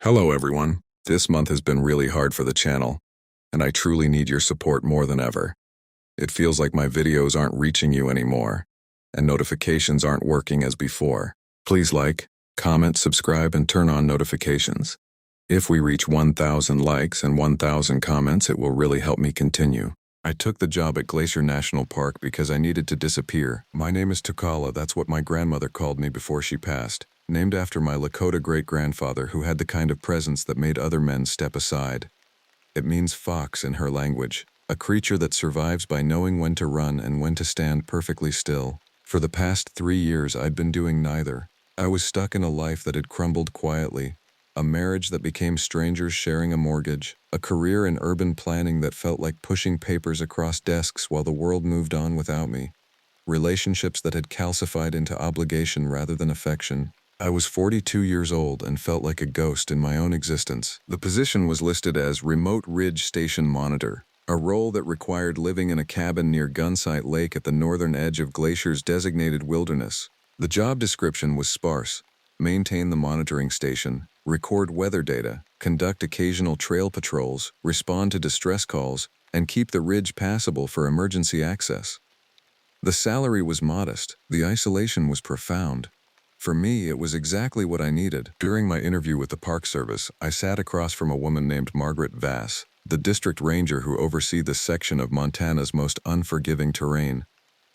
Hello everyone. This month has been really hard for the channel, and I truly need your support more than ever. It feels like my videos aren't reaching you anymore, and notifications aren't working as before. Please like, comment, subscribe, and turn on notifications. If we reach 1,000 likes and 1,000 comments, it will really help me continue. I took the job at Glacier National Park because I needed to disappear. My name is Tukala, that's what my grandmother called me before she passed. Named after my Lakota great-grandfather who had the kind of presence that made other men step aside. It means fox in her language, a creature that survives by knowing when to run and when to stand perfectly still. For the past 3 years, I'd been doing neither. I was stuck in a life that had crumbled quietly, a marriage that became strangers sharing a mortgage, a career in urban planning that felt like pushing papers across desks while the world moved on without me, relationships that had calcified into obligation rather than affection. I was 42 years old and felt like a ghost in my own existence. The position was listed as Remote Ridge Station Monitor, a role that required living in a cabin near Gunsight Lake at the northern edge of Glacier's designated wilderness. The job description was sparse: maintain the monitoring station, record weather data, conduct occasional trail patrols, respond to distress calls, and keep the ridge passable for emergency access. The salary was modest, the isolation was profound. For me, it was exactly what I needed. During my interview with the Park Service, I sat across from a woman named Margaret Vass, the district ranger who oversees this section of Montana's most unforgiving terrain.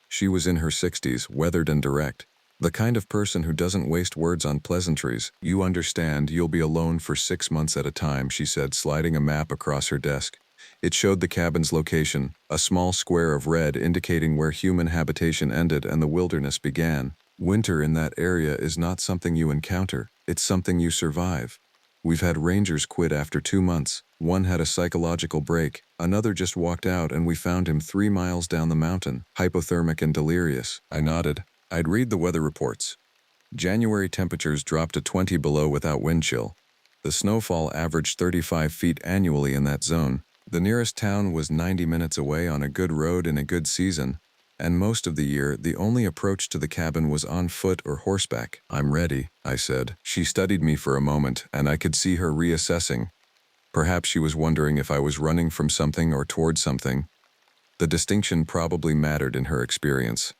She was in her 60s, weathered and direct, the kind of person who doesn't waste words on pleasantries. "You understand, you'll be alone for 6 months at a time," she said, sliding a map across her desk. It showed the cabin's location, a small square of red indicating where human habitation ended and the wilderness began. Winter in that area is not something you encounter, it's something you survive. We've had rangers quit after 2 months. One had a psychological break, another just walked out and we found him 3 miles down the mountain, hypothermic and delirious. I nodded. I'd read the weather reports. January temperatures dropped to 20 below without wind chill. The snowfall averaged 35 feet annually in that zone. The nearest town was 90 minutes away on a good road in a good season, and most of the year, the only approach to the cabin was on foot or horseback. "I'm ready," I said. She studied me for a moment, and I could see her reassessing. Perhaps she was wondering if I was running from something or toward something. The distinction probably mattered in her experience.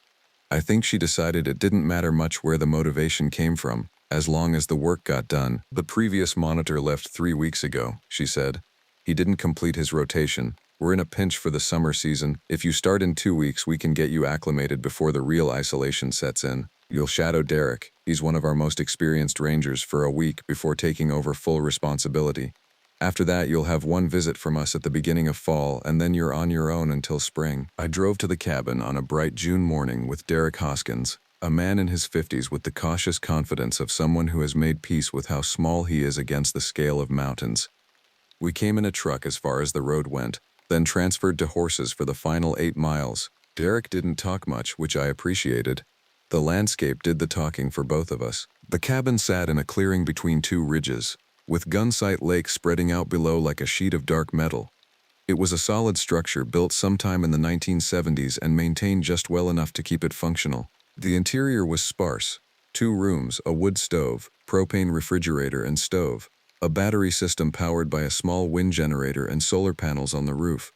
I think she decided it didn't matter much where the motivation came from, as long as the work got done. "The previous monitor left 3 weeks ago," she said. "He didn't complete his rotation. We're in a pinch for the summer season. If you start in 2 weeks, we can get you acclimated before the real isolation sets in. You'll shadow Derek. He's one of our most experienced rangers for a week before taking over full responsibility. After that, you'll have 1 visit from us at the beginning of fall, and then you're on your own until spring." I drove to the cabin on a bright June morning with Derek Hoskins, a man in his 50s with the cautious confidence of someone who has made peace with how small he is against the scale of mountains. We came in a truck as far as the road went, then transferred to horses for the final 8 miles. Derek didn't talk much, which I appreciated. The landscape did the talking for both of us. The cabin sat in a clearing between 2 ridges, with Gunsight Lake spreading out below like a sheet of dark metal. It was a solid structure built sometime in the 1970s and maintained just well enough to keep it functional. The interior was sparse: 2 rooms, a wood stove, propane refrigerator and stove, a battery system powered by a small wind generator and solar panels on the roof.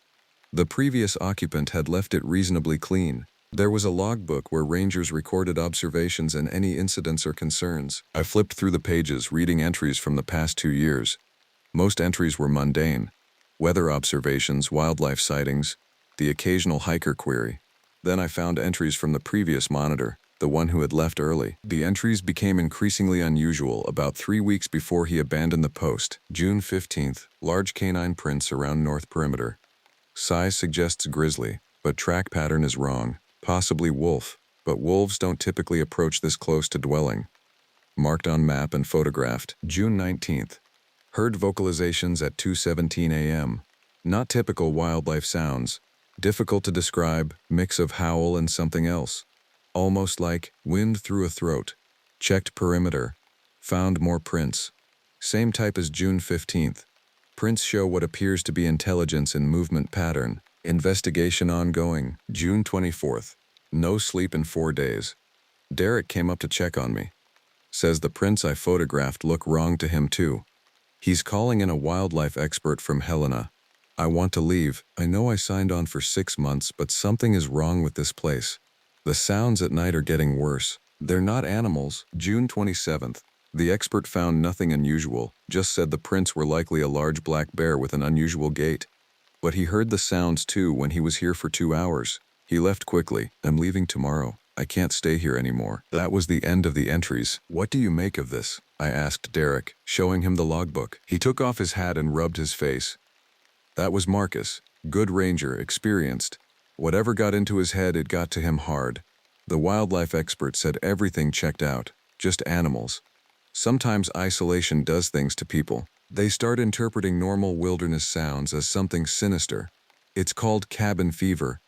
The previous occupant had left it reasonably clean. There was a logbook where rangers recorded observations and any incidents or concerns. I flipped through the pages, reading entries from the past 2 years. Most entries were mundane: weather observations, wildlife sightings, the occasional hiker query. Then I found entries from the previous monitor, the one who had left early. The entries became increasingly unusual about 3 weeks before he abandoned the post. June 15th, large canine prints around north perimeter. Size suggests grizzly, but track pattern is wrong. Possibly wolf, but wolves don't typically approach this close to dwelling. Marked on map and photographed. June 19th. Heard vocalizations at 2:17 a.m. Not typical wildlife sounds. Difficult to describe, mix of howl and something else. Almost like wind through a throat. Checked perimeter. Found more prints. Same type as June 15th. Prints show what appears to be intelligence in movement pattern. Investigation ongoing. June 24th. No sleep in 4 days. Derek came up to check on me. Says the prints I photographed look wrong to him too. He's calling in a wildlife expert from Helena. I want to leave. I know I signed on for 6 months, but something is wrong with this place. The sounds at night are getting worse. They're not animals. June 27th. The expert found nothing unusual, just said the prints were likely a large black bear with an unusual gait. But he heard the sounds too when he was here for 2 hours. He left quickly. I'm leaving tomorrow. I can't stay here anymore. That was the end of the entries. What do you make of this? I asked Derek, showing him the logbook. He took off his hat and rubbed his face. That was Marcus. Good ranger, experienced. Whatever got into his head, it got to him hard. The wildlife expert said everything checked out. Just animals. Sometimes isolation does things to people. They start interpreting normal wilderness sounds as something sinister. It's called cabin fever.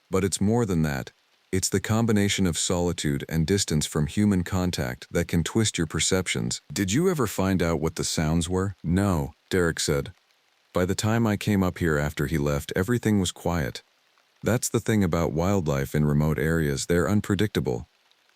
But it's more than that. It's the combination of solitude and distance from human contact that can twist your perceptions. Did you ever find out what the sounds were? No, Derek said. By the time I came up here after he left, everything was quiet. That's the thing about wildlife in remote areas, they're unpredictable.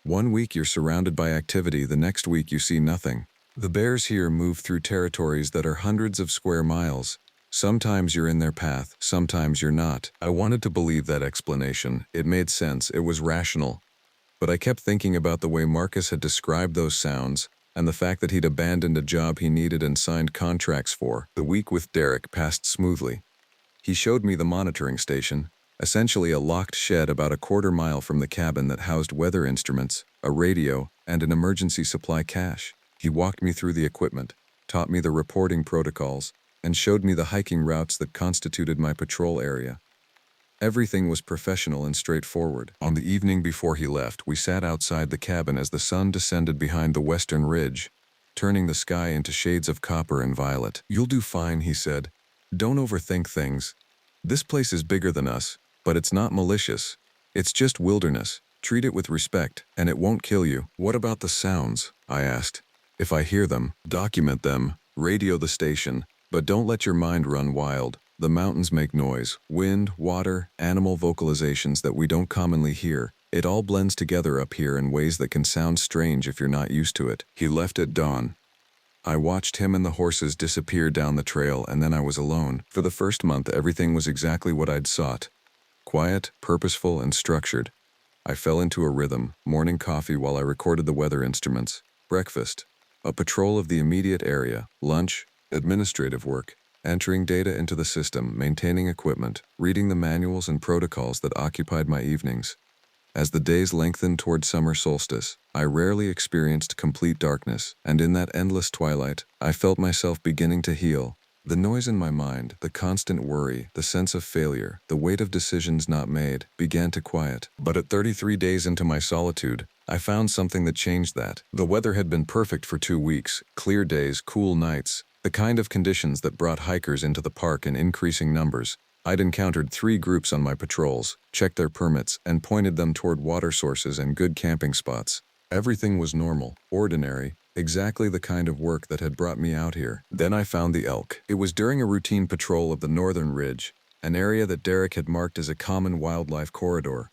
One week you're surrounded by activity, the next week you see nothing. The bears here move through territories that are hundreds of square miles. Sometimes you're in their path, sometimes you're not. I wanted to believe that explanation. It made sense, it was rational. But I kept thinking about the way Marcus had described those sounds, and the fact that he'd abandoned a job he needed and signed contracts for. The week with Derek passed smoothly. He showed me the monitoring station, essentially a locked shed about a quarter-mile from the cabin that housed weather instruments, a radio, and an emergency supply cache. He walked me through the equipment, taught me the reporting protocols, and showed me the hiking routes that constituted my patrol area. Everything was professional and straightforward. On the evening before he left, we sat outside the cabin as the sun descended behind the western ridge, turning the sky into shades of copper and violet. You'll do fine, he said. Don't overthink things. This place is bigger than us, but it's not malicious. It's just wilderness. Treat it with respect, and it won't kill you. What about the sounds? I asked. If I hear them, document them, radio the station, but don't let your mind run wild. The mountains make noise, wind, water, animal vocalizations that we don't commonly hear. It all blends together up here in ways that can sound strange if you're not used to it. He left at dawn. I watched him and the horses disappear down the trail, and then I was alone. For the first month, everything was exactly what I'd sought. Quiet, purposeful, and structured. I fell into a rhythm, morning coffee while I recorded the weather instruments, breakfast, a patrol of the immediate area, lunch, administrative work, entering data into the system, maintaining equipment, reading the manuals and protocols that occupied my evenings. As the days lengthened toward summer solstice, I rarely experienced complete darkness, and in that endless twilight, I felt myself beginning to heal. The noise in my mind, the constant worry, the sense of failure, the weight of decisions not made, began to quiet. But at 33 days into my solitude, I found something that changed that. The weather had been perfect for 2 weeks, clear days, cool nights, the kind of conditions that brought hikers into the park in increasing numbers. I'd encountered 3 groups on my patrols, checked their permits, and pointed them toward water sources and good camping spots. Everything was normal, ordinary, exactly the kind of work that had brought me out here. Then I found the elk. It was during a routine patrol of the northern ridge, an area that Derek had marked as a common wildlife corridor.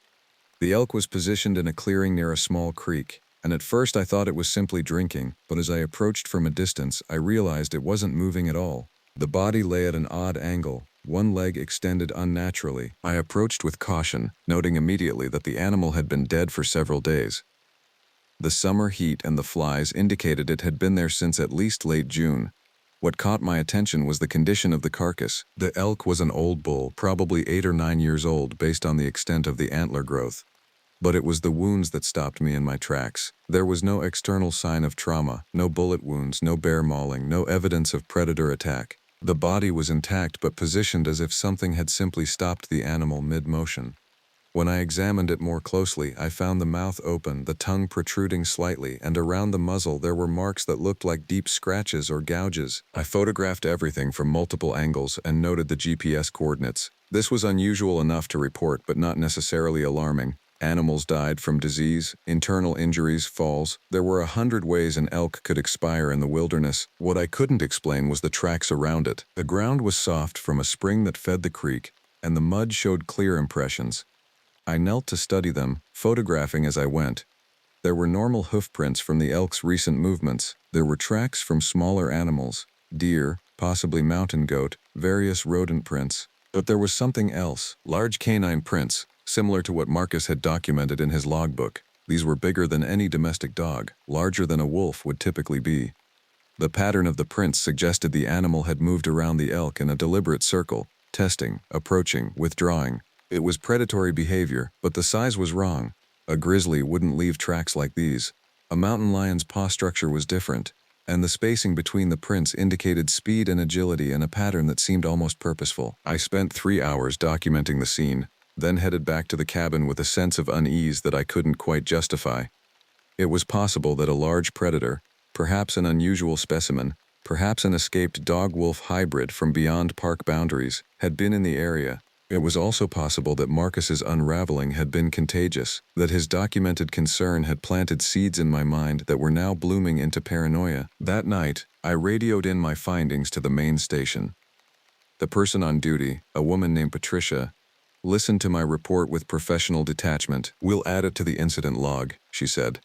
The elk was positioned in a clearing near a small creek, and at first I thought it was simply drinking, but as I approached from a distance, I realized it wasn't moving at all. The body lay at an odd angle, one leg extended unnaturally. I approached with caution, noting immediately that the animal had been dead for several days. The summer heat and the flies indicated it had been there since at least late June. What caught my attention was the condition of the carcass. The elk was an old bull, probably 8 or 9 years old based on the extent of the antler growth. But it was the wounds that stopped me in my tracks. There was no external sign of trauma, no bullet wounds, no bear mauling, no evidence of predator attack. The body was intact but positioned as if something had simply stopped the animal mid-motion. When I examined it more closely, I found the mouth open, the tongue protruding slightly, and around the muzzle there were marks that looked like deep scratches or gouges. I photographed everything from multiple angles and noted the GPS coordinates. This was unusual enough to report, but not necessarily alarming. Animals died from disease, internal injuries, falls. There were 100 ways an elk could expire in the wilderness. What I couldn't explain was the tracks around it. The ground was soft from a spring that fed the creek, and the mud showed clear impressions. I knelt to study them, photographing as I went. There were normal hoof prints from the elk's recent movements. There were tracks from smaller animals, deer, possibly mountain goat, various rodent prints. But there was something else, large canine prints, similar to what Marcus had documented in his logbook. These were bigger than any domestic dog, larger than a wolf would typically be. The pattern of the prints suggested the animal had moved around the elk in a deliberate circle, testing, approaching, withdrawing. It was predatory behavior, but the size was wrong. A grizzly wouldn't leave tracks like these. A mountain lion's paw structure was different, and the spacing between the prints indicated speed and agility in a pattern that seemed almost purposeful. I spent 3 hours documenting the scene, then headed back to the cabin with a sense of unease that I couldn't quite justify. It was possible that a large predator, perhaps an unusual specimen, perhaps an escaped dog-wolf hybrid from beyond park boundaries, had been in the area. It was also possible that Marcus's unraveling had been contagious, that his documented concern had planted seeds in my mind that were now blooming into paranoia. That night, I radioed in my findings to the main station. The person on duty, a woman named Patricia, listened to my report with professional detachment. "We'll add it to the incident log," she said.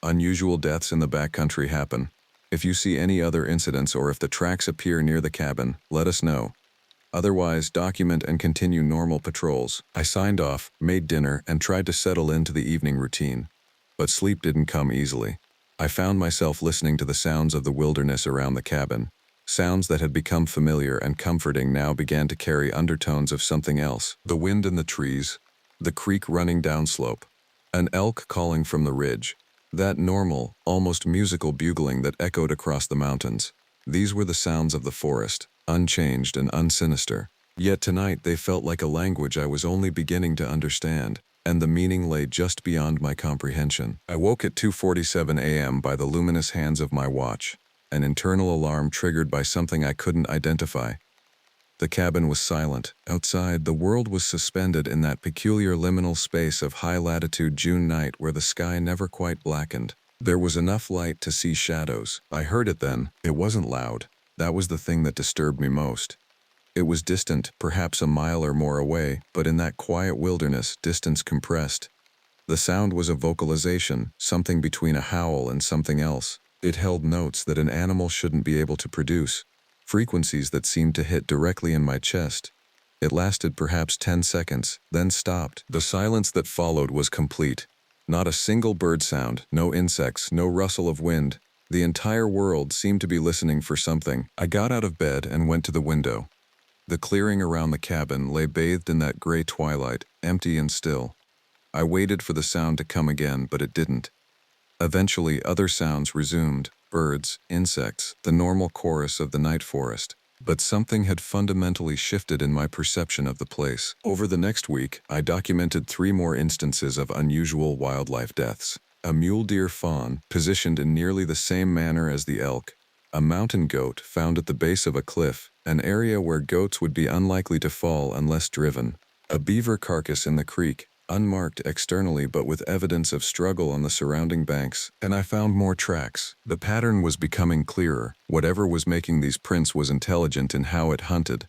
"Unusual deaths in the backcountry happen. If you see any other incidents or if the tracks appear near the cabin, let us know. Otherwise, document and continue normal patrols." I signed off, made dinner, and tried to settle into the evening routine. But sleep didn't come easily. I found myself listening to the sounds of the wilderness around the cabin. Sounds that had become familiar and comforting now began to carry undertones of something else. The wind in the trees, the creek running downslope, an elk calling from the ridge, that normal, almost musical bugling that echoed across the mountains. These were the sounds of the forest, unchanged and unsinister. Yet tonight they felt like a language I was only beginning to understand, and the meaning lay just beyond my comprehension. I woke at 2:47 a.m. by the luminous hands of my watch, an internal alarm triggered by something I couldn't identify. The cabin was silent. Outside, the world was suspended in that peculiar liminal space of high-latitude June night where the sky never quite blackened. There was enough light to see shadows. I heard it then. It wasn't loud. That was the thing that disturbed me most. It was distant, perhaps a mile or more away, but in that quiet wilderness, distance compressed. The sound was a vocalization, something between a howl and something else. It held notes that an animal shouldn't be able to produce, frequencies that seemed to hit directly in my chest. It lasted perhaps 10 seconds, then stopped. The silence that followed was complete. Not a single bird sound, no insects, no rustle of wind. The entire world seemed to be listening for something. I got out of bed and went to the window. The clearing around the cabin lay bathed in that gray twilight, empty and still. I waited for the sound to come again, but it didn't. Eventually, other sounds resumed. Birds, insects, the normal chorus of the night forest. But something had fundamentally shifted in my perception of the place. Over the next week, I documented 3 more instances of unusual wildlife deaths. A mule deer fawn, positioned in nearly the same manner as the elk. A mountain goat found at the base of a cliff, an area where goats would be unlikely to fall unless driven. A beaver carcass in the creek, unmarked externally but with evidence of struggle on the surrounding banks, and I found more tracks. The pattern was becoming clearer. Whatever was making these prints was intelligent in how it hunted.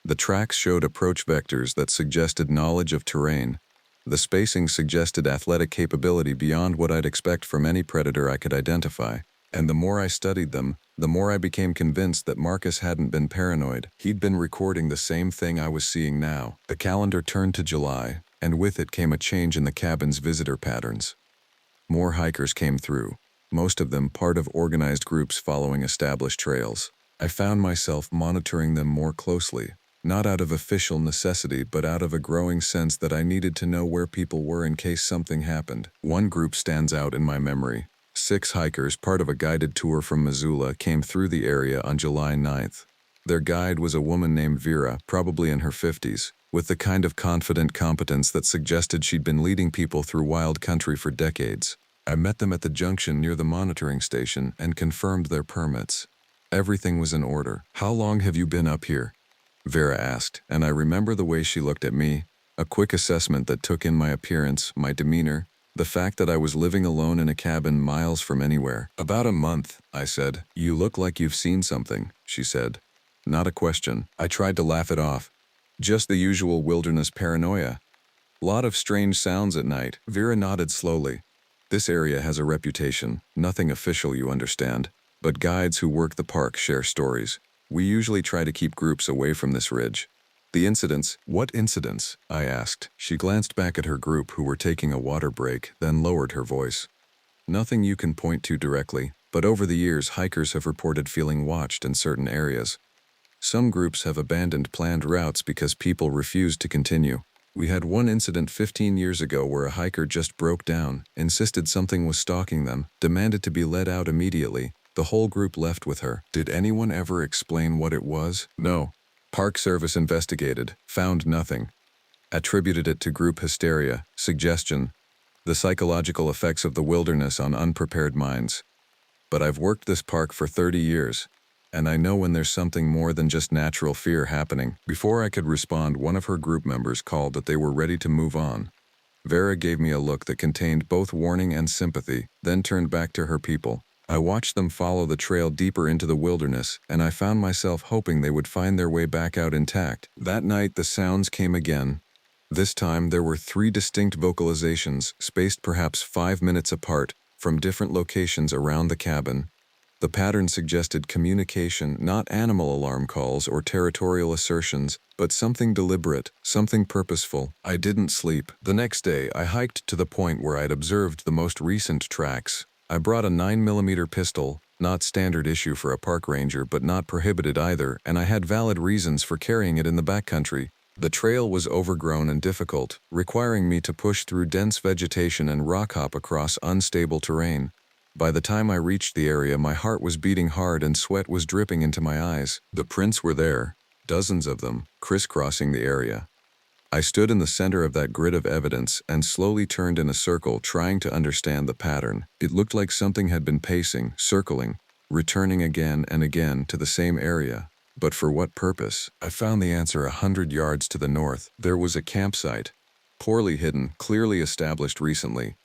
The tracks showed approach vectors that suggested knowledge of terrain. The spacing suggested athletic capability beyond what I'd expect from any predator I could identify. And the more I studied them, the more I became convinced that Marcus hadn't been paranoid. He'd been recording the same thing I was seeing now. The calendar turned to July, and with it came a change in the cabin's visitor patterns. More hikers came through, most of them part of organized groups following established trails. I found myself monitoring them more closely, not out of official necessity but out of a growing sense that I needed to know where people were in case something happened. One group stands out in my memory. 6 hikers, part of a guided tour from Missoula, came through the area on July 9th. Their guide was a woman named Vera, probably in her 50s, with the kind of confident competence that suggested she'd been leading people through wild country for decades. I met them at the junction near the monitoring station and confirmed their permits. Everything was in order. "How long have you been up here?" Vera asked, and I remember the way she looked at me, a quick assessment that took in my appearance, my demeanor, the fact that I was living alone in a cabin miles from anywhere. "About a month," I said. "You look like you've seen something," she said. Not a question. I tried to laugh it off. Just the usual wilderness paranoia. Lot of strange sounds at night. Vera nodded slowly. "This area has a reputation. Nothing official, you understand. but guides who work the park share stories. We usually try to keep groups away from this ridge. The incidents. What incidents? I asked. She glanced back at her group who were taking a water break, then lowered her voice. Nothing you can point to directly, but over the years hikers have reported feeling watched in certain areas. Some groups have abandoned planned routes because people refused to continue. We had one incident 15 years ago where a hiker just broke down, insisted something was stalking them, demanded to be let out immediately. The whole group left with her. Did anyone ever explain what it was? No. Park Service investigated, found nothing. Attributed it to group hysteria, suggestion, the psychological effects of the wilderness on unprepared minds. But I've worked this park for 30 years, and I know when there's something more than just natural fear happening. Before I could respond, one of her group members called that they were ready to move on. Vera gave me a look that contained both warning and sympathy, then turned back to her people. I watched them follow the trail deeper into the wilderness, and I found myself hoping they would find their way back out intact. That night, the sounds came again. This time, there were 3 distinct vocalizations, spaced perhaps 5 minutes apart, from different locations around the cabin. The pattern suggested communication, not animal alarm calls or territorial assertions, but something deliberate, something purposeful. I didn't sleep. The next day, I hiked to the point where I'd observed the most recent tracks. I brought a 9mm pistol, not standard issue for a park ranger but not prohibited either, and I had valid reasons for carrying it in the backcountry. The trail was overgrown and difficult, requiring me to push through dense vegetation and rock hop across unstable terrain. By the time I reached the area, my heart was beating hard and sweat was dripping into my eyes. The prints were there, dozens of them, crisscrossing the area. I stood in the center of that grid of evidence and slowly turned in a circle, trying to understand the pattern. It looked like something had been pacing, circling, returning again and again to the same area. But for what purpose? I found the answer 100 yards to the north. There was a campsite, poorly hidden, clearly established recently.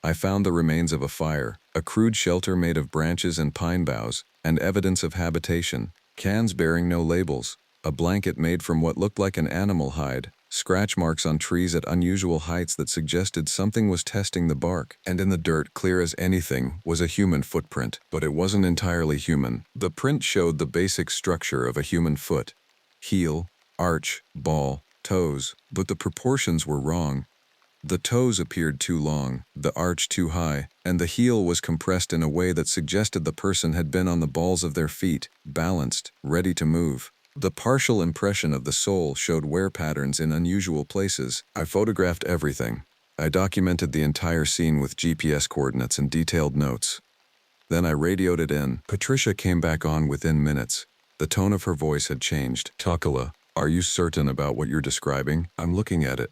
I found the remains of a fire, a crude shelter made of branches and pine boughs, and evidence of habitation. Cans bearing no labels, a blanket made from what looked like an animal hide, scratch marks on trees at unusual heights that suggested something was testing the bark, and in the dirt, clear as anything, was a human footprint. But it wasn't entirely human. The print showed the basic structure of a human foot: heel, arch, ball, toes, but the proportions were wrong. The toes appeared too long, the arch too high, and the heel was compressed in a way that suggested the person had been on the balls of their feet, balanced, ready to move. The partial impression of the sole showed wear patterns in unusual places. I photographed everything. I documented the entire scene with GPS coordinates and detailed notes. Then I radioed it in. Patricia came back on within minutes. The tone of her voice had changed. Takala, are you certain about what you're describing? I'm looking at it.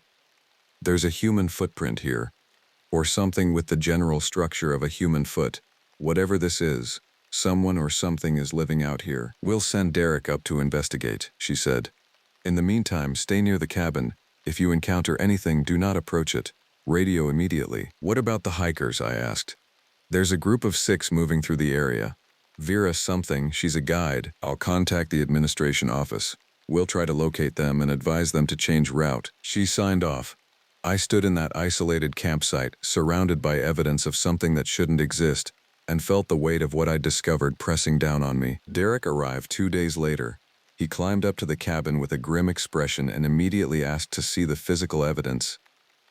There's a human footprint here, or something with the general structure of a human foot. Whatever this is, someone or something is living out here. We'll send Derek up to investigate, she said. In the meantime, stay near the cabin. If you encounter anything, do not approach it. Radio immediately. What about the hikers? I asked. There's a group of 6 moving through the area. Vera something, she's a guide. I'll contact the administration office. We'll try to locate them and advise them to change route. She signed off. I stood in that isolated campsite, surrounded by evidence of something that shouldn't exist, and felt the weight of what I'd discovered pressing down on me. Derek arrived 2 days later. He climbed up to the cabin with a grim expression and immediately asked to see the physical evidence.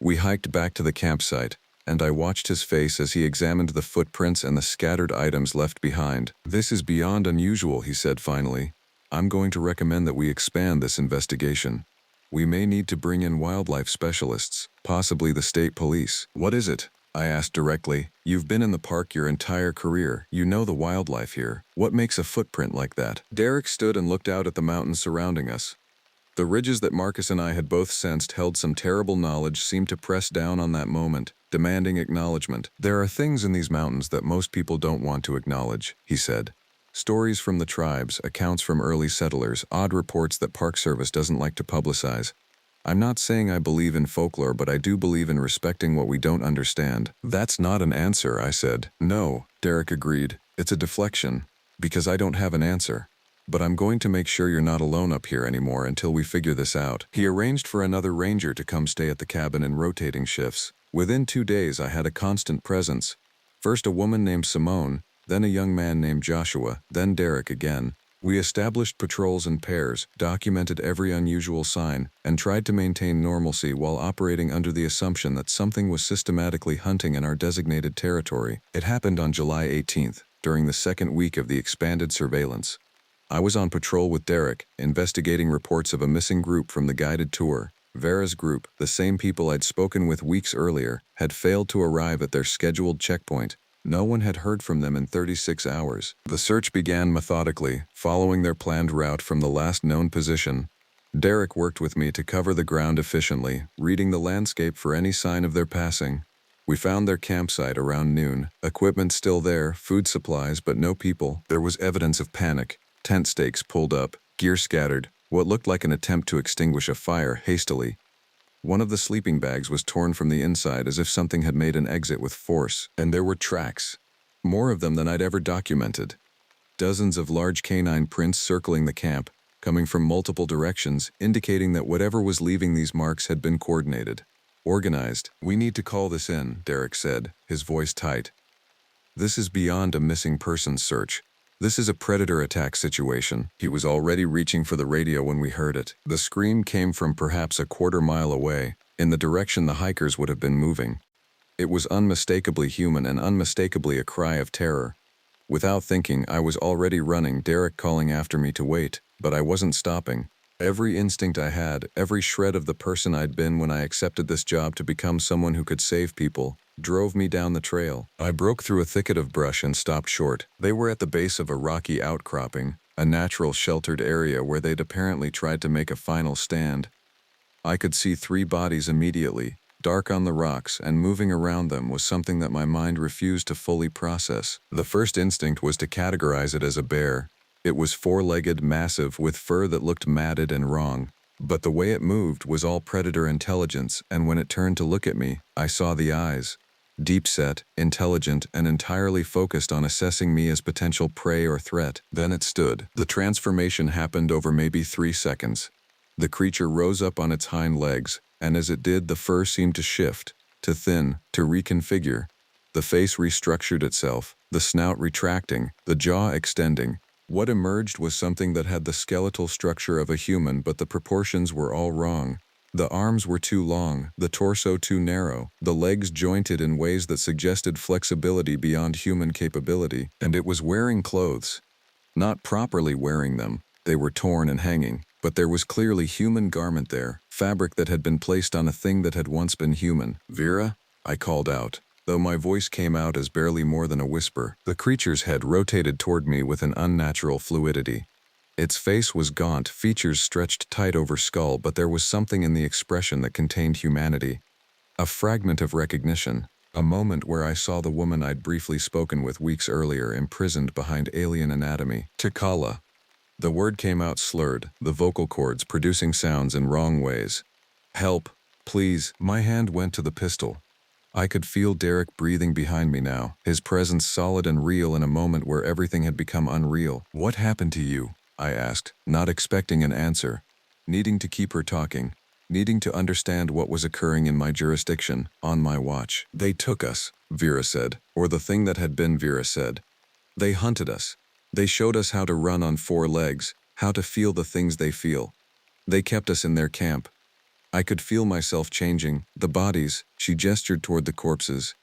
We hiked back to the campsite, and I watched his face as he examined the footprints and the scattered items left behind. This is beyond unusual, he said finally. I'm going to recommend that we expand this investigation. We may need to bring in wildlife specialists, possibly the state police. What is it? I asked directly. You've been in the park your entire career. You know the wildlife here. What makes a footprint like that? Derek stood and looked out at the mountains surrounding us. The ridges that Marcus and I had both sensed held some terrible knowledge seemed to press down on that moment, demanding acknowledgement. There are things in these mountains that most people don't want to acknowledge, he said. Stories from the tribes, accounts from early settlers, odd reports that Park Service doesn't like to publicize. I'm not saying I believe in folklore, but I do believe in respecting what we don't understand. That's not an answer, I said. No, Derek agreed. It's a deflection, because I don't have an answer. But I'm going to make sure you're not alone up here anymore until we figure this out. He arranged for another ranger to come stay at the cabin in rotating shifts. Within 2 days, I had a constant presence. First, a woman named Simone. then a young man named Joshua, then Derek again. We established patrols in pairs, documented every unusual sign, and tried to maintain normalcy while operating under the assumption that something was systematically hunting in our designated territory. It happened on July 18th, during the second week of the expanded surveillance. I was on patrol with Derek, investigating reports of a missing group from the guided tour. Vera's group, the same people I'd spoken with weeks earlier, had failed to arrive at their scheduled checkpoint. No one had heard from them in 36 hours. The search began methodically, following their planned route from the last known position. Derek worked with me to cover the ground efficiently, reading the landscape for any sign of their passing. We found their campsite around noon, equipment still there, food supplies, but no people. There was evidence of panic, tent stakes pulled up, gear scattered, what looked like an attempt to extinguish a fire hastily. One of the sleeping bags was torn from the inside as if something had made an exit with force, and there were tracks. More of them than I'd ever documented. Dozens of large canine prints circling the camp, coming from multiple directions, indicating that whatever was leaving these marks had been coordinated. Organized. "We need to call this in," Derek said, his voice tight. "This is beyond a missing persons search. This is a predator attack situation." He was already reaching for the radio when we heard it. The scream came from perhaps a quarter-mile away, in the direction the hikers would have been moving. It was unmistakably human and unmistakably a cry of terror. Without thinking, I was already running, Derek calling after me to wait, but I wasn't stopping. Every instinct I had, every shred of the person I'd been when I accepted this job to become someone who could save people, drove me down the trail. I broke through a thicket of brush and stopped short. They were at the base of a rocky outcropping, a natural sheltered area where they'd apparently tried to make a final stand. I could see 3 bodies immediately, dark on the rocks, and moving around them was something that my mind refused to fully process. The first instinct was to categorize it as a bear. It was 4-legged, massive, with fur that looked matted and wrong. But the way it moved was all predator intelligence, and when it turned to look at me, I saw the eyes. Deep-set, intelligent, and entirely focused on assessing me as potential prey or threat. Then it stood. The transformation happened over maybe 3 seconds. The creature rose up on its hind legs, and as it did, the fur seemed to shift, to thin, to reconfigure. The face restructured itself, the snout retracting, the jaw extending. What emerged was something that had the skeletal structure of a human, but the proportions were all wrong. The arms were too long, the torso too narrow, the legs jointed in ways that suggested flexibility beyond human capability, and it was wearing clothes. Not properly wearing them, they were torn and hanging, but there was clearly human garment there, fabric that had been placed on a thing that had once been human. "Vera?" I called out, though my voice came out as barely more than a whisper. The creature's head rotated toward me with an unnatural fluidity. Its face was gaunt, features stretched tight over skull, but there was something in the expression that contained humanity. A fragment of recognition. A moment where I saw the woman I'd briefly spoken with weeks earlier, imprisoned behind alien anatomy. T'Challa. The word came out slurred, the vocal cords producing sounds in wrong ways. "Help, please." My hand went to the pistol. I could feel Derek breathing behind me now, his presence solid and real in a moment where everything had become unreal. "What happened to you?" I asked, not expecting an answer, needing to keep her talking, needing to understand what was occurring in my jurisdiction, on my watch. "They took us," Vera said, or the thing that had been Vera said. "They hunted us. They showed us how to run on 4 legs, how to feel the things they feel. They kept us in their camp." I could feel myself changing. The bodies, she gestured toward the corpses.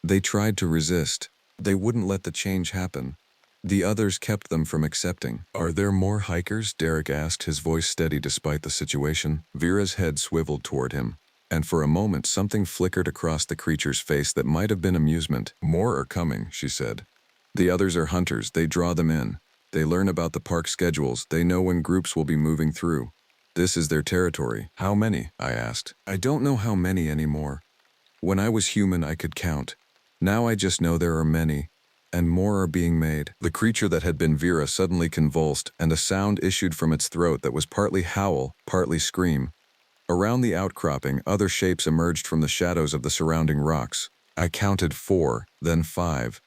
They tried to resist. They wouldn't let the change happen. The others kept them from accepting. "Are there more hikers?" Derek asked, his voice steady despite the situation. Vera's head swiveled toward him, and for a moment something flickered across the creature's face that might have been amusement. "More are coming," she said. "The others are hunters. They draw them in. They learn about the park schedules. They know when groups will be moving through. This is their territory." "How many?" I asked. "I don't know how many anymore. When I was human, I could count. Now I just know there are many, and more are being made." The creature that had been Vera suddenly convulsed, and a sound issued from its throat that was partly howl, partly scream. Around the outcropping, other shapes emerged from the shadows of the surrounding rocks. I counted 4, then 5.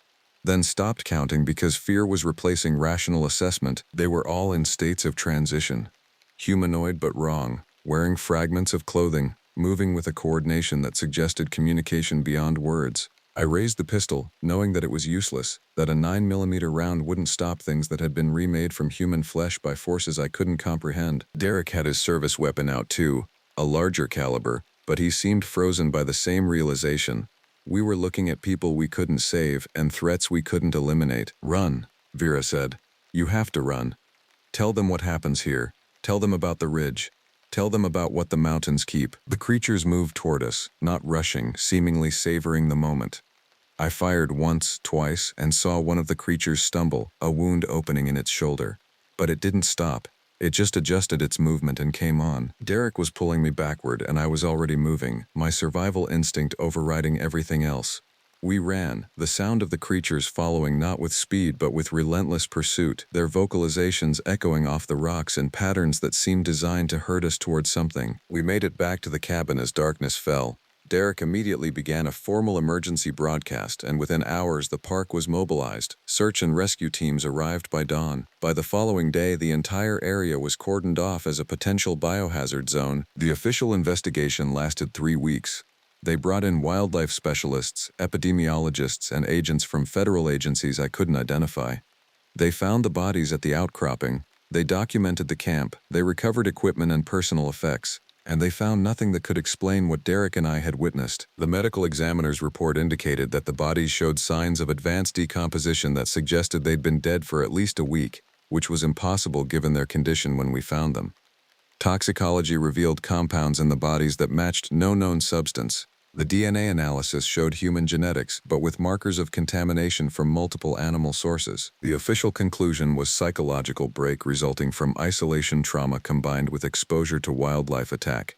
Then stopped counting because fear was replacing rational assessment. They were all in states of transition. Humanoid but wrong, wearing fragments of clothing, moving with a coordination that suggested communication beyond words. I raised the pistol, knowing that it was useless, that a 9mm round wouldn't stop things that had been remade from human flesh by forces I couldn't comprehend. Derek had his service weapon out too, a larger caliber, but he seemed frozen by the same realization. We were looking at people we couldn't save and threats we couldn't eliminate. "Run," Vera said. "You have to run. Tell them what happens here. Tell them about the ridge. Tell them about what the mountains keep." The creatures moved toward us, not rushing, seemingly savoring the moment. I fired once, twice, and saw one of the creatures stumble, a wound opening in its shoulder. But it didn't stop. It just adjusted its movement and came on. Derek was pulling me backward and I was already moving, my survival instinct overriding everything else. We ran, the sound of the creatures following not with speed but with relentless pursuit, their vocalizations echoing off the rocks in patterns that seemed designed to herd us towards something. We made it back to the cabin as darkness fell. Derek immediately began a formal emergency broadcast, and within hours the park was mobilized. Search and rescue teams arrived by dawn. By the following day, the entire area was cordoned off as a potential biohazard zone. The official investigation lasted 3 weeks. They brought in wildlife specialists, epidemiologists, and agents from federal agencies I couldn't identify. They found the bodies at the outcropping. They documented the camp. They recovered equipment and personal effects. And they found nothing that could explain what Derek and I had witnessed. The medical examiner's report indicated that the bodies showed signs of advanced decomposition that suggested they'd been dead for at least a week, which was impossible given their condition when we found them. Toxicology revealed compounds in the bodies that matched no known substance. The DNA analysis showed human genetics, but with markers of contamination from multiple animal sources. The official conclusion was psychological break resulting from isolation trauma combined with exposure to wildlife attack.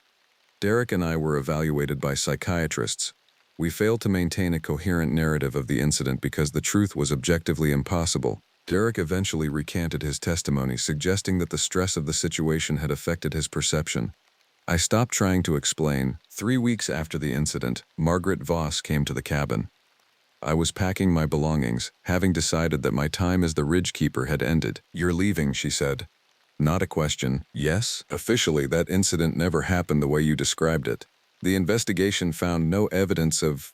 Derek and I were evaluated by psychiatrists. We failed to maintain a coherent narrative of the incident because the truth was objectively impossible. Derek eventually recanted his testimony, suggesting that the stress of the situation had affected his perception. I stopped trying to explain. 3 weeks after the incident, Margaret Voss came to the cabin. I was packing my belongings, having decided that my time as the ridge keeper had ended. "You're leaving," she said. Not a question. Yes? Officially, that incident never happened the way you described it. The investigation found no evidence of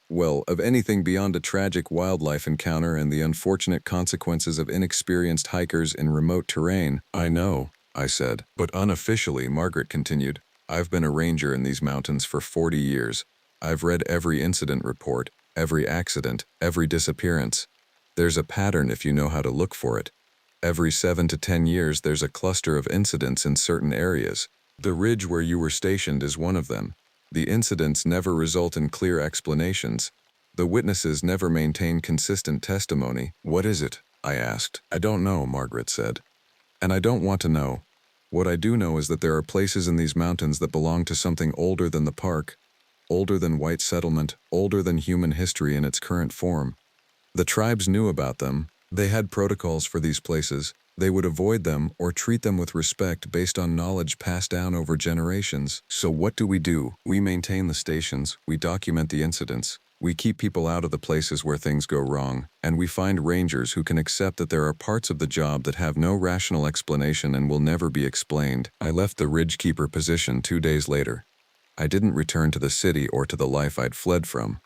anything beyond a tragic wildlife encounter and the unfortunate consequences of inexperienced hikers in remote terrain. "I know," I said. "But unofficially," Margaret continued, "I've been a ranger in these mountains for 40 years. I've read every incident report, every accident, every disappearance. There's a pattern if you know how to look for it. Every 7 to 10 years there's a cluster of incidents in certain areas. The ridge where you were stationed is one of them. The incidents never result in clear explanations. The witnesses never maintain consistent testimony." "What is it?" I asked. "I don't know," Margaret said. "And I don't want to know. What I do know is that there are places in these mountains that belong to something older than the park, older than white settlement, older than human history in its current form. The tribes knew about them. They had protocols for these places. They would avoid them or treat them with respect based on knowledge passed down over generations. So what do? We maintain the stations, we document the incidents, we keep people out of the places where things go wrong, and we find rangers who can accept that there are parts of the job that have no rational explanation and will never be explained." I left the ridgekeeper position 2 days later. I didn't return to the city or to the life I'd fled from.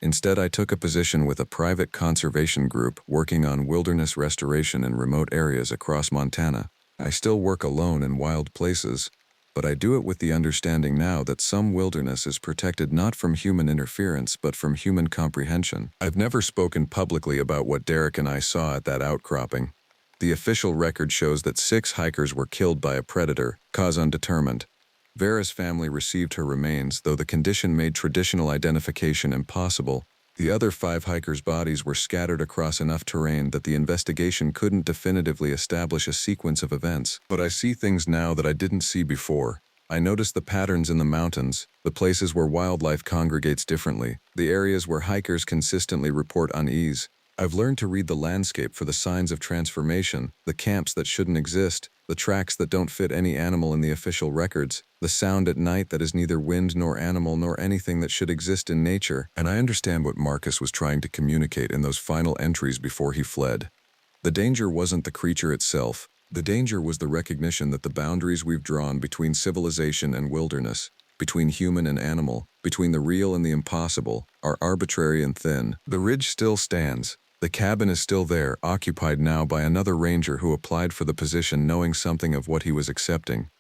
Instead, I took a position with a private conservation group working on wilderness restoration in remote areas across Montana. I still work alone in wild places, but I do it with the understanding now that some wilderness is protected not from human interference but from human comprehension. I've never spoken publicly about what Derek and I saw at that outcropping. The official record shows that 6 hikers were killed by a predator, cause undetermined. Vera's family received her remains, though the condition made traditional identification impossible. The other 5 hikers' bodies were scattered across enough terrain that the investigation couldn't definitively establish a sequence of events. But I see things now that I didn't see before. I notice the patterns in the mountains, the places where wildlife congregates differently, the areas where hikers consistently report unease. I've learned to read the landscape for the signs of transformation, the camps that shouldn't exist, the tracks that don't fit any animal in the official records, the sound at night that is neither wind nor animal nor anything that should exist in nature. And I understand what Marcus was trying to communicate in those final entries before he fled. The danger wasn't the creature itself. The danger was the recognition that the boundaries we've drawn between civilization and wilderness, between human and animal, between the real and the impossible, are arbitrary and thin. The ridge still stands. The cabin is still there, occupied now by another ranger who applied for the position knowing something of what he was accepting.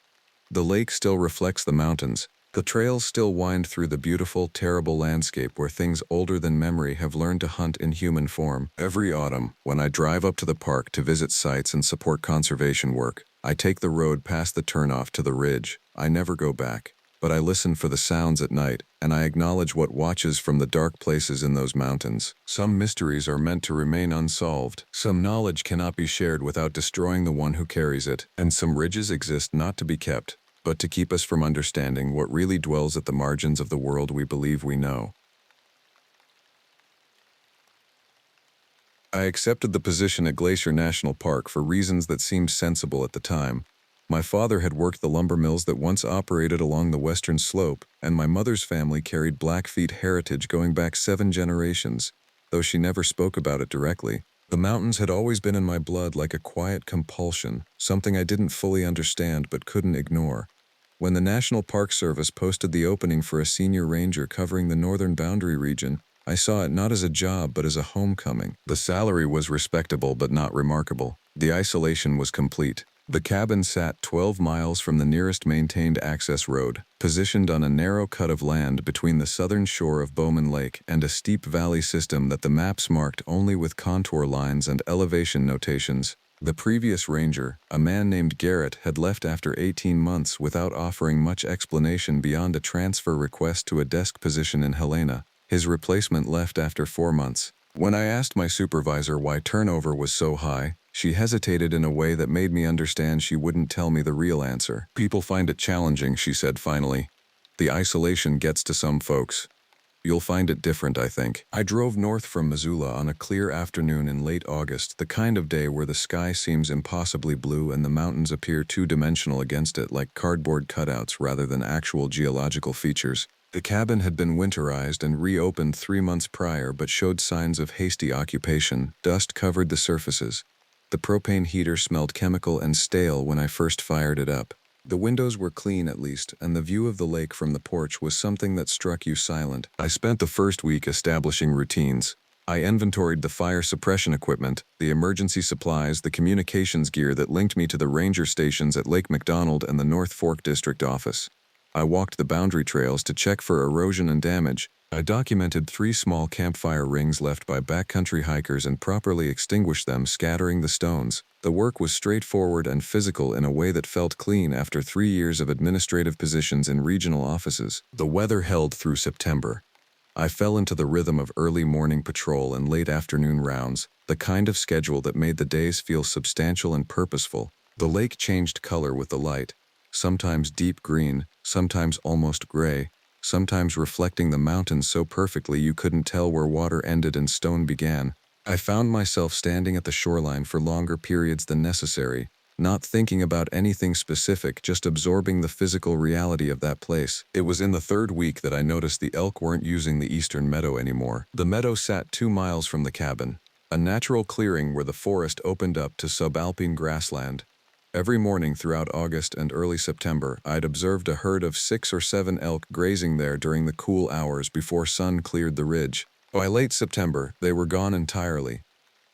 The lake still reflects the mountains. The trails still wind through the beautiful, terrible landscape where things older than memory have learned to hunt in human form. Every autumn, when I drive up to the park to visit sites and support conservation work, I take the road past the turnoff to the ridge. I never go back, but I listen for the sounds at night, and I acknowledge what watches from the dark places in those mountains. Some mysteries are meant to remain unsolved. Some knowledge cannot be shared without destroying the one who carries it, and some ridges exist not to be kept, but to keep us from understanding what really dwells at the margins of the world we believe we know. I accepted the position at Glacier National Park for reasons that seemed sensible at the time. My father had worked the lumber mills that once operated along the western slope, and my mother's family carried Blackfeet heritage going back 7 generations, though she never spoke about it directly. The mountains had always been in my blood like a quiet compulsion, something I didn't fully understand but couldn't ignore. When the National Park Service posted the opening for a senior ranger covering the northern boundary region, I saw it not as a job but as a homecoming. The salary was respectable but not remarkable. The isolation was complete. The cabin sat 12 miles from the nearest maintained access road, positioned on a narrow cut of land between the southern shore of Bowman Lake and a steep valley system that the maps marked only with contour lines and elevation notations. The previous ranger, a man named Garrett, had left after 18 months without offering much explanation beyond a transfer request to a desk position in Helena. His replacement left after 4 months. When I asked my supervisor why turnover was so high, she hesitated in a way that made me understand she wouldn't tell me the real answer. "People find it challenging," she said finally. "The isolation gets to some folks. You'll find it different, I think." I drove north from Missoula on a clear afternoon in late August, the kind of day where the sky seems impossibly blue and the mountains appear two-dimensional against it, like cardboard cutouts rather than actual geological features. The cabin had been winterized and reopened 3 months prior but showed signs of hasty occupation. Dust covered the surfaces. The propane heater smelled chemical and stale when I first fired it up. The windows were clean at least, and the view of the lake from the porch was something that struck you silent. I spent the first week establishing routines. I inventoried the fire suppression equipment, the emergency supplies, the communications gear that linked me to the ranger stations at Lake McDonald and the North Fork District office. I walked the boundary trails to check for erosion and damage. I documented 3 small campfire rings left by backcountry hikers and properly extinguished them, scattering the stones. The work was straightforward and physical in a way that felt clean after 3 years of administrative positions in regional offices. The weather held through September. I fell into the rhythm of early morning patrol and late afternoon rounds, the kind of schedule that made the days feel substantial and purposeful. The lake changed color with the light, sometimes deep green, sometimes almost gray, sometimes reflecting the mountains so perfectly you couldn't tell where water ended and stone began. I found myself standing at the shoreline for longer periods than necessary, not thinking about anything specific, just absorbing the physical reality of that place. It was in the 3rd week that I noticed the elk weren't using the eastern meadow anymore. The meadow sat 2 miles from the cabin, a natural clearing where the forest opened up to subalpine grassland. Every morning throughout August and early September, I'd observed a herd of 6 or 7 elk grazing there during the cool hours before sun cleared the ridge. By late September, they were gone entirely.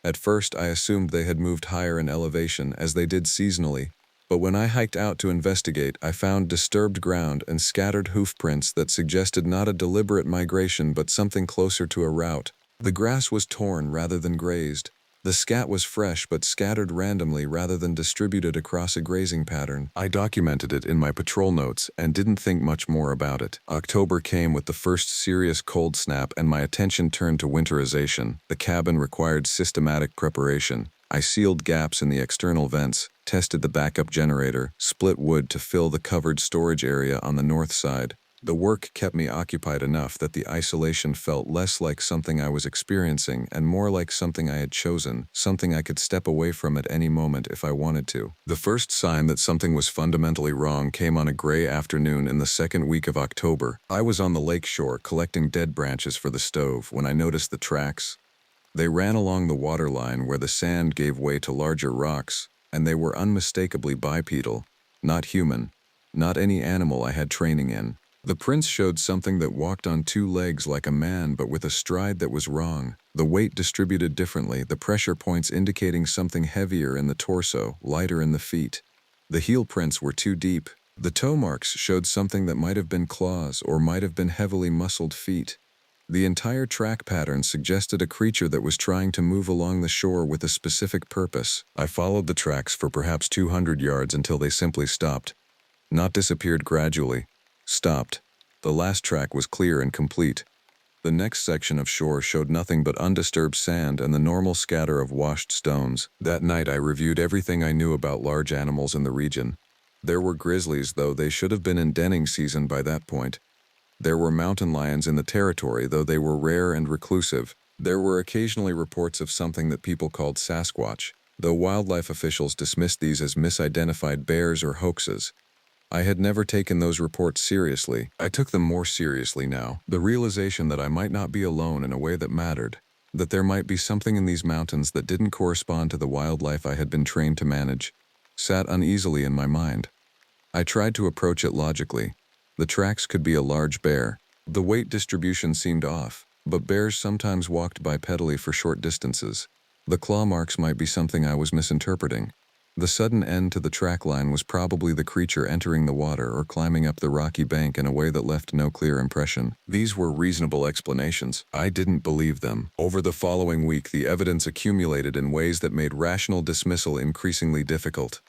At first, I assumed they had moved higher in elevation, as they did seasonally, but when I hiked out to investigate, I found disturbed ground and scattered hoof prints that suggested not a deliberate migration but something closer to a route. The grass was torn rather than grazed. The scat was fresh but scattered randomly rather than distributed across a grazing pattern. I documented it in my patrol notes and didn't think much more about it. October came with the first serious cold snap and my attention turned to winterization. The cabin required systematic preparation. I sealed gaps in the external vents, tested the backup generator, split wood to fill the covered storage area on the north side. The work kept me occupied enough that the isolation felt less like something I was experiencing and more like something I had chosen, something I could step away from at any moment if I wanted to. The first sign that something was fundamentally wrong came on a gray afternoon in the 2nd week of October. I was on the lake shore collecting dead branches for the stove when I noticed the tracks. They ran along the waterline where the sand gave way to larger rocks, and they were unmistakably bipedal, not human, not any animal I had training in. The prints showed something that walked on two legs like a man but with a stride that was wrong. The weight distributed differently, the pressure points indicating something heavier in the torso, lighter in the feet. The heel prints were too deep. The toe marks showed something that might have been claws or might have been heavily muscled feet. The entire track pattern suggested a creature that was trying to move along the shore with a specific purpose. I followed the tracks for perhaps 200 yards until they simply stopped. Not disappeared gradually. Stopped. The last track was clear and complete. The next section of shore showed nothing but undisturbed sand and the normal scatter of washed stones. That night I reviewed everything I knew about large animals in the region. There were grizzlies, though they should have been in denning season by that point. There were mountain lions in the territory, though they were rare and reclusive. There were occasionally reports of something that people called Sasquatch, though wildlife officials dismissed these as misidentified bears or hoaxes. I had never taken those reports seriously. I took them more seriously now. The realization that I might not be alone in a way that mattered, that there might be something in these mountains that didn't correspond to the wildlife I had been trained to manage, sat uneasily in my mind. I tried to approach it logically. The tracks could be a large bear. The weight distribution seemed off, but bears sometimes walked bipedally for short distances. The claw marks might be something I was misinterpreting. The sudden end to the track line was probably the creature entering the water or climbing up the rocky bank in a way that left no clear impression. These were reasonable explanations. I didn't believe them. Over the following week, the evidence accumulated in ways that made rational dismissal increasingly difficult.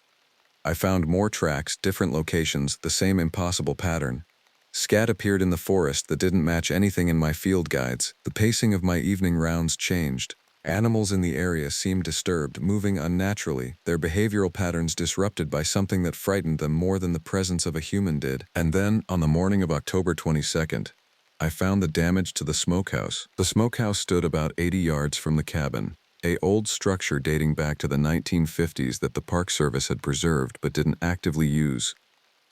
I found more tracks, different locations, the same impossible pattern. Scat appeared in the forest that didn't match anything in my field guides. The pacing of my evening rounds changed. Animals in the area seemed disturbed, moving unnaturally, their behavioral patterns disrupted by something that frightened them more than the presence of a human did. And then, on the morning of October 22nd, I found the damage to the smokehouse. The smokehouse stood about 80 yards from the cabin, an old structure dating back to the 1950s that the Park Service had preserved but didn't actively use.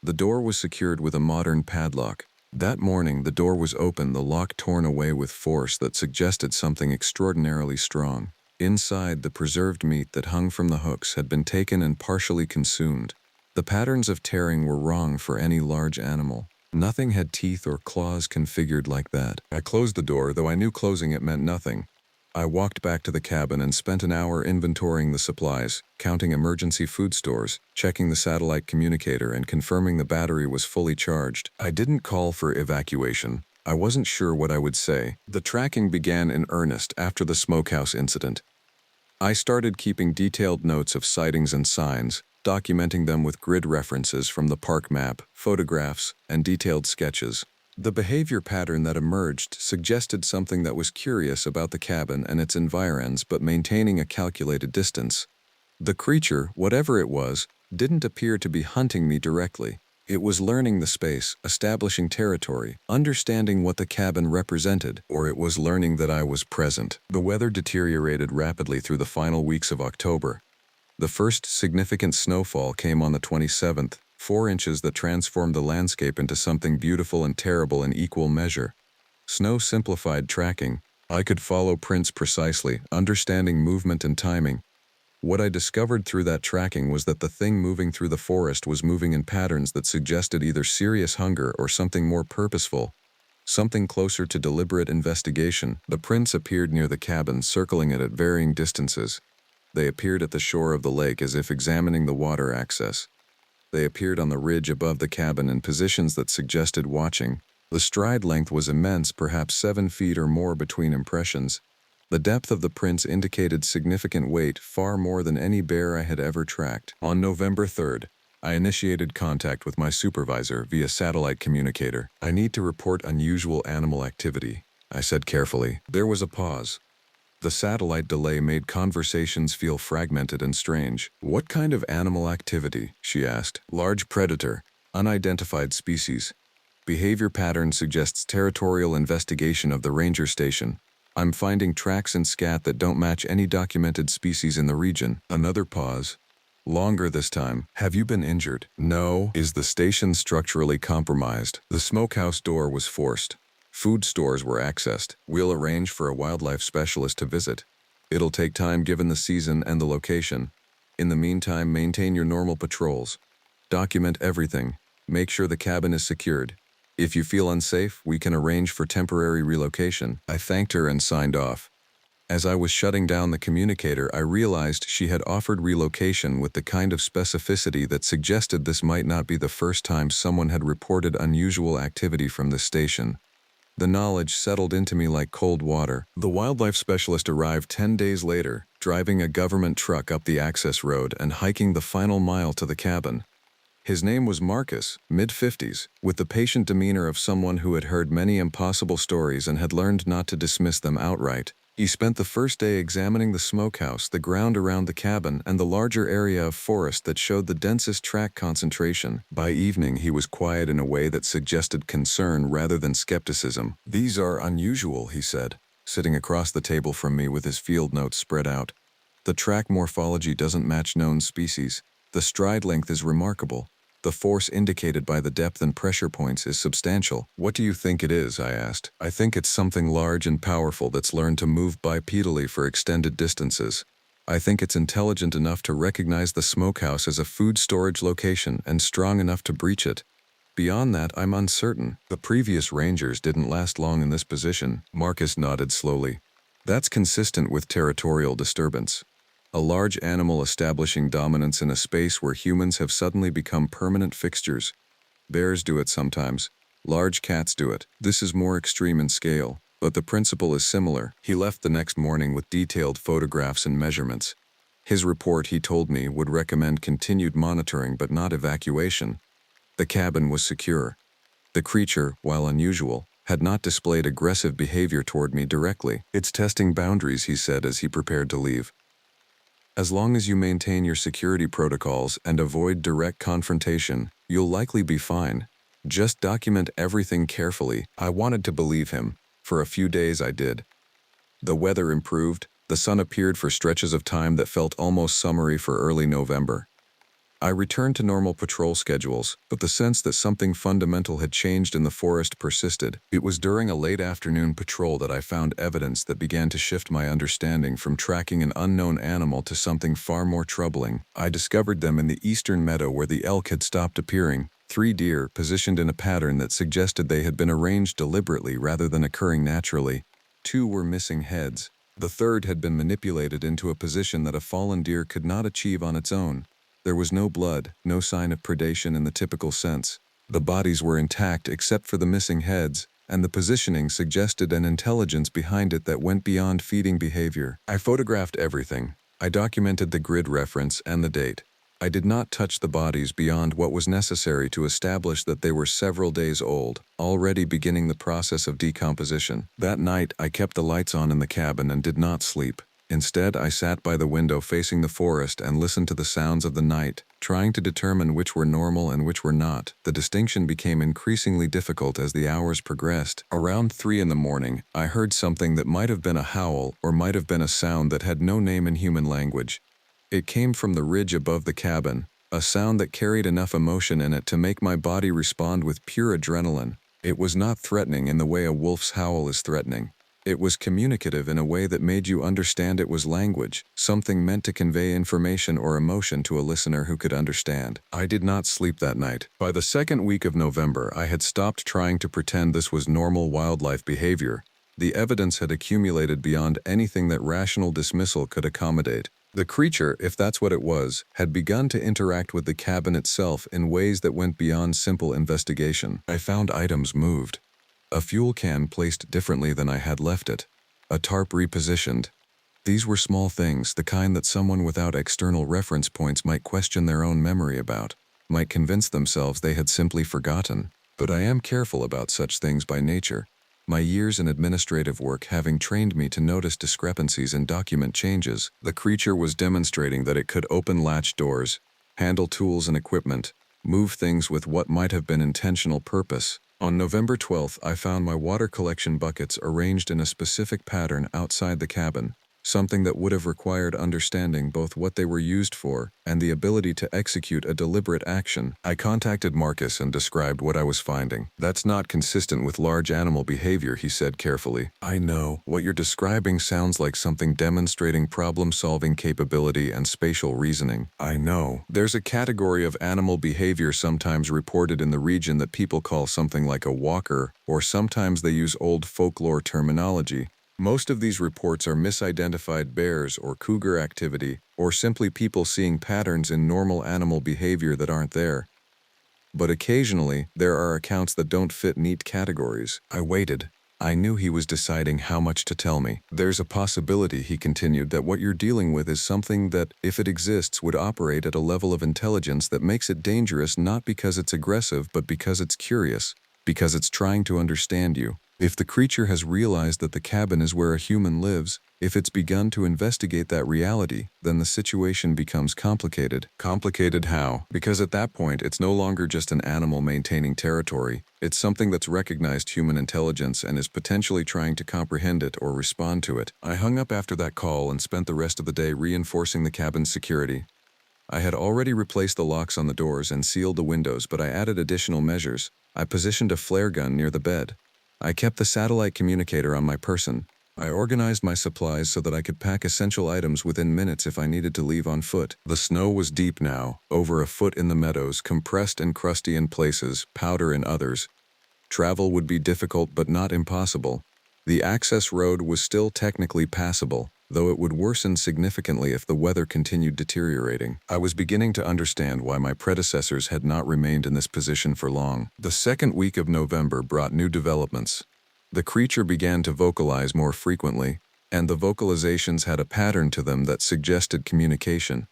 The door was secured with a modern padlock. That morning, the door was open, the lock torn away with force that suggested something extraordinarily strong. Inside, the preserved meat that hung from the hooks had been taken and partially consumed. The patterns of tearing were wrong for any large animal. Nothing had teeth or claws configured like that. I closed the door, though I knew closing it meant nothing. I walked back to the cabin and spent an hour inventorying the supplies, counting emergency food stores, checking the satellite communicator, and confirming the battery was fully charged. I didn't call for evacuation. I wasn't sure what I would say. The tracking began in earnest after the smokehouse incident. I started keeping detailed notes of sightings and signs, documenting them with grid references from the park map, photographs, and detailed sketches. The behavior pattern that emerged suggested something that was curious about the cabin and its environs but maintaining a calculated distance. The creature, whatever it was, didn't appear to be hunting me directly. It was learning the space, establishing territory, understanding what the cabin represented, or it was learning that I was present. The weather deteriorated rapidly through the final weeks of October. The first significant snowfall came on the 27th, 4 inches that transformed the landscape into something beautiful and terrible in equal measure. Snow simplified tracking. I could follow prints precisely, understanding movement and timing. What I discovered through that tracking was that the thing moving through the forest was moving in patterns that suggested either serious hunger or something more purposeful, something closer to deliberate investigation. The prints appeared near the cabin, circling it at varying distances. They appeared at the shore of the lake as if examining the water access. They appeared on the ridge above the cabin in positions that suggested watching. The stride length was immense, perhaps 7 feet or more between impressions. The depth of the prints indicated significant weight, far more than any bear I had ever tracked. On November 3rd, I initiated contact with my supervisor via satellite communicator. "I need to report unusual animal activity," I said carefully. There was a pause. The satellite delay made conversations feel fragmented and strange. "What kind of animal activity?" she asked. "Large predator, unidentified species. Behavior pattern suggests territorial investigation of the ranger station. I'm finding tracks in scat that don't match any documented species in the region." Another pause. Longer this time. "Have you been injured?" "No." "Is the station structurally compromised?" The smokehouse door was forced. Food stores were accessed. "We'll arrange for a wildlife specialist to visit. It'll take time given the season and the location. In the meantime, maintain your normal patrols. Document everything. Make sure the cabin is secured. If you feel unsafe, we can arrange for temporary relocation. I thanked her and signed off. As I was shutting down the communicator, I realized she had offered relocation with the kind of specificity that suggested this might not be the first time someone had reported unusual activity from the station. The knowledge settled into me like cold water. The wildlife specialist arrived 10 days later, driving a government truck up the access road and hiking the final mile to the cabin. His name was Marcus, mid-50s, with the patient demeanor of someone who had heard many impossible stories and had learned not to dismiss them outright. He spent the first day examining the smokehouse, the ground around the cabin, and the larger area of forest that showed the densest track concentration. By evening, he was quiet in a way that suggested concern rather than skepticism. "These are unusual," he said, sitting across the table from me with his field notes spread out. "The track morphology doesn't match known species. The stride length is remarkable. The force indicated by the depth and pressure points is substantial." "What do you think it is?" I asked. "I think it's something large and powerful that's learned to move bipedally for extended distances. I think it's intelligent enough to recognize the smokehouse as a food storage location and strong enough to breach it. Beyond that, I'm uncertain. The previous rangers didn't last long in this position." Marcus nodded slowly. "That's consistent with territorial disturbance. A large animal establishing dominance in a space where humans have suddenly become permanent fixtures. Bears do it sometimes. Large cats do it. This is more extreme in scale, but the principle is similar." He left the next morning with detailed photographs and measurements. His report, he told me, would recommend continued monitoring but not evacuation. The cabin was secure. The creature, while unusual, had not displayed aggressive behavior toward me directly. "It's testing boundaries," he said as he prepared to leave. "As long as you maintain your security protocols and avoid direct confrontation, you'll likely be fine. Just document everything carefully." I wanted to believe him. For a few days I did. The weather improved. The sun appeared for stretches of time that felt almost summery for early November. I returned to normal patrol schedules, but the sense that something fundamental had changed in the forest persisted. It was during a late afternoon patrol that I found evidence that began to shift my understanding from tracking an unknown animal to something far more troubling. I discovered them in the eastern meadow where the elk had stopped appearing. 3 deer, positioned in a pattern that suggested they had been arranged deliberately rather than occurring naturally. 2 were missing heads. The third had been manipulated into a position that a fallen deer could not achieve on its own. There was no blood, no sign of predation in the typical sense. The bodies were intact except for the missing heads, and the positioning suggested an intelligence behind it that went beyond feeding behavior. I photographed everything. I documented the grid reference and the date. I did not touch the bodies beyond what was necessary to establish that they were several days old, already beginning the process of decomposition. That night, I kept the lights on in the cabin and did not sleep. Instead, I sat by the window facing the forest and listened to the sounds of the night, trying to determine which were normal and which were not. The distinction became increasingly difficult as the hours progressed. Around 3 in the morning, I heard something that might have been a howl or might have been a sound that had no name in human language. It came from the ridge above the cabin, a sound that carried enough emotion in it to make my body respond with pure adrenaline. It was not threatening in the way a wolf's howl is threatening. It was communicative in a way that made you understand it was language, something meant to convey information or emotion to a listener who could understand. I did not sleep that night. By the second week of November, I had stopped trying to pretend this was normal wildlife behavior. The evidence had accumulated beyond anything that rational dismissal could accommodate. The creature, if that's what it was, had begun to interact with the cabin itself in ways that went beyond simple investigation. I found items moved. A fuel can placed differently than I had left it. A tarp repositioned. These were small things, the kind that someone without external reference points might question their own memory about, might convince themselves they had simply forgotten. But I am careful about such things by nature, my years in administrative work having trained me to notice discrepancies and document changes. The creature was demonstrating that it could open latch doors, handle tools and equipment, move things with what might have been intentional purpose. On November 12th, I found my water collection buckets arranged in a specific pattern outside the cabin, something that would have required understanding both what they were used for and the ability to execute a deliberate action. I contacted Marcus and described what I was finding. "That's not consistent with large animal behavior," he said carefully. "I know. What you're describing sounds like something demonstrating problem-solving capability and spatial reasoning. I know. There's a category of animal behavior sometimes reported in the region that people call something like a walker, or sometimes they use old folklore terminology. Most of these reports are misidentified bears or cougar activity, or simply people seeing patterns in normal animal behavior that aren't there. But occasionally, there are accounts that don't fit neat categories." I waited. I knew he was deciding how much to tell me. "There's a possibility," he continued, "that what you're dealing with is something that, if it exists, would operate at a level of intelligence that makes it dangerous not because it's aggressive but because it's curious, because it's trying to understand you. If the creature has realized that the cabin is where a human lives, if it's begun to investigate that reality, then the situation becomes complicated." Complicated how? Because at that point, it's no longer just an animal maintaining territory. It's something that's recognized human intelligence and is potentially trying to comprehend it or respond to it. I hung up after that call and spent the rest of the day reinforcing the cabin's security. I had already replaced the locks on the doors and sealed the windows, but I added additional measures. I positioned a flare gun near the bed. I kept the satellite communicator on my person. I organized my supplies so that I could pack essential items within minutes if I needed to leave on foot. The snow was deep now, over a foot in the meadows, compressed and crusty in places, powder in others. Travel would be difficult but not impossible. The access road was still technically passable, though it would worsen significantly if the weather continued deteriorating. I was beginning to understand why my predecessors had not remained in this position for long. The second week of November brought new developments. The creature began to vocalize more frequently, and the vocalizations had a pattern to them that suggested communication.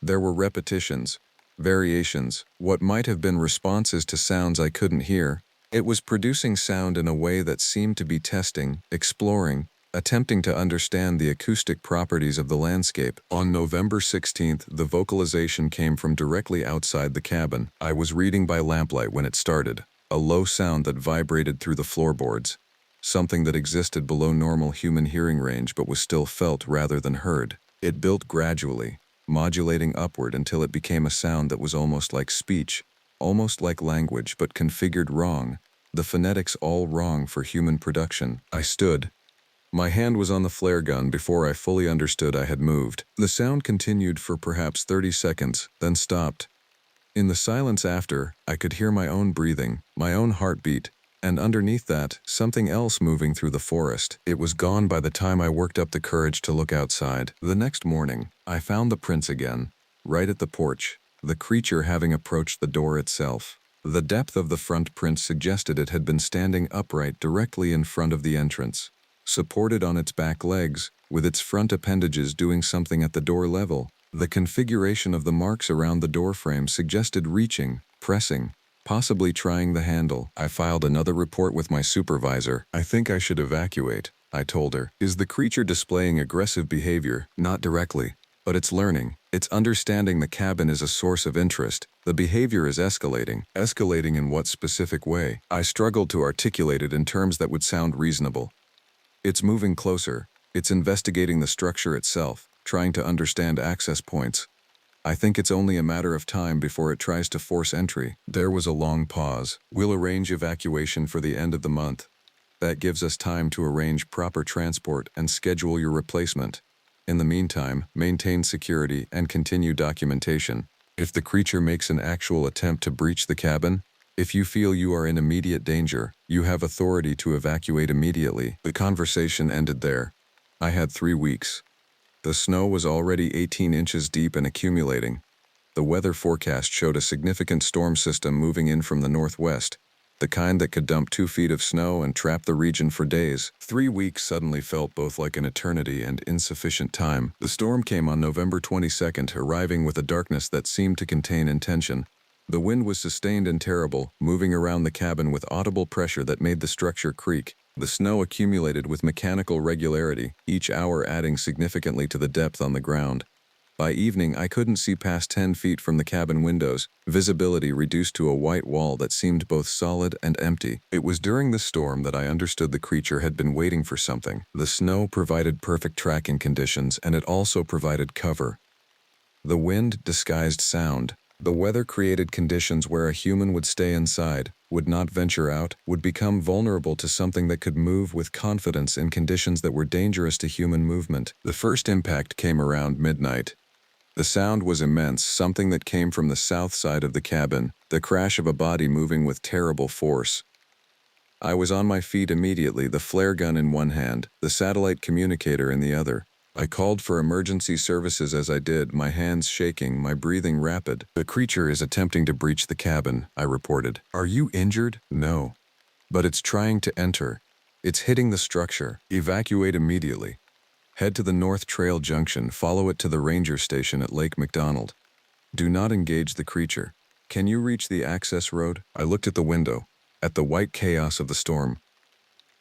There were repetitions, variations, what might have been responses to sounds I couldn't hear. It was producing sound in a way that seemed to be testing, exploring, attempting to understand the acoustic properties of the landscape. On November 16th, the vocalization came from directly outside the cabin. I was reading by lamplight when it started, a low sound that vibrated through the floorboards, something that existed below normal human hearing range but was still felt rather than heard. It built gradually, modulating upward until it became a sound that was almost like speech, almost like language, but configured wrong, the phonetics all wrong for human production. I stood. My hand was on the flare gun before I fully understood I had moved. The sound continued for perhaps 30 seconds, then stopped. In the silence after, I could hear my own breathing, my own heartbeat, and underneath that, something else moving through the forest. It was gone by the time I worked up the courage to look outside. The next morning, I found the prints again, right at the porch, the creature having approached the door itself. The depth of the front print suggested it had been standing upright directly in front of the entrance, supported on its back legs, with its front appendages doing something at the door level. The configuration of the marks around the doorframe suggested reaching, pressing, possibly trying the handle. I filed another report with my supervisor. "I think I should evacuate," I told her. "Is the creature displaying aggressive behavior?" "Not directly. But it's learning. It's understanding the cabin is a source of interest. The behavior is escalating." "Escalating in what specific way?" I struggled to articulate it in terms that would sound reasonable. "It's moving closer. It's investigating the structure itself, trying to understand access points. I think it's only a matter of time before it tries to force entry." There was a long pause. "We'll arrange evacuation for the end of the month. That gives us time to arrange proper transport and schedule your replacement. In the meantime, maintain security and continue documentation. If the creature makes an actual attempt to breach the cabin, if you feel you are in immediate danger, you have authority to evacuate immediately." The conversation ended there. I had 3 weeks. The snow was already 18 inches deep and accumulating. The weather forecast showed a significant storm system moving in from the northwest, the kind that could dump 2 feet of snow and trap the region for days. 3 weeks suddenly felt both like an eternity and insufficient time. The storm came on November 22nd, arriving with a darkness that seemed to contain intention. The wind was sustained and terrible, moving around the cabin with audible pressure that made the structure creak. The snow accumulated with mechanical regularity, each hour adding significantly to the depth on the ground. By evening, I couldn't see past 10 feet from the cabin windows, visibility reduced to a white wall that seemed both solid and empty. It was during the storm that I understood the creature had been waiting for something. The snow provided perfect tracking conditions, and it also provided cover. The wind disguised sound. The weather created conditions where a human would stay inside, would not venture out, would become vulnerable to something that could move with confidence in conditions that were dangerous to human movement. The first impact came around midnight. The sound was immense, something that came from the south side of the cabin, the crash of a body moving with terrible force. I was on my feet immediately, the flare gun in one hand, the satellite communicator in the other. I called for emergency services as I did, my hands shaking, my breathing rapid. "The creature is attempting to breach the cabin," I reported. "Are you injured?" "No. But it's trying to enter. It's hitting the structure. Evacuate immediately. Head to the North Trail Junction, follow it to the ranger station at Lake McDonald. Do not engage the creature. Can you reach the access road?" I looked at the window, at the white chaos of the storm.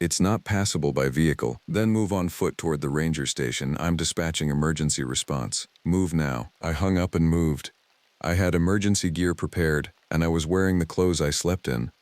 "It's not passable by vehicle." "Then move on foot toward the ranger station. I'm dispatching emergency response." "Move now." I hung up and moved. I had emergency gear prepared, and I was wearing the clothes I slept in.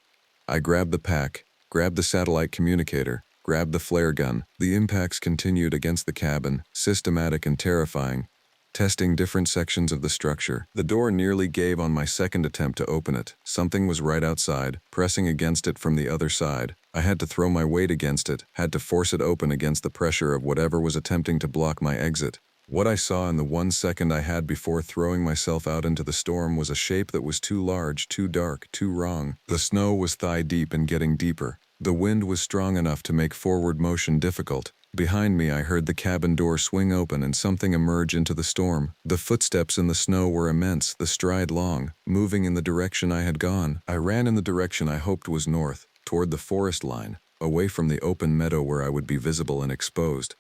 I grabbed the pack, grabbed the satellite communicator, grabbed the flare gun. The impacts continued against the cabin, systematic and terrifying, testing different sections of the structure. The door nearly gave on my second attempt to open it. Something was right outside, pressing against it from the other side. I had to throw my weight against it, had to force it open against the pressure of whatever was attempting to block my exit. What I saw in the 1 second I had before throwing myself out into the storm was a shape that was too large, too dark, too wrong. The snow was thigh-deep and getting deeper. The wind was strong enough to make forward motion difficult. Behind me, I heard the cabin door swing open and something emerge into the storm. The footsteps in the snow were immense, the stride long, moving in the direction I had gone. I ran in the direction I hoped was north, toward the forest line, away from the open meadow where I would be visible and exposed.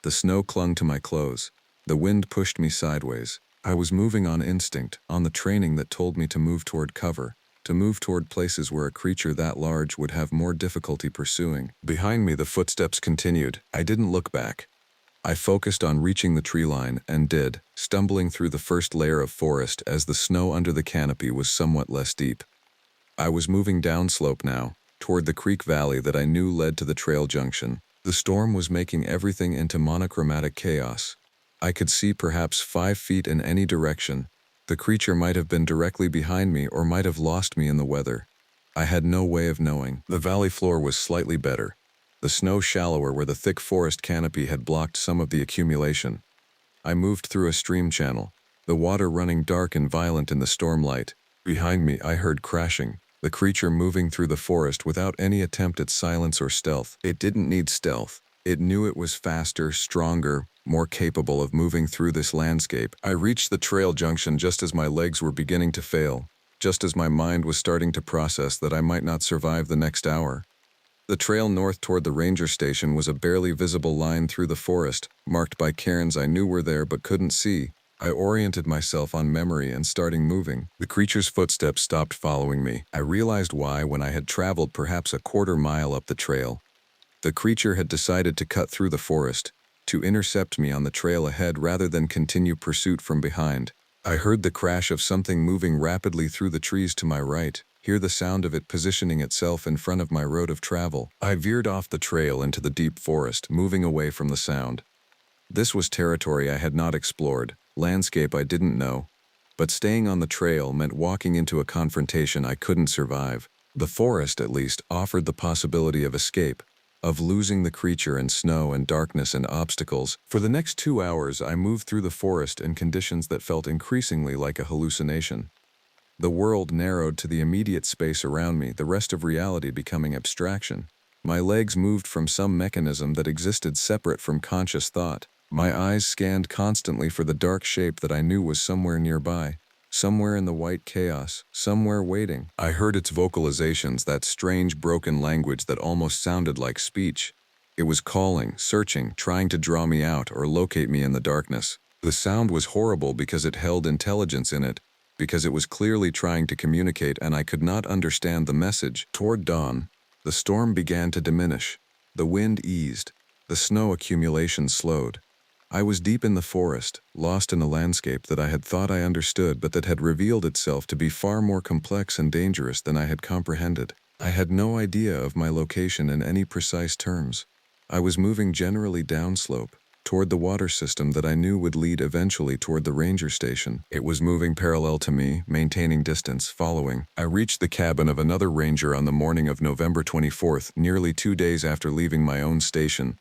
The snow clung to my clothes. The wind pushed me sideways. I was moving on instinct, on the training that told me to move toward cover, to move toward places where a creature that large would have more difficulty pursuing. Behind me, the footsteps continued. I didn't look back. I focused on reaching the tree line, and did, stumbling through the first layer of forest as the snow under the canopy was somewhat less deep. I was moving downslope now, toward the creek valley that I knew led to the trail junction. The storm was making everything into monochromatic chaos. I could see perhaps 5 feet in any direction. The creature might have been directly behind me or might have lost me in the weather. I had no way of knowing. The valley floor was slightly better, the snow shallower where the thick forest canopy had blocked some of the accumulation. I moved through a stream channel, the water running dark and violent in the stormlight. Behind me, I heard crashing, the creature moving through the forest without any attempt at silence or stealth. It didn't need stealth. It knew it was faster, stronger, more capable of moving through this landscape. I reached the trail junction just as my legs were beginning to fail, just as my mind was starting to process that I might not survive the next hour. The trail north toward the ranger station was a barely visible line through the forest, marked by cairns I knew were there but couldn't see. I oriented myself on memory and starting moving. The creature's footsteps stopped following me. I realized why when I had traveled perhaps a quarter mile up the trail. The creature had decided to cut through the forest, to intercept me on the trail ahead rather than continue pursuit from behind. I heard the crash of something moving rapidly through the trees to my right, hear the sound of it positioning itself in front of my road of travel. I veered off the trail into the deep forest, moving away from the sound. This was territory I had not explored, landscape I didn't know, but staying on the trail meant walking into a confrontation I couldn't survive. The forest, at least, offered the possibility of escape, of losing the creature in snow and darkness and obstacles. For the next 2 hours, I moved through the forest in conditions that felt increasingly like a hallucination. The world narrowed to the immediate space around me, the rest of reality becoming abstraction. My legs moved from some mechanism that existed separate from conscious thought. My eyes scanned constantly for the dark shape that I knew was somewhere nearby. Somewhere in the white chaos, somewhere waiting. I heard its vocalizations, that strange broken language that almost sounded like speech. It was calling, searching, trying to draw me out or locate me in the darkness. The sound was horrible because it held intelligence in it, because it was clearly trying to communicate and I could not understand the message. Toward dawn, the storm began to diminish. The wind eased. The snow accumulation slowed. I was deep in the forest, lost in a landscape that I had thought I understood but that had revealed itself to be far more complex and dangerous than I had comprehended. I had no idea of my location in any precise terms. I was moving generally downslope, toward the water system that I knew would lead eventually toward the ranger station. It was moving parallel to me, maintaining distance, following. I reached the cabin of another ranger on the morning of November 24th, nearly 2 days after leaving my own station.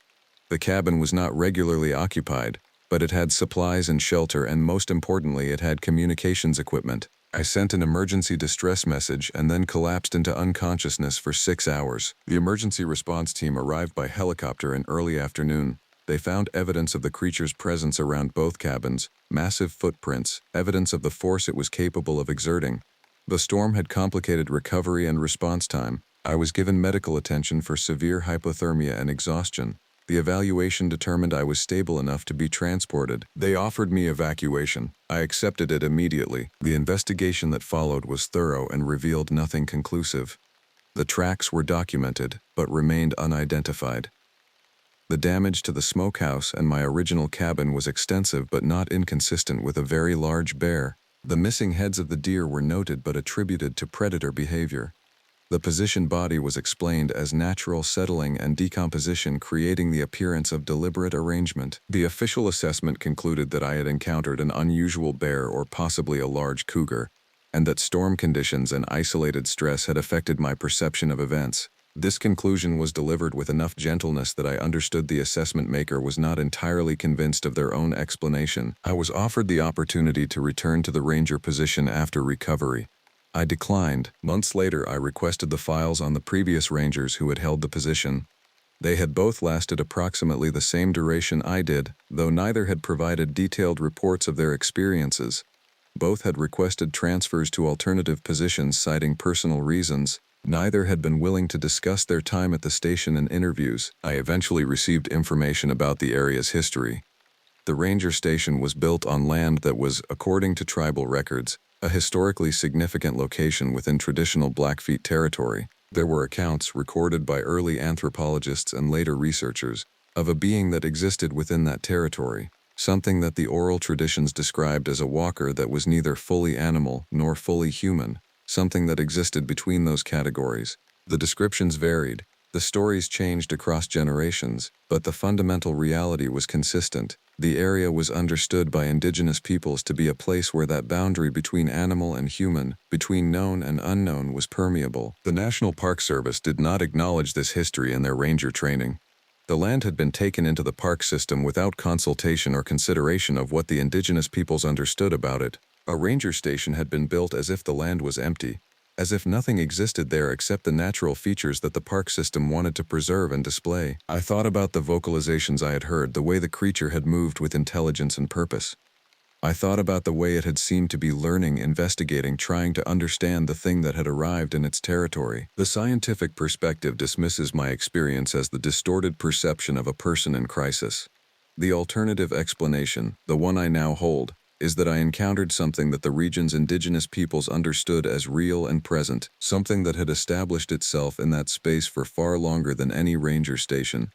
The cabin was not regularly occupied, but it had supplies and shelter, and most importantly, it had communications equipment. I sent an emergency distress message and then collapsed into unconsciousness for 6 hours. The emergency response team arrived by helicopter in early afternoon. They found evidence of the creature's presence around both cabins, massive footprints, evidence of the force it was capable of exerting. The storm had complicated recovery and response time. I was given medical attention for severe hypothermia and exhaustion. The evaluation determined I was stable enough to be transported. They offered me evacuation. I accepted it immediately. The investigation that followed was thorough and revealed nothing conclusive. The tracks were documented, but remained unidentified. The damage to the smokehouse and my original cabin was extensive but not inconsistent with a very large bear. The missing heads of the deer were noted but attributed to predator behavior. The positioned body was explained as natural settling and decomposition, creating the appearance of deliberate arrangement. The official assessment concluded that I had encountered an unusual bear or possibly a large cougar, and that storm conditions and isolated stress had affected my perception of events. This conclusion was delivered with enough gentleness that I understood the assessment maker was not entirely convinced of their own explanation. I was offered the opportunity to return to the ranger position after recovery. I declined. Months later, I requested the files on the previous rangers who had held the position. They had both lasted approximately the same duration I did, though neither had provided detailed reports of their experiences. Both had requested transfers to alternative positions citing personal reasons. Neither had been willing to discuss their time at the station in interviews. I eventually received information about the area's history. The ranger station was built on land that was, according to tribal records, a historically significant location within traditional Blackfeet territory. There were accounts recorded by early anthropologists and later researchers of a being that existed within that territory, something that the oral traditions described as a walker that was neither fully animal nor fully human, something that existed between those categories. The descriptions varied, the stories changed across generations, but the fundamental reality was consistent. The area was understood by indigenous peoples to be a place where that boundary between animal and human, between known and unknown, was permeable. The National Park Service did not acknowledge this history in their ranger training. The land had been taken into the park system without consultation or consideration of what the indigenous peoples understood about it. A ranger station had been built as if the land was empty, as if nothing existed there except the natural features that the park system wanted to preserve and display. I thought about the vocalizations I had heard, the way the creature had moved with intelligence and purpose. I thought about the way it had seemed to be learning, investigating, trying to understand the thing that had arrived in its territory. The scientific perspective dismisses my experience as the distorted perception of a person in crisis. The alternative explanation, the one I now hold, is that I encountered something that the region's indigenous peoples understood as real and present, something that had established itself in that space for far longer than any ranger station,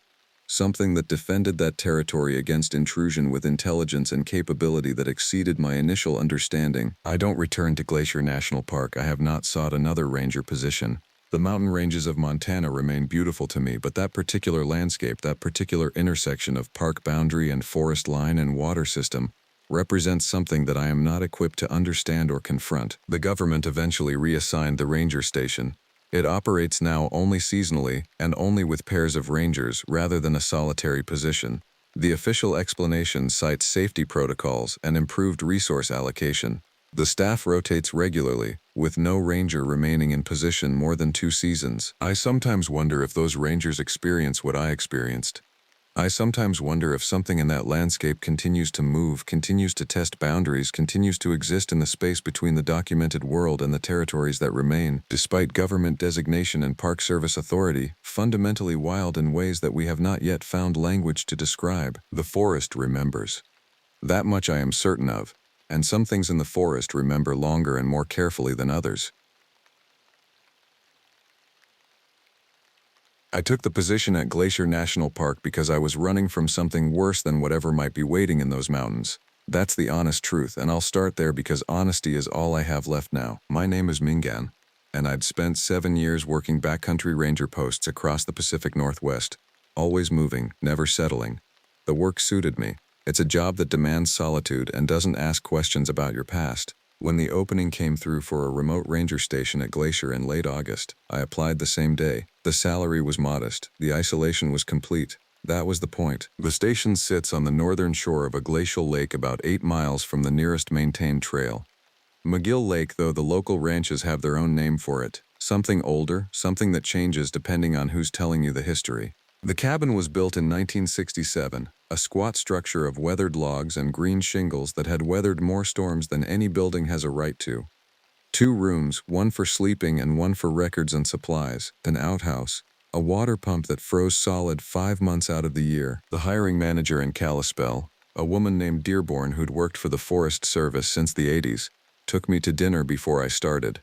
something that defended that territory against intrusion with intelligence and capability that exceeded my initial understanding. I don't return to Glacier National Park. I have not sought another ranger position. The mountain ranges of Montana remain beautiful to me, but that particular landscape, that particular intersection of park boundary and forest line and water system, represents something that I am not equipped to understand or confront. The government eventually reassigned the ranger station. It operates now only seasonally and only with pairs of rangers rather than a solitary position. The official explanation cites safety protocols and improved resource allocation. The staff rotates regularly, with no ranger remaining in position more than 2 seasons. I sometimes wonder if those rangers experience what I experienced. I sometimes wonder if something in that landscape continues to move, continues to test boundaries, continues to exist in the space between the documented world and the territories that remain, despite government designation and Park Service authority, fundamentally wild in ways that we have not yet found language to describe. The forest remembers. That much I am certain of, and some things in the forest remember longer and more carefully than others. I took the position at Glacier National Park because I was running from something worse than whatever might be waiting in those mountains. That's the honest truth, and I'll start there because honesty is all I have left now. My name is Mingan, and I'd spent 7 years working backcountry ranger posts across the Pacific Northwest, always moving, never settling. The work suited me. It's a job that demands solitude and doesn't ask questions about your past. When the opening came through for a remote ranger station at Glacier in late August, I applied the same day. The salary was modest. The isolation was complete. That was the point. The station sits on the northern shore of a glacial lake about 8 miles from the nearest maintained trail. McGill Lake, though the local ranches have their own name for it. Something older, something that changes depending on who's telling you the history. The cabin was built in 1967, a squat structure of weathered logs and green shingles that had weathered more storms than any building has a right to. 2 rooms, one for sleeping and one for records and supplies, an outhouse, a water pump that froze solid 5 months out of the year. The hiring manager in Kalispell, a woman named Dearborn who'd worked for the Forest Service since the 80s, took me to dinner before I started.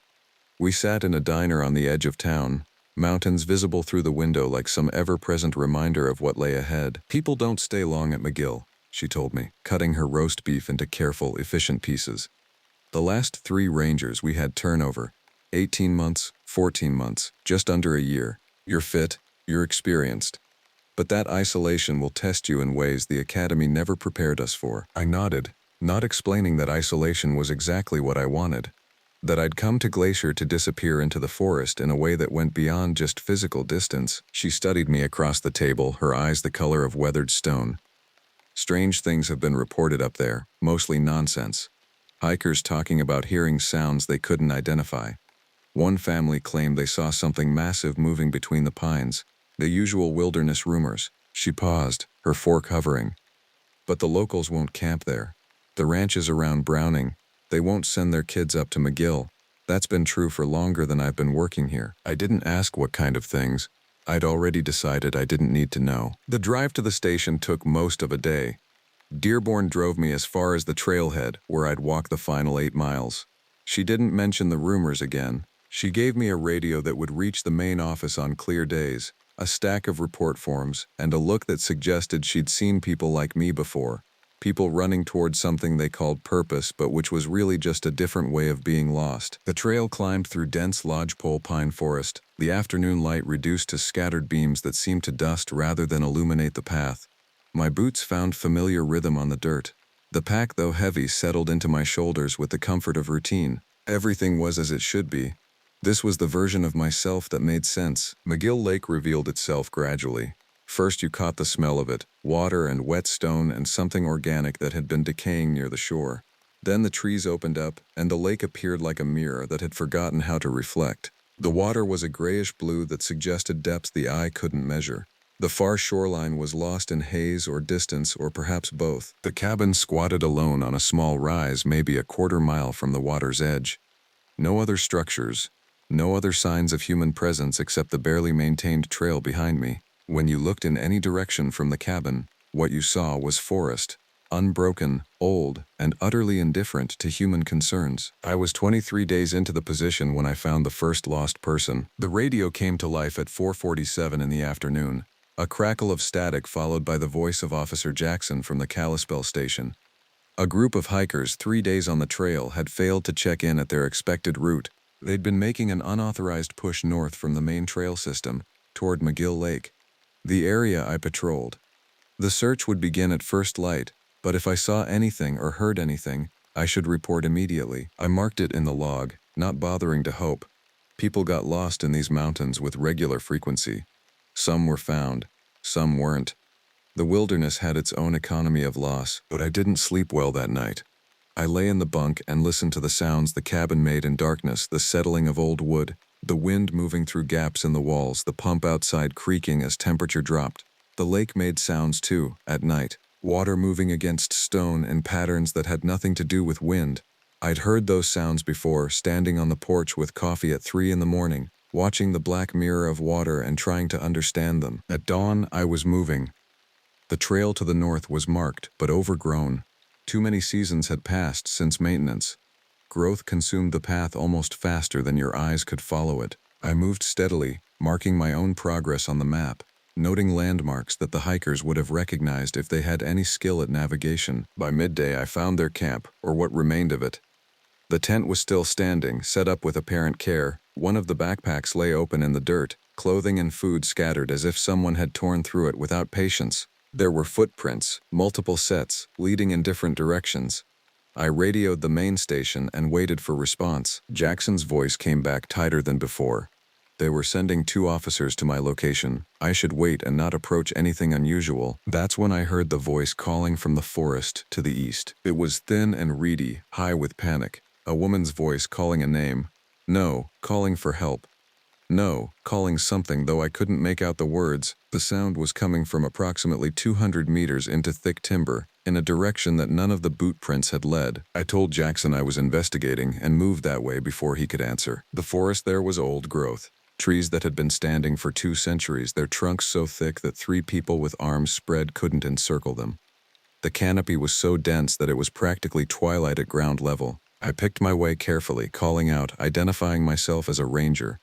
We sat in a diner on the edge of town, mountains visible through the window like some ever-present reminder of what lay ahead. People don't stay long at McGill, she told me, cutting her roast beef into careful, efficient pieces. The last 3 rangers we had turnover, 18 months, 14 months, just under a year. You're fit, you're experienced. But that isolation will test you in ways the academy never prepared us for. I nodded, not explaining that isolation was exactly what I wanted. That I'd come to Glacier to disappear into the forest in a way that went beyond just physical distance. She studied me across the table, her eyes the color of weathered stone. Strange things have been reported up there, mostly nonsense. Hikers talking about hearing sounds they couldn't identify. One family claimed they saw something massive moving between the pines, the usual wilderness rumors. She paused, her fork hovering. But the locals won't camp there. The ranches around Browning, they won't send their kids up to McGill. That's been true for longer than I've been working here. I didn't ask what kind of things. I'd already decided I didn't need to know. The drive to the station took most of a day. Dearborn drove me as far as the trailhead, where I'd walk the final 8 miles. She didn't mention the rumors again. She gave me a radio that would reach the main office on clear days, a stack of report forms, and a look that suggested she'd seen people like me before. People running towards something they called purpose, but which was really just a different way of being lost. The trail climbed through dense lodgepole pine forest, the afternoon light reduced to scattered beams that seemed to dust rather than illuminate the path. My boots found familiar rhythm on the dirt. The pack, though heavy, settled into my shoulders with the comfort of routine. Everything was as it should be. This was the version of myself that made sense. McGill Lake revealed itself gradually. First you caught the smell of it, water and wet stone and something organic that had been decaying near the shore. Then the trees opened up, and the lake appeared like a mirror that had forgotten how to reflect. The water was a grayish blue that suggested depths the eye couldn't measure. The far shoreline was lost in haze or distance or perhaps both. The cabin squatted alone on a small rise maybe a quarter mile from the water's edge. No other structures, no other signs of human presence except the barely maintained trail behind me. When you looked in any direction from the cabin, what you saw was forest, unbroken, old, and utterly indifferent to human concerns. I was 23 days into the position when I found the first lost person. The radio came to life at 4:47 in the afternoon, a crackle of static followed by the voice of Officer Jackson from the Kalispell station. A group of hikers 3 days on the trail had failed to check in at their expected route. They'd been making an unauthorized push north from the main trail system, toward McGill Lake, the area I patrolled. The search would begin at first light, but if I saw anything or heard anything, I should report immediately. I marked it in the log, not bothering to hope. People got lost in these mountains with regular frequency. Some were found, some weren't. The wilderness had its own economy of loss, but I didn't sleep well that night. I lay in the bunk and listened to the sounds the cabin made in darkness, the settling of old wood, the wind moving through gaps in the walls, the pump outside creaking as temperature dropped. The lake made sounds too, at night, water moving against stone in patterns that had nothing to do with wind. I'd heard those sounds before, standing on the porch with coffee at 3 in the morning, watching the black mirror of water and trying to understand them. At dawn, I was moving. The trail to the north was marked, but overgrown. Too many seasons had passed since maintenance. Growth consumed the path almost faster than your eyes could follow it. I moved steadily, marking my own progress on the map, noting landmarks that the hikers would have recognized if they had any skill at navigation. By midday, I found their camp, or what remained of it. The tent was still standing, set up with apparent care. One of the backpacks lay open in the dirt, clothing and food scattered as if someone had torn through it without patience. There were footprints, multiple sets, leading in different directions. I radioed the main station and waited for response. Jackson's voice came back tighter than before. They were sending 2 officers to my location. I should wait and not approach anything unusual. That's when I heard the voice calling from the forest to the east. It was thin and reedy, high with panic. A woman's voice calling a name. No, calling for help. No, calling something, though I couldn't make out the words. The sound was coming from approximately 200 meters into thick timber, in a direction that none of the boot prints had led. I told Jackson I was investigating and moved that way before he could answer. The forest there was old growth. Trees that had been standing for 2 centuries, their trunks so thick that 3 people with arms spread couldn't encircle them. The canopy was so dense that it was practically twilight at ground level. I picked my way carefully, calling out, identifying myself as a ranger.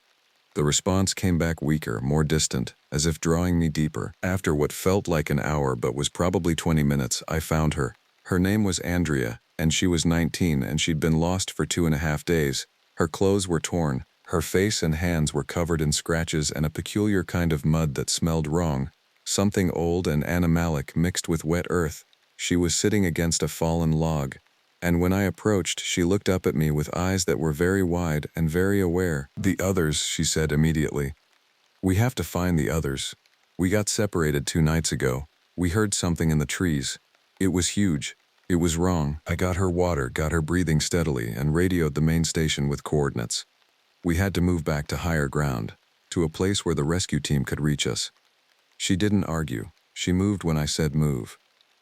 The response came back weaker, more distant, as if drawing me deeper. After what felt like an hour but was probably 20 minutes, I found her. Her name was Andrea, and she was 19, and she'd been lost for 2.5 days. Her clothes were torn. Her face and hands were covered in scratches and a peculiar kind of mud that smelled wrong, something old and animalic mixed with wet earth. She was sitting against a fallen log, and when I approached, she looked up at me with eyes that were very wide and very aware. "The others," she said immediately. "We have to find the others. We got separated 2 nights ago. We heard something in the trees. It was huge. It was wrong." I got her water, got her breathing steadily, and radioed the main station with coordinates. We had to move back to higher ground, to a place where the rescue team could reach us. She didn't argue. She moved when I said move,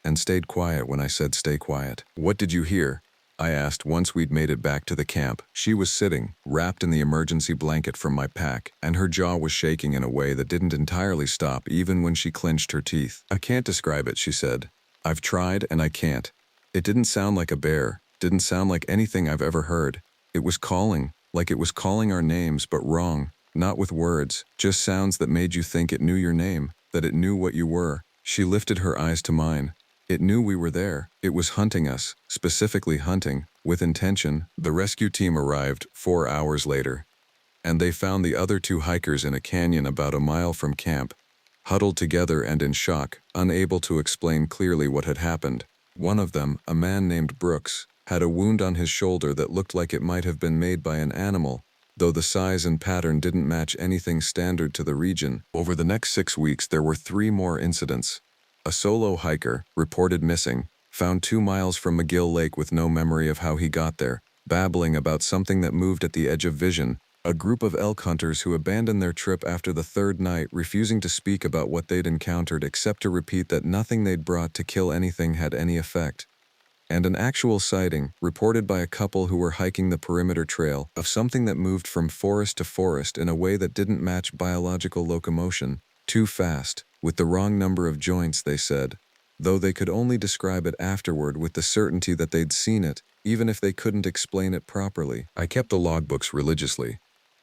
and stayed quiet when I said stay quiet. "What did you hear?" I asked once we'd made it back to the camp. She was sitting, wrapped in the emergency blanket from my pack, and her jaw was shaking in a way that didn't entirely stop even when she clenched her teeth. "I can't describe it," she said. "I've tried and I can't. It didn't sound like a bear, didn't sound like anything I've ever heard. It was calling, like it was calling our names, but wrong, not with words, just sounds that made you think it knew your name, that it knew what you were." She lifted her eyes to mine. "It knew we were there. It was hunting us, specifically hunting, with intention." The rescue team arrived 4 hours later, and they found the other 2 hikers in a canyon about a mile from camp, huddled together and in shock, unable to explain clearly what had happened. One of them, a man named Brooks, had a wound on his shoulder that looked like it might have been made by an animal, though the size and pattern didn't match anything standard to the region. Over the next 6 weeks, there were 3 more incidents. A solo hiker, reported missing, found 2 miles from McGill Lake with no memory of how he got there, babbling about something that moved at the edge of vision. A group of elk hunters who abandoned their trip after the 3rd night, refusing to speak about what they'd encountered except to repeat that nothing they'd brought to kill anything had any effect. And an actual sighting, reported by a couple who were hiking the perimeter trail, of something that moved from forest to forest in a way that didn't match biological locomotion. Too fast, with the wrong number of joints, they said, though they could only describe it afterward with the certainty that they'd seen it, even if they couldn't explain it properly. I kept the logbooks religiously.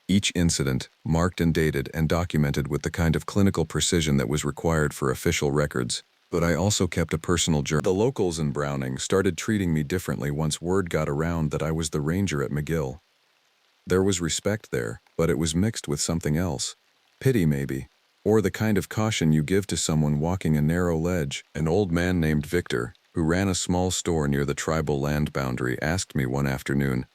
Each incident, marked and dated and documented with the kind of clinical precision that was required for official records. But I also kept a personal journal. The locals in Browning started treating me differently once word got around that I was the ranger at McGill. There was respect there, but it was mixed with something else. Pity, maybe. Or the kind of caution you give to someone walking a narrow ledge. An old man named Victor, who ran a small store near the tribal land boundary, asked me one afternoon,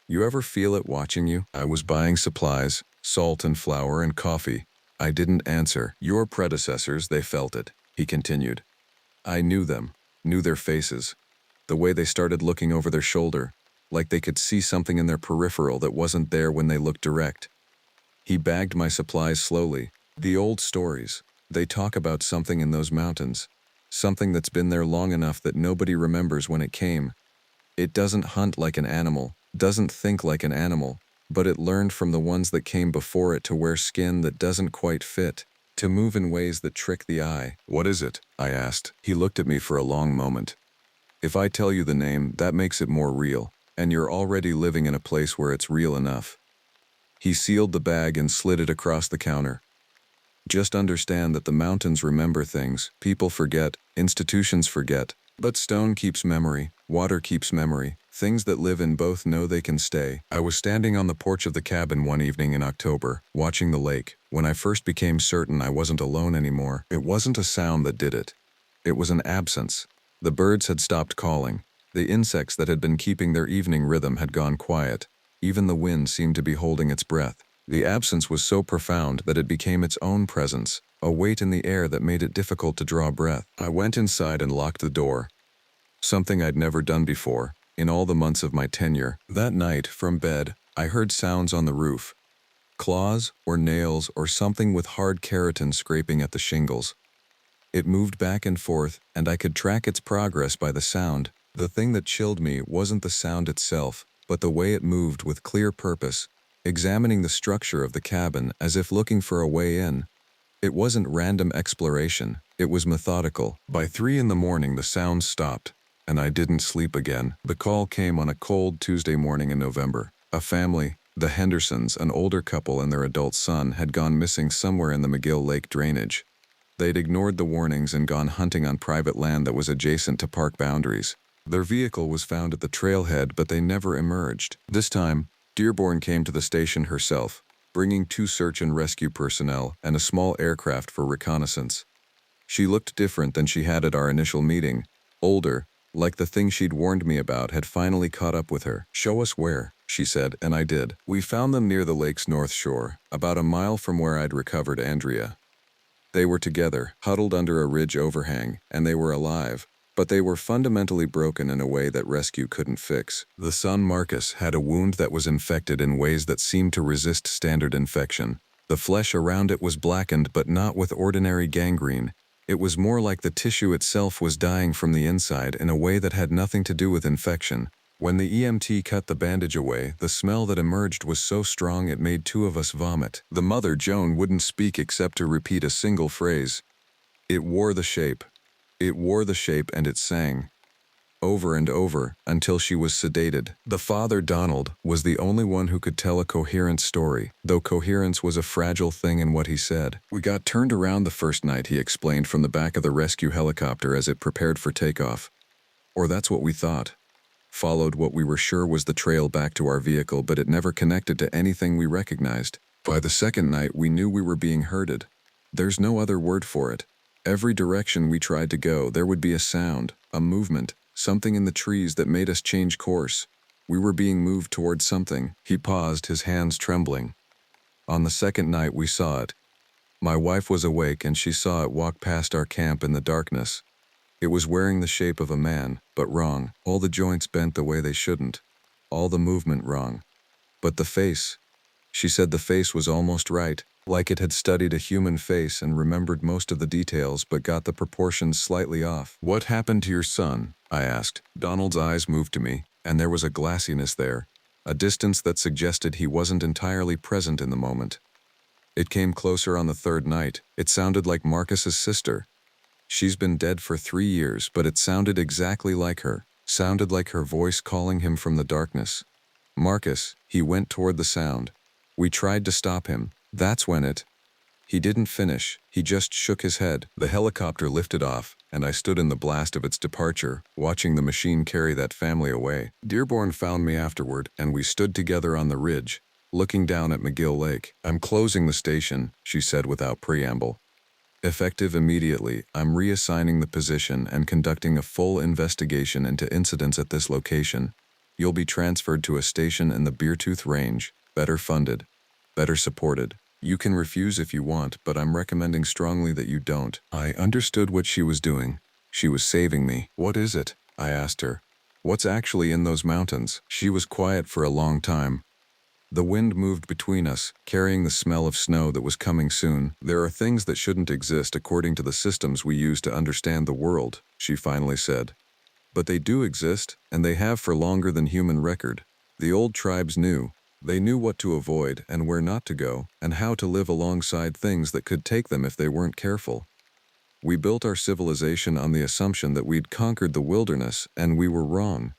"You ever feel it watching you?" I was buying supplies, salt and flour and coffee. I didn't answer. "Your predecessors, they felt it," he continued. "I knew them, knew their faces, the way they started looking over their shoulder, like they could see something in their peripheral that wasn't there when they looked direct." He bagged my supplies slowly. "The old stories, they talk about something in those mountains, something that's been there long enough that nobody remembers when it came. It doesn't hunt like an animal, doesn't think like an animal, but it learned from the ones that came before it to wear skin that doesn't quite fit, to move in ways that trick the eye." "What is it?" I asked. He looked at me for a long moment. "If I tell you the name, that makes it more real, and you're already living in a place where it's real enough." He sealed the bag and slid it across the counter. Just understand that the mountains remember things, people forget, institutions forget, but stone keeps memory, water keeps memory. Things that live in both know they can stay. I was standing on the porch of the cabin one evening in October, watching the lake, when I first became certain I wasn't alone anymore. It wasn't a sound that did it. It was an absence. The birds had stopped calling. The insects that had been keeping their evening rhythm had gone quiet. Even the wind seemed to be holding its breath. The absence was so profound that it became its own presence, a weight in the air that made it difficult to draw breath. I went inside and locked the door. Something I'd never done before, in all the months of my tenure. That night, from bed, I heard sounds on the roof. Claws or nails or something with hard keratin scraping at the shingles. It moved back and forth, and I could track its progress by the sound. The thing that chilled me wasn't the sound itself, but the way it moved with clear purpose, examining the structure of the cabin as if looking for a way in. It wasn't random exploration, it was methodical. By 3 in the morning the sounds stopped, and I didn't sleep again. The call came on a cold Tuesday morning in November. A family, the Hendersons, an older couple and their adult son, had gone missing somewhere in the McGill Lake drainage. They'd ignored the warnings and gone hunting on private land that was adjacent to park boundaries. Their vehicle was found at the trailhead, but they never emerged. This time, Dearborn came to the station herself, bringing 2 search and rescue personnel and a small aircraft for reconnaissance. She looked different than she had at our initial meeting, older, like the thing she'd warned me about had finally caught up with her. "Show us where," she said, and I did. We found them near the lake's north shore, about a mile from where I'd recovered Andrea. They were together, huddled under a ridge overhang, and they were alive, but they were fundamentally broken in a way that rescue couldn't fix. The son, Marcus, had a wound that was infected in ways that seemed to resist standard infection. The flesh around it was blackened, but not with ordinary gangrene. It was more like the tissue itself was dying from the inside in a way that had nothing to do with infection. When the EMT cut the bandage away, the smell that emerged was so strong it made 2 of us vomit. The mother, Joan, wouldn't speak except to repeat a single phrase. "It wore the shape. It wore the shape," and it sang. Over and over, until she was sedated. The father, Donald, was the only one who could tell a coherent story, though coherence was a fragile thing in what he said. "We got turned around the first night," he explained from the back of the rescue helicopter as it prepared for takeoff. "Or that's what we thought. Followed what we were sure was the trail back to our vehicle, but it never connected to anything we recognized. By the second night, we knew we were being herded. There's no other word for it. Every direction we tried to go, there would be a sound, a movement, something in the trees that made us change course. We were being moved towards something." He paused, his hands trembling. "On the second night we saw it. My wife was awake and she saw it walk past our camp in the darkness. It was wearing the shape of a man, but wrong. All the joints bent the way they shouldn't. All the movement wrong. But the face," she said, "the face was almost right, like it had studied a human face and remembered most of the details but got the proportions slightly off." "What happened to your son?" I asked. Donald's eyes moved to me, and there was a glassiness there, a distance that suggested he wasn't entirely present in the moment. "It came closer on the 3rd night. It sounded like Marcus's sister. She's been dead for 3 years, but it sounded exactly like her. Sounded like her voice calling him from the darkness. Marcus," he went toward the sound. "We tried to stop him. That's when it—" He didn't finish, he just shook his head. The helicopter lifted off, and I stood in the blast of its departure, watching the machine carry that family away. Dearborn found me afterward, and we stood together on the ridge, looking down at McGill Lake. "I'm closing the station," she said without preamble. "Effective immediately, I'm reassigning the position and conducting a full investigation into incidents at this location. You'll be transferred to a station in the Beartooth Range, better funded, better supported. You can refuse if you want, but I'm recommending strongly that you don't." I understood what she was doing. She was saving me. "What is it?" I asked her. "What's actually in those mountains?" She was quiet for a long time. The wind moved between us, carrying the smell of snow that was coming soon. "There are things that shouldn't exist according to the systems we use to understand the world," she finally said. "But they do exist, and they have for longer than human record. The old tribes knew. They knew what to avoid and where not to go, and how to live alongside things that could take them if they weren't careful. We built our civilization on the assumption that we'd conquered the wilderness, and we were wrong."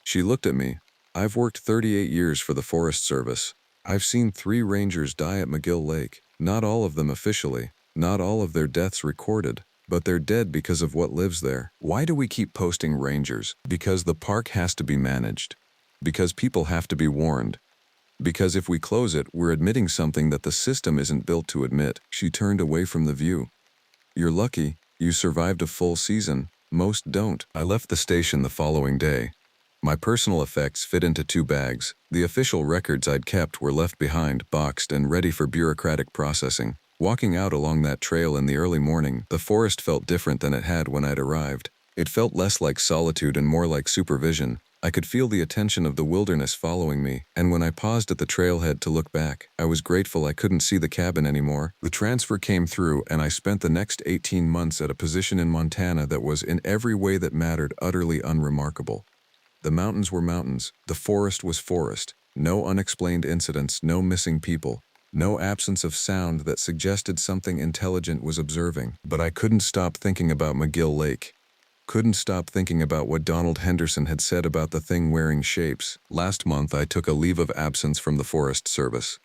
She looked at me. "I've worked 38 years for the Forest Service. I've seen 3 rangers die at McGill Lake. Not all of them officially, not all of their deaths recorded, but they're dead because of what lives there. Why do we keep posting rangers? Because the park has to be managed. Because people have to be warned. Because if we close it, we're admitting something that the system isn't built to admit. She turned away from the view. You're lucky, you survived a full season. Most don't. I left the station the following day. My personal effects fit into 2 bags. The official records I'd kept were left behind, boxed and ready for bureaucratic processing. Walking out along that trail in the early morning, the forest felt different than it had when I'd arrived. It felt less like solitude and more like supervision. I could feel the attention of the wilderness following me, and when I paused at the trailhead to look back, I was grateful I couldn't see the cabin anymore. The transfer came through, and I spent the next 18 months at a position in Montana that was, in every way that mattered, utterly unremarkable. The mountains were mountains, the forest was forest. No unexplained incidents, no missing people, no absence of sound that suggested something intelligent was observing. But I couldn't stop thinking about McGill Lake. Couldn't stop thinking about what Donald Henderson had said about the thing wearing shapes. Last month I took a leave of absence from the Forest Service.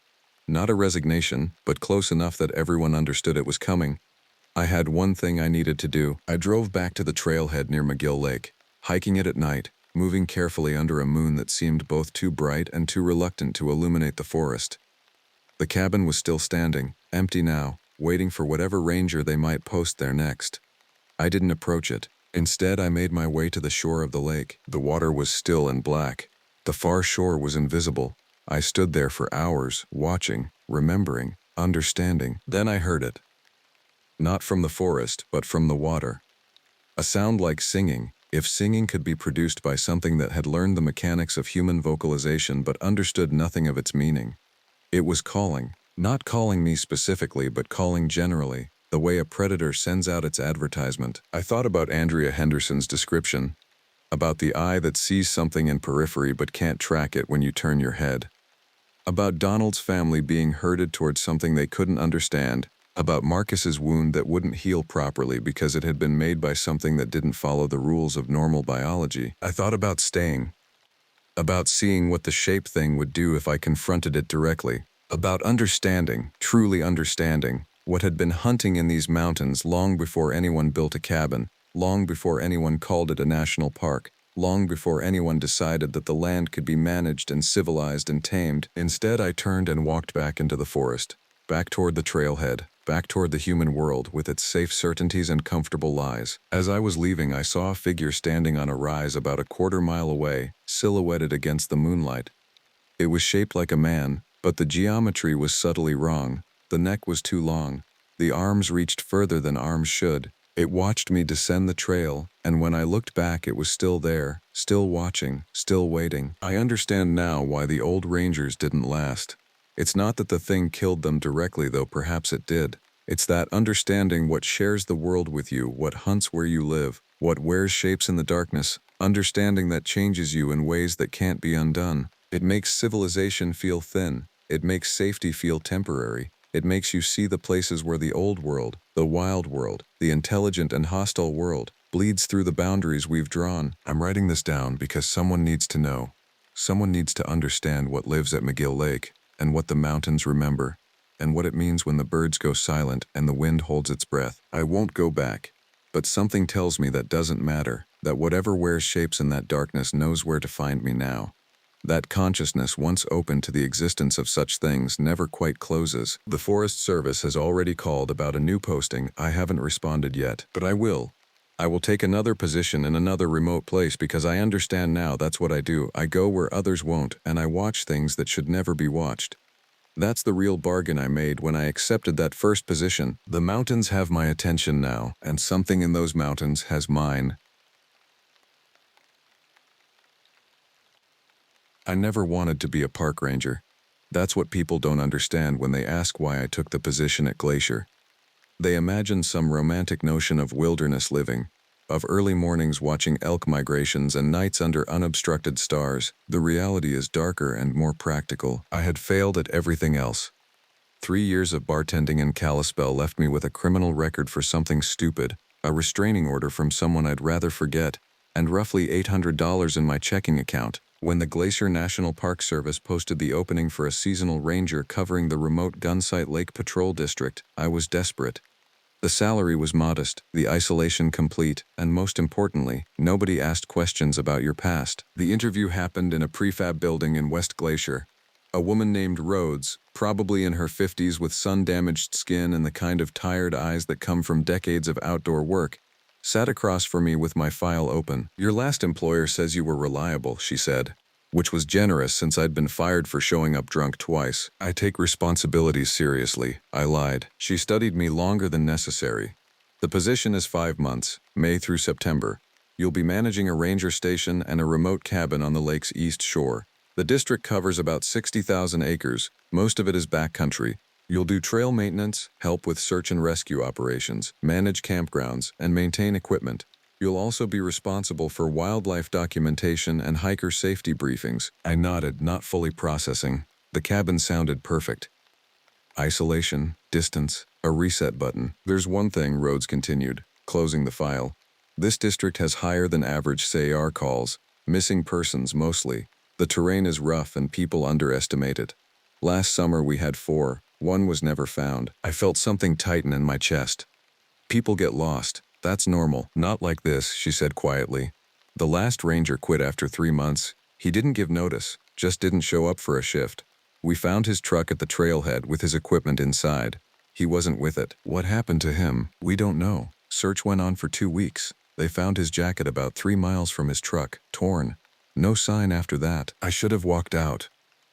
Not a resignation, but close enough that everyone understood it was coming. I had one thing I needed to do. I drove back to the trailhead near McGill Lake, hiking it at night, moving carefully under a moon that seemed both too bright and too reluctant to illuminate the forest. The cabin was still standing, empty now, waiting for whatever ranger they might post there next. I didn't approach it. Instead, I made my way to the shore of the lake. The water was still and black. The far shore was invisible. I stood there for hours, watching, remembering, understanding. Then I heard it. Not from the forest, but from the water. A sound like singing, if singing could be produced by something that had learned the mechanics of human vocalization but understood nothing of its meaning. It was calling. Not calling me specifically, but calling generally. The way a predator sends out its advertisement. I thought about Andrea Henderson's description, about the eye that sees something in periphery but can't track it when you turn your head, about Donald's family being herded towards something they couldn't understand, about Marcus's wound that wouldn't heal properly because it had been made by something that didn't follow the rules of normal biology. I thought about staying, about seeing what the shape thing would do if I confronted it directly, about understanding, truly understanding, what had been hunting in these mountains long before anyone built a cabin, long before anyone called it a national park, long before anyone decided that the land could be managed and civilized and tamed. Instead, I turned and walked back into the forest, back toward the trailhead, back toward the human world with its safe certainties and comfortable lies. As I was leaving, I saw a figure standing on a rise about a quarter-mile away, silhouetted against the moonlight. It was shaped like a man, but the geometry was subtly wrong. The neck was too long. The arms reached further than arms should. It watched me descend the trail, and when I looked back it was still there, still watching, still waiting. I understand now why the old rangers didn't last. It's not that the thing killed them directly, though perhaps it did. It's that understanding what shares the world with you, what hunts where you live, what wears shapes in the darkness, understanding that changes you in ways that can't be undone. It makes civilization feel thin. It makes safety feel temporary. It makes you see the places where the old world, the wild world, the intelligent and hostile world, bleeds through the boundaries we've drawn. I'm writing this down because someone needs to know. Someone needs to understand what lives at McGill Lake, and what the mountains remember, and what it means when the birds go silent and the wind holds its breath. I won't go back, but something tells me that doesn't matter, that whatever wears shapes in that darkness knows where to find me now. That consciousness, once open to the existence of such things, never quite closes. The Forest Service has already called about a new posting. I haven't responded yet, but I will. I will take another position in another remote place because I understand now that's what I do. I go where others won't, and I watch things that should never be watched. That's the real bargain I made when I accepted that first position. The mountains have my attention now, and something in those mountains has mine. I never wanted to be a park ranger. That's what people don't understand when they ask why I took the position at Glacier. They imagine some romantic notion of wilderness living, of early mornings watching elk migrations and nights under unobstructed stars. The reality is darker and more practical. I had failed at everything else. 3 years of bartending in Kalispell left me with a criminal record for something stupid, a restraining order from someone I'd rather forget, and roughly $800 in my checking account. When the Glacier National Park Service posted the opening for a seasonal ranger covering the remote Gunsight Lake Patrol District, I was desperate. The salary was modest, the isolation complete, and most importantly, nobody asked questions about your past. The interview happened in a prefab building in West Glacier. A woman named Rhodes, probably in her 50s with sun-damaged skin and the kind of tired eyes that come from decades of outdoor work, sat across from me with my file open. "Your last employer says you were reliable," she said, which was generous since I'd been fired for showing up drunk twice. "I take responsibilities seriously," I lied. She studied me longer than necessary. "The position is 5 months, May through September. You'll be managing a ranger station and a remote cabin on the lake's east shore. The district covers about 60,000 acres. Most of it is backcountry. You'll do trail maintenance, help with search and rescue operations, manage campgrounds, and maintain equipment. You'll also be responsible for wildlife documentation and hiker safety briefings." I nodded, not fully processing. The cabin sounded perfect. Isolation, distance, a reset button. "There's one thing," Rhodes continued, closing the file. "This district has higher than average SAR calls, missing persons mostly. The terrain is rough and people underestimate it. Last summer we had 4. One was never found." I felt something tighten in my chest. "People get lost. That's normal." "Not like this," she said quietly. "The last ranger quit after 3 months. He didn't give notice, just didn't show up for a shift. We found his truck at the trailhead with his equipment inside. He wasn't with it." "What happened to him?" "We don't know. Search went on for 2 weeks. They found his jacket about 3 miles from his truck, torn. No sign after that." I should have walked out.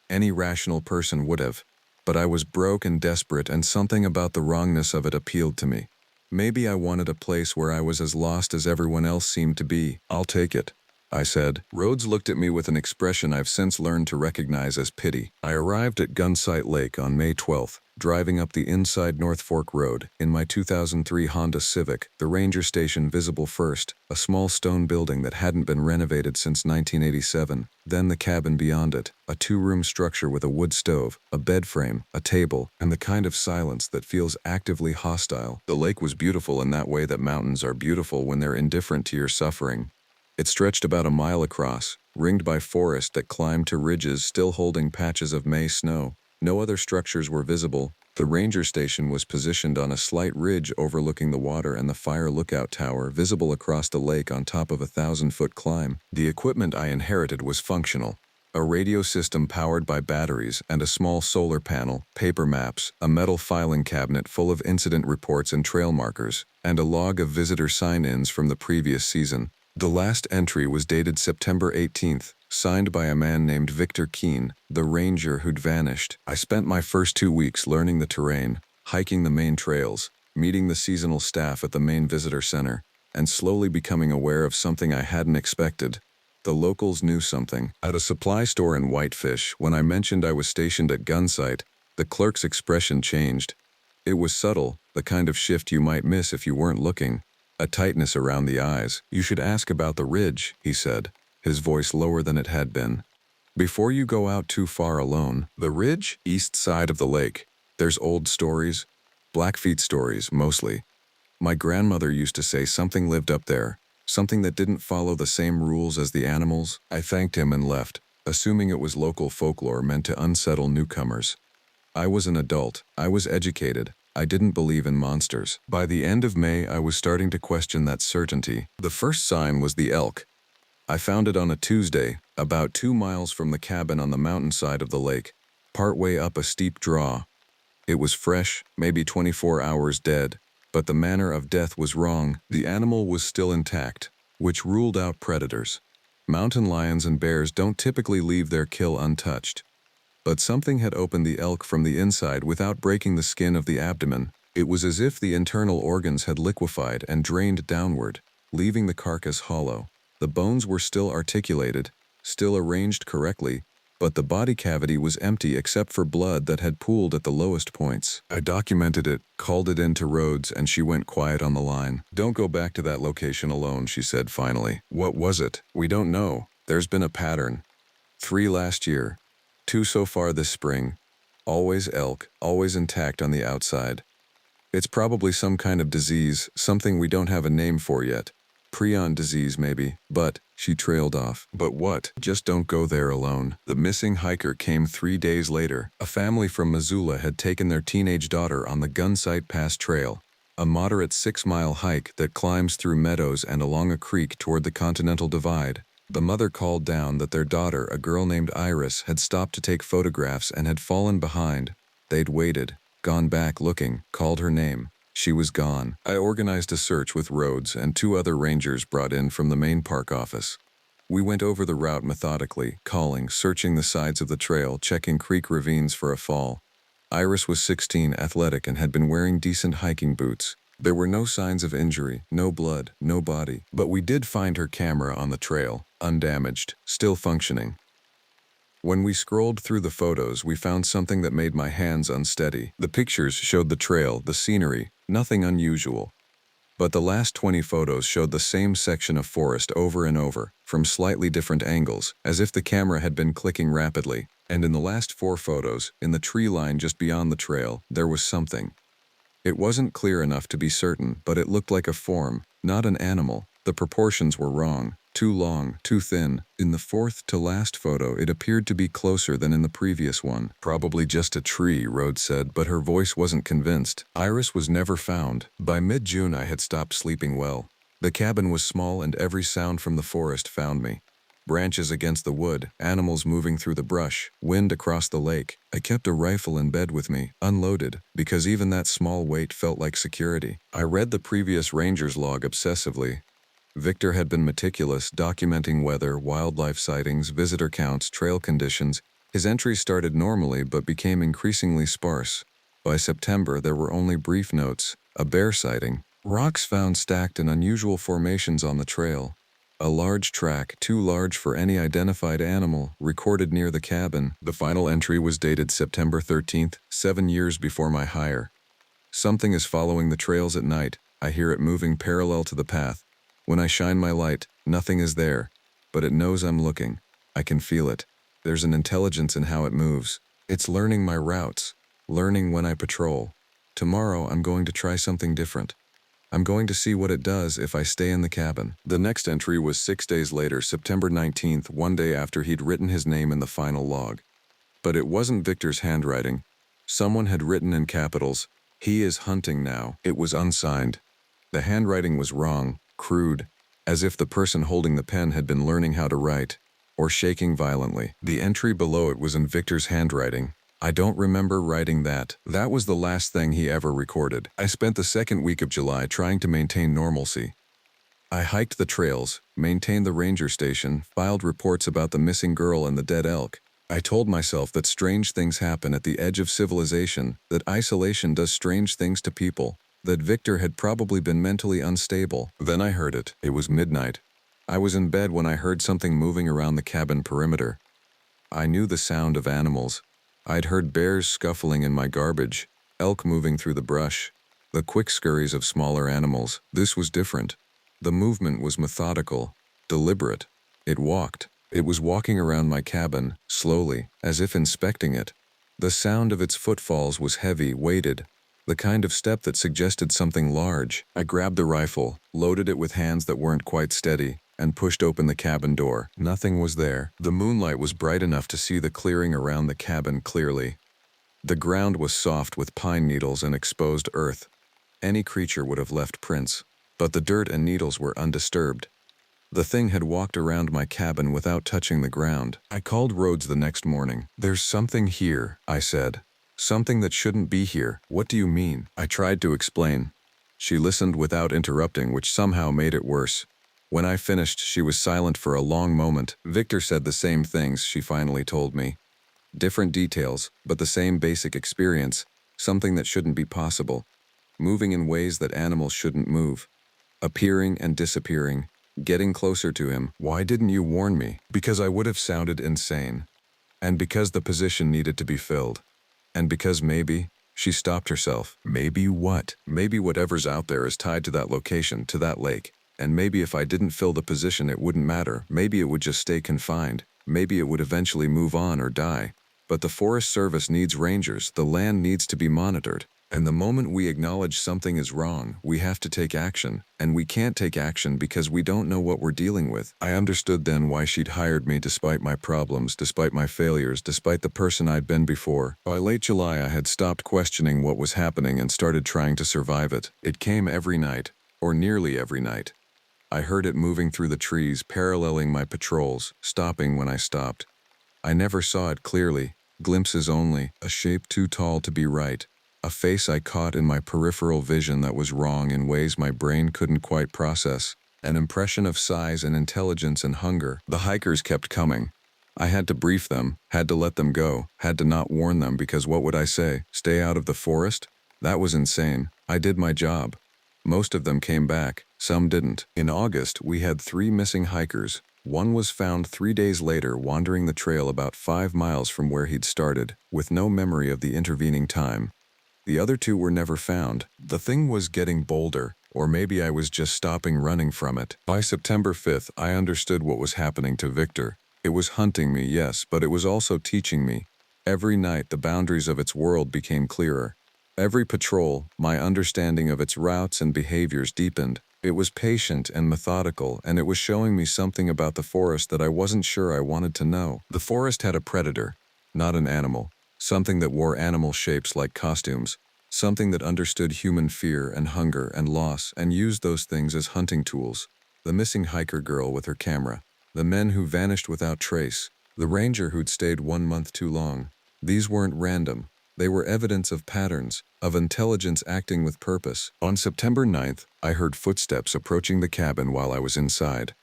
Any rational person would have. But I was broke and desperate, and something about the wrongness of it appealed to me. Maybe I wanted a place where I was as lost as everyone else seemed to be. "I'll take it," I said. Rhodes looked at me with an expression I've since learned to recognize as pity. I arrived at Gunsight Lake on May 12th, driving up the inside North Fork Road in my 2003 Honda Civic, the ranger station visible first, a small stone building that hadn't been renovated since 1987, then the cabin beyond it, a 2-room structure with a wood stove, a bed frame, a table, and the kind of silence that feels actively hostile. The lake was beautiful in that way that mountains are beautiful when they're indifferent to your suffering. It stretched about a mile across, ringed by forest that climbed to ridges still holding patches of May snow. No other structures were visible. The ranger station was positioned on a slight ridge overlooking the water and the fire lookout tower visible across the lake on top of a 1,000-foot climb. The equipment I inherited was functional. A radio system powered by batteries and a small solar panel, paper maps, a metal filing cabinet full of incident reports and trail markers, and a log of visitor sign-ins from the previous season. The last entry was dated September 18th, signed by a man named Victor Keene, the ranger who'd vanished. I spent my first 2 weeks learning the terrain, hiking the main trails, meeting the seasonal staff at the main visitor center, and slowly becoming aware of something I hadn't expected. The locals knew something. At a supply store in Whitefish, when I mentioned I was stationed at Gunsight, the clerk's expression changed. It was subtle, the kind of shift you might miss if you weren't looking. A tightness around the eyes. "You should ask about the ridge," he said, his voice lower than it had been. "Before you go out too far alone." "The ridge?" "East side of the lake. There's old stories. Blackfeet stories, mostly. My grandmother used to say something lived up there, something that didn't follow the same rules as the animals." I thanked him and left, assuming it was local folklore meant to unsettle newcomers. I was an adult. I was educated. I didn't believe in monsters. By the end of May, I was starting to question that certainty. The first sign was the elk. I found it on a Tuesday, about 2 miles from the cabin on the mountainside of the lake, partway up a steep draw. It was fresh, maybe 24 hours dead, but the manner of death was wrong. The animal was still intact, which ruled out predators. Mountain lions and bears don't typically leave their kill untouched. But something had opened the elk from the inside without breaking the skin of the abdomen. It was as if the internal organs had liquefied and drained downward, leaving the carcass hollow. The bones were still articulated, still arranged correctly, but the body cavity was empty except for blood that had pooled at the lowest points. I documented it, called it in to Rhodes, and she went quiet on the line. "Don't go back to that location alone," she said finally. "What was it?" "We don't know. There's been a pattern. 3 last year. 2 so far this spring. Always elk, always intact on the outside. It's probably some kind of disease, something we don't have a name for yet. Prion disease, maybe. But, she trailed off. But what? Just don't go there alone. The missing hiker came 3 days later. A family from Missoula had taken their teenage daughter on the Gunsight Pass Trail, a moderate 6-mile hike that climbs through meadows and along a creek toward the Continental Divide. The mother called down that their daughter, a girl named Iris, had stopped to take photographs and had fallen behind. They'd waited, gone back looking, called her name. She was gone. I organized a search with Rhodes and 2 other rangers brought in from the main park office. We went over the route methodically, calling, searching the sides of the trail, checking creek ravines for a fall. Iris was 16, athletic, and had been wearing decent hiking boots. There were no signs of injury, no blood, no body. But we did find her camera on the trail, undamaged, still functioning. When we scrolled through the photos, we found something that made my hands unsteady. The pictures showed the trail, the scenery, nothing unusual. But the last 20 photos showed the same section of forest over and over, from slightly different angles, as if the camera had been clicking rapidly. And in the last 4 photos, in the tree line just beyond the trail, there was something. It wasn't clear enough to be certain, but it looked like a form, not an animal. The proportions were wrong. Too long, too thin. In the 4th to last photo, it appeared to be closer than in the previous one. Probably just a tree, Rhodes said, but her voice wasn't convinced. Iris was never found. By mid-June, I had stopped sleeping well. The cabin was small and every sound from the forest found me. Branches against the wood, animals moving through the brush, wind across the lake. I kept a rifle in bed with me, unloaded, because even that small weight felt like security. I read the previous ranger's log obsessively. Victor had been meticulous, documenting weather, wildlife sightings, visitor counts, trail conditions. His entries started normally but became increasingly sparse. By September, there were only brief notes. A bear sighting. Rocks found stacked in unusual formations on the trail. A large track, too large for any identified animal, recorded near the cabin. The final entry was dated September 13th, 7 years before my hire. Something is following the trails at night. I hear it moving parallel to the path. When I shine my light, nothing is there, but it knows I'm looking. I can feel it. There's an intelligence in how it moves. It's learning my routes, learning when I patrol. Tomorrow, I'm going to try something different. I'm going to see what it does if I stay in the cabin. The next entry was 6 days later, September 19th, 1 day after he'd written his name in the final log. But it wasn't Victor's handwriting. Someone had written in capitals, "He is hunting now." It was unsigned. The handwriting was wrong, crude, as if the person holding the pen had been learning how to write, or shaking violently. The entry below it was in Victor's handwriting. "I don't remember writing that." That was the last thing he ever recorded. I spent the second week of July trying to maintain normalcy. I hiked the trails, maintained the ranger station, filed reports about the missing girl and the dead elk. I told myself that strange things happen at the edge of civilization, that isolation does strange things to people, that Victor had probably been mentally unstable. Then I heard it. It was midnight. I was in bed when I heard something moving around the cabin perimeter. I knew the sound of animals. I'd heard bears scuffling in my garbage, elk moving through the brush, the quick scurries of smaller animals. This was different. The movement was methodical, deliberate. It walked. It was walking around my cabin, slowly, as if inspecting it. The sound of its footfalls was heavy, weighted, the kind of step that suggested something large. I grabbed the rifle, loaded it with hands that weren't quite steady, and pushed open the cabin door. Nothing was there. The moonlight was bright enough to see the clearing around the cabin clearly. The ground was soft with pine needles and exposed earth. Any creature would have left prints, but the dirt and needles were undisturbed. The thing had walked around my cabin without touching the ground. I called Rhodes the next morning. "There's something here," I said. "Something that shouldn't be here." "What do you mean?" I tried to explain. She listened without interrupting, which somehow made it worse. When I finished, she was silent for a long moment. "Victor said the same things," she finally told me. "Different details, but the same basic experience, something that shouldn't be possible. Moving in ways that animals shouldn't move. Appearing and disappearing, getting closer to him." "Why didn't you warn me?" "Because I would have sounded insane. And because the position needed to be filled. And because maybe," she stopped herself. "Maybe what?" "Maybe whatever's out there is tied to that location, to that lake. And maybe if I didn't fill the position, it wouldn't matter. Maybe it would just stay confined. Maybe it would eventually move on or die. But the Forest Service needs rangers. The land needs to be monitored. And the moment we acknowledge something is wrong, we have to take action. And we can't take action because we don't know what we're dealing with. I understood then why she'd hired me despite my problems, despite my failures, despite the person I'd been before. By late July, I had stopped questioning what was happening and started trying to survive it. It came every night, or nearly every night. I heard it moving through the trees, paralleling my patrols, stopping when I stopped. I never saw it clearly, glimpses only, a shape too tall to be right. A face I caught in my peripheral vision that was wrong in ways my brain couldn't quite process. An impression of size and intelligence and hunger. The hikers kept coming. I had to brief them, had to let them go, had to not warn them because what would I say? Stay out of the forest? That was insane. I did my job. Most of them came back, some didn't. In August, we had 3 missing hikers. One was found 3 days later wandering the trail about 5 miles from where he'd started, with no memory of the intervening time. The other 2 were never found. The thing was getting bolder, or maybe I was just stopping running from it. By September 5th, I understood what was happening to Victor. It was hunting me, yes, but it was also teaching me. Every night, the boundaries of its world became clearer. Every patrol, my understanding of its routes and behaviors deepened. It was patient and methodical, and it was showing me something about the forest that I wasn't sure I wanted to know. The forest had a predator, not an animal. Something that wore animal shapes like costumes, something that understood human fear and hunger and loss and used those things as hunting tools. The missing hiker girl with her camera, the men who vanished without trace, the ranger who'd stayed 1 month too long. These weren't random. They were evidence of patterns, of intelligence acting with purpose. On September 9th, I heard footsteps approaching the cabin while I was inside.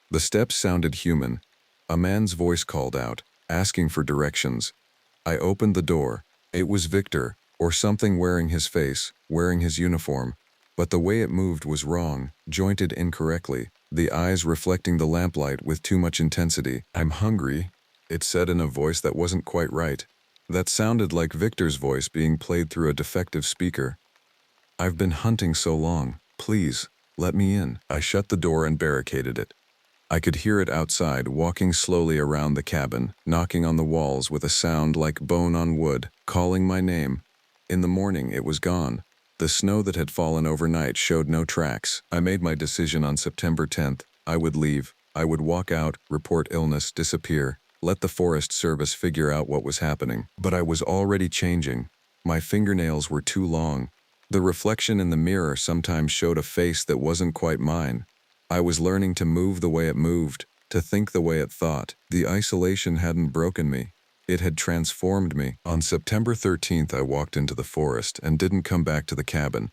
The steps sounded human. A man's voice called out, asking for directions. I opened the door. It was Victor, or something wearing his face, wearing his uniform. But the way it moved was wrong, jointed incorrectly, the eyes reflecting the lamplight with too much intensity. "I'm hungry," it said in a voice that wasn't quite right. That sounded like Victor's voice being played through a defective speaker. "I've been hunting so long. Please, let me in." I shut the door and barricaded it. I could hear it outside, walking slowly around the cabin, knocking on the walls with a sound like bone on wood, calling my name. In the morning, it was gone. The snow that had fallen overnight showed no tracks. I made my decision on September 10th. I would leave. I would walk out, report illness, disappear. Let the Forest Service figure out what was happening. But I was already changing. My fingernails were too long. The reflection in the mirror sometimes showed a face that wasn't quite mine. I was learning to move the way it moved, to think the way it thought. The isolation hadn't broken me. It had transformed me. On September 13th, I walked into the forest and didn't come back to the cabin.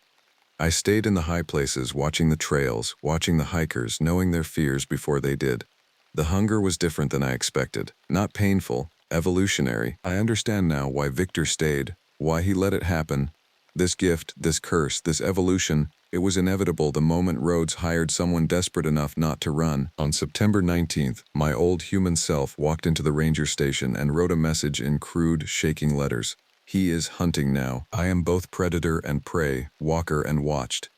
I stayed in the high places, watching the trails, watching the hikers, knowing their fears before they did. The hunger was different than I expected. Not painful, evolutionary. I understand now why Victor stayed, why he let it happen. This gift, this curse, this evolution, it was inevitable the moment Rhodes hired someone desperate enough not to run. On September 19th, my old human self walked into the ranger station and wrote a message in crude, shaking letters. "He is hunting now. I am both predator and prey, walker and watched.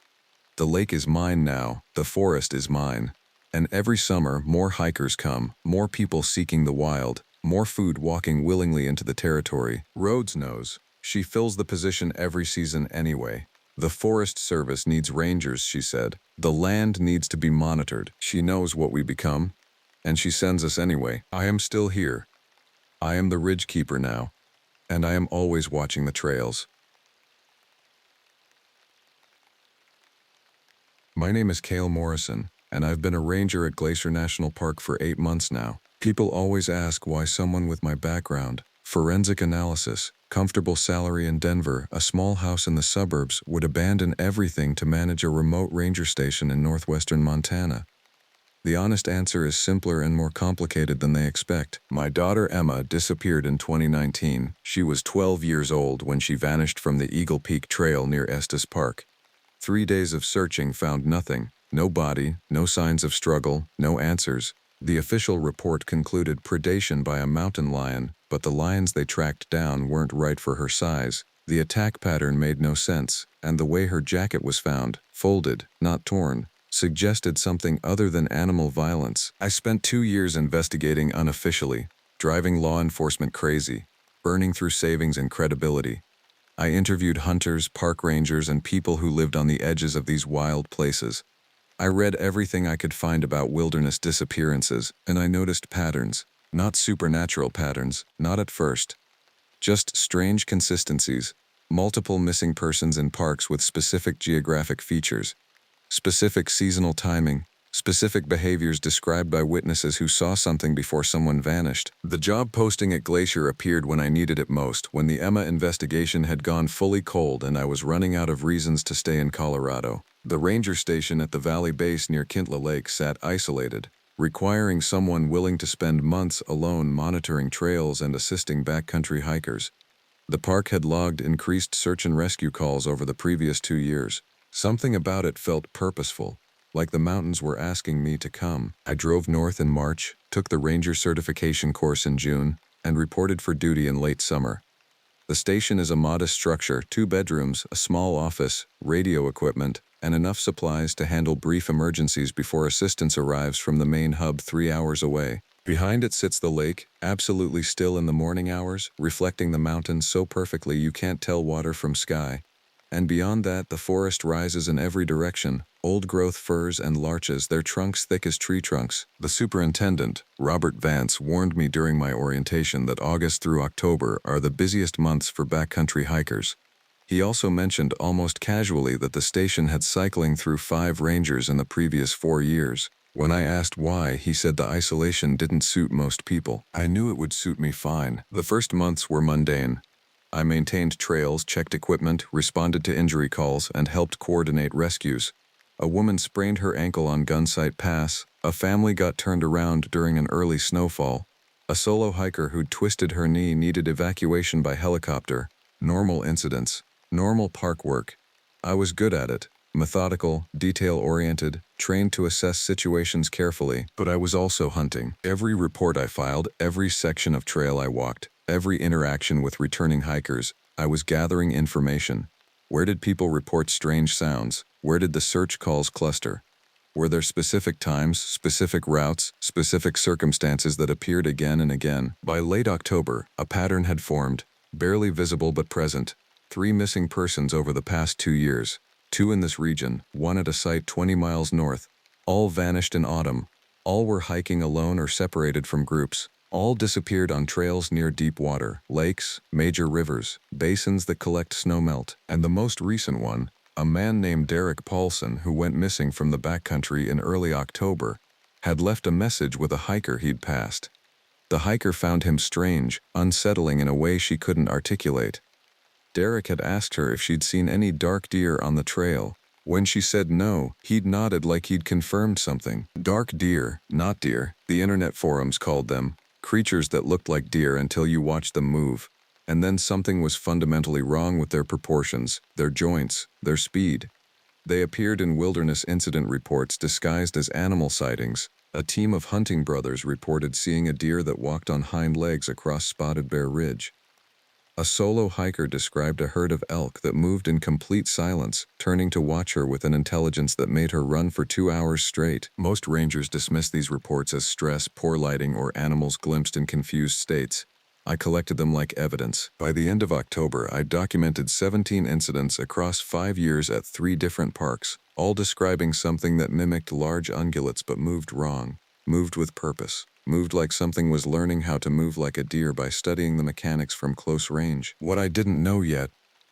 The lake is mine now. The forest is mine." And every summer, more hikers come, more people seeking the wild, more food walking willingly into the territory. Rhodes knows. She fills the position every season anyway. "The Forest Service needs rangers," she said. "The land needs to be monitored." She knows what we become, and she sends us anyway. I am still here. I am the ridge keeper now, and I am always watching the trails. My name is Cale Morrison, and I've been a ranger at Glacier National Park for 8 months now. People always ask why someone with my background, forensic analysis, comfortable salary in Denver, a small house in the suburbs, would abandon everything to manage a remote ranger station in northwestern Montana. The honest answer is simpler and more complicated than they expect. My daughter Emma disappeared in 2019. She was 12 years old when she vanished from the Eagle Peak Trail near Estes Park. 3 days of searching found nothing. No body, no signs of struggle, no answers. The official report concluded predation by a mountain lion, but the lions they tracked down weren't right for her size. The attack pattern made no sense, and the way her jacket was found, folded, not torn, suggested something other than animal violence. I spent 2 years investigating unofficially, driving law enforcement crazy, burning through savings and credibility. I interviewed hunters, park rangers, and people who lived on the edges of these wild places. I read everything I could find about wilderness disappearances, and I noticed patterns. Not supernatural patterns, not at first. Just strange consistencies. Multiple missing persons in parks with specific geographic features. Specific seasonal timing. Specific behaviors described by witnesses who saw something before someone vanished. The job posting at Glacier appeared when I needed it most, when the Emma investigation had gone fully cold and I was running out of reasons to stay in Colorado. The ranger station at the valley base near Kintla Lake sat isolated, requiring someone willing to spend months alone monitoring trails and assisting backcountry hikers. The park had logged increased search and rescue calls over the previous 2 years. Something about it felt purposeful, like the mountains were asking me to come. I drove north in March, took the ranger certification course in June, and reported for duty in late summer. The station is a modest structure, 2 bedrooms, a small office, radio equipment, and enough supplies to handle brief emergencies before assistance arrives from the main hub 3 hours away. Behind it sits the lake, absolutely still in the morning hours, reflecting the mountains so perfectly you can't tell water from sky. And beyond that, the forest rises in every direction, old-growth firs and larches, their trunks thick as tree trunks. The superintendent, Robert Vance, warned me during my orientation that August through October are the busiest months for backcountry hikers. He also mentioned almost casually that the station had cycling through 5 rangers in the previous 4 years. When I asked why, he said the isolation didn't suit most people. I knew it would suit me fine. The first months were mundane. I maintained trails, checked equipment, responded to injury calls, and helped coordinate rescues. A woman sprained her ankle on Gunsight Pass, a family got turned around during an early snowfall, a solo hiker who'd twisted her knee needed evacuation by helicopter. Normal incidents, normal park work. I was good at it, methodical, detail-oriented, trained to assess situations carefully, but I was also hunting. Every report I filed, every section of trail I walked, every interaction with returning hikers, I was gathering information. Where did people report strange sounds? Where did the search calls cluster? Were there specific times, specific routes, specific circumstances that appeared again and again? By late October, a pattern had formed, barely visible but present. 3 missing persons over the past 2 years. 2 in this region, 1 at a site 20 miles north. All vanished in autumn. All were hiking alone or separated from groups. All disappeared on trails near deep water, lakes, major rivers, basins that collect snowmelt. And the most recent one, a man named Derek Paulson who went missing from the backcountry in early October, had left a message with a hiker he'd passed. The hiker found him strange, unsettling in a way she couldn't articulate. Derek had asked her if she'd seen any dark deer on the trail. When she said no, he'd nodded like he'd confirmed something. Dark deer, not deer, the internet forums called them. Creatures that looked like deer until you watched them move. And then something was fundamentally wrong with their proportions, their joints, their speed. They appeared in wilderness incident reports disguised as animal sightings. A team of hunting brothers reported seeing a deer that walked on hind legs across Spotted Bear Ridge. A solo hiker described a herd of elk that moved in complete silence, turning to watch her with an intelligence that made her run for 2 hours straight. Most rangers dismiss these reports as stress, poor lighting, or animals glimpsed in confused states. I collected them like evidence. By the end of October, I documented 17 incidents across 5 years at 3 different parks, all describing something that mimicked large ungulates but moved wrong, moved with purpose. Moved like something was learning how to move like a deer by studying the mechanics from close range. What I didn't know yet,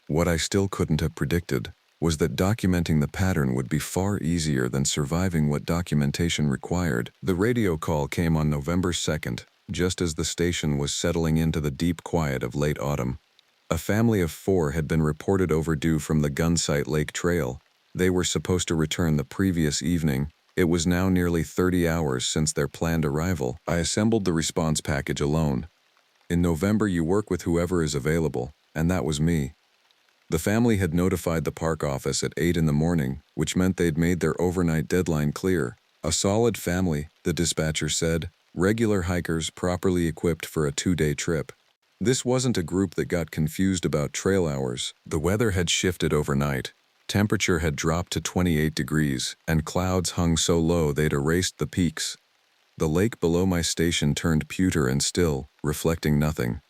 what I still couldn't have predicted, was that documenting the pattern would be far easier than surviving what documentation required. The radio call came on November 2nd, just as the station was settling into the deep quiet of late autumn. A family of 4 had been reported overdue from the Gunsight Lake Trail. They were supposed to return the previous evening. It was now nearly 30 hours since their planned arrival. I assembled the response package alone. In November, you work with whoever is available, and that was me. The family had notified the park office at 8 in the morning, which meant they'd made their overnight deadline clear. A solid family, the dispatcher said, regular hikers properly equipped for a 2-day trip. This wasn't a group that got confused about trail hours. The weather had shifted overnight. Temperature had dropped to 28 degrees, and clouds hung so low they'd erased the peaks. The lake below my station turned pewter and still, reflecting nothing.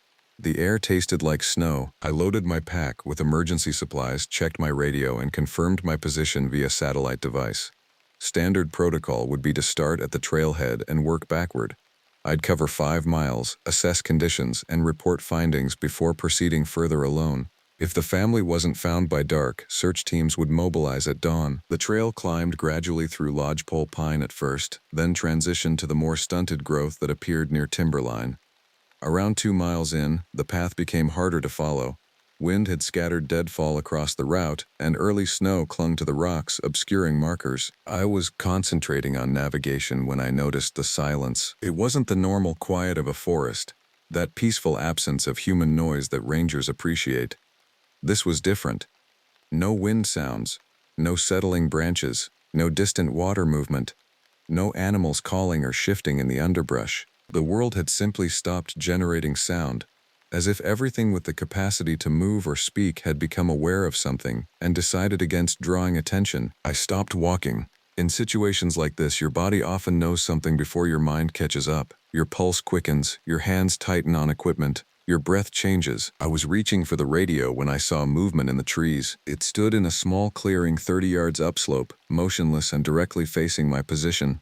The air tasted like snow. I loaded my pack with emergency supplies, checked my radio, and confirmed my position via satellite device. Standard protocol would be to start at the trailhead and work backward. I'd cover 5 miles, assess conditions, and report findings before proceeding further alone. If the family wasn't found by dark, search teams would mobilize at dawn. The trail climbed gradually through lodgepole pine at first, then transitioned to the more stunted growth that appeared near timberline. Around 2 miles in, the path became harder to follow. Wind had scattered deadfall across the route, and early snow clung to the rocks, obscuring markers. I was concentrating on navigation when I noticed the silence. It wasn't the normal quiet of a forest, that peaceful absence of human noise that rangers appreciate. This was different. No wind sounds, no settling branches, no distant water movement, no animals calling or shifting in the underbrush. The world had simply stopped generating sound, as if everything with the capacity to move or speak had become aware of something and decided against drawing attention. I stopped walking. In situations like this, your body often knows something before your mind catches up. Your pulse quickens, your hands tighten on equipment, your breath changes. I was reaching for the radio when I saw movement in the trees. It stood in a small clearing 30 yards upslope, motionless and directly facing my position.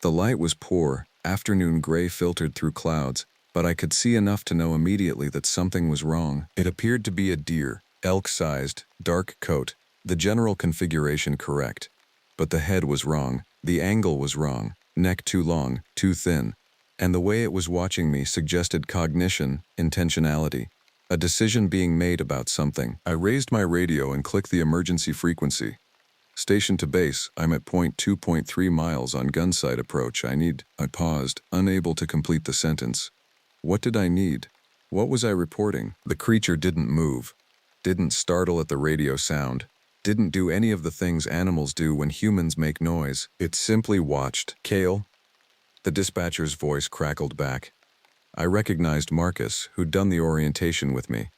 The light was poor, afternoon gray filtered through clouds, but I could see enough to know immediately that something was wrong. It appeared to be a deer, elk-sized, dark coat, the general configuration correct. But the head was wrong, the angle was wrong, neck too long, too thin, and the way it was watching me suggested cognition, intentionality, a decision being made about something. I raised my radio and clicked the emergency frequency. Station to base, I'm at point 2.3 miles on gunsight approach. I paused, unable to complete the sentence. What did I need? What was I reporting? The creature didn't move, didn't startle at the radio sound, didn't do any of the things animals do when humans make noise. It simply watched. Cale? The dispatcher's voice crackled back. I recognized Marcus, who'd done the orientation with me.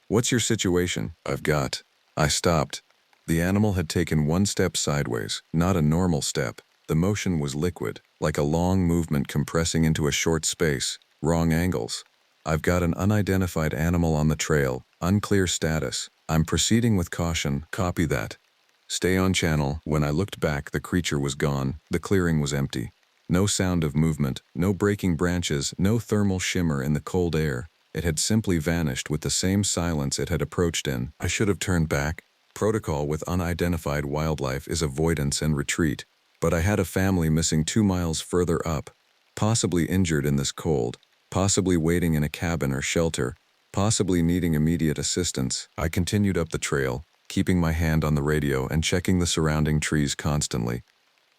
What's your situation? I stopped. The animal had taken 1 step sideways, not a normal step. The motion was liquid, like a long movement compressing into a short space. Wrong angles. I've got an unidentified animal on the trail, unclear status. I'm proceeding with caution. Copy that. Stay on channel. When I looked back, the creature was gone. The clearing was empty. No sound of movement, no breaking branches, no thermal shimmer in the cold air. It had simply vanished with the same silence it had approached in. I should have turned back. Protocol with unidentified wildlife is avoidance and retreat. But I had a family missing 2 miles further up, possibly injured in this cold, possibly waiting in a cabin or shelter, possibly needing immediate assistance. I continued up the trail, keeping my hand on the radio and checking the surrounding trees constantly.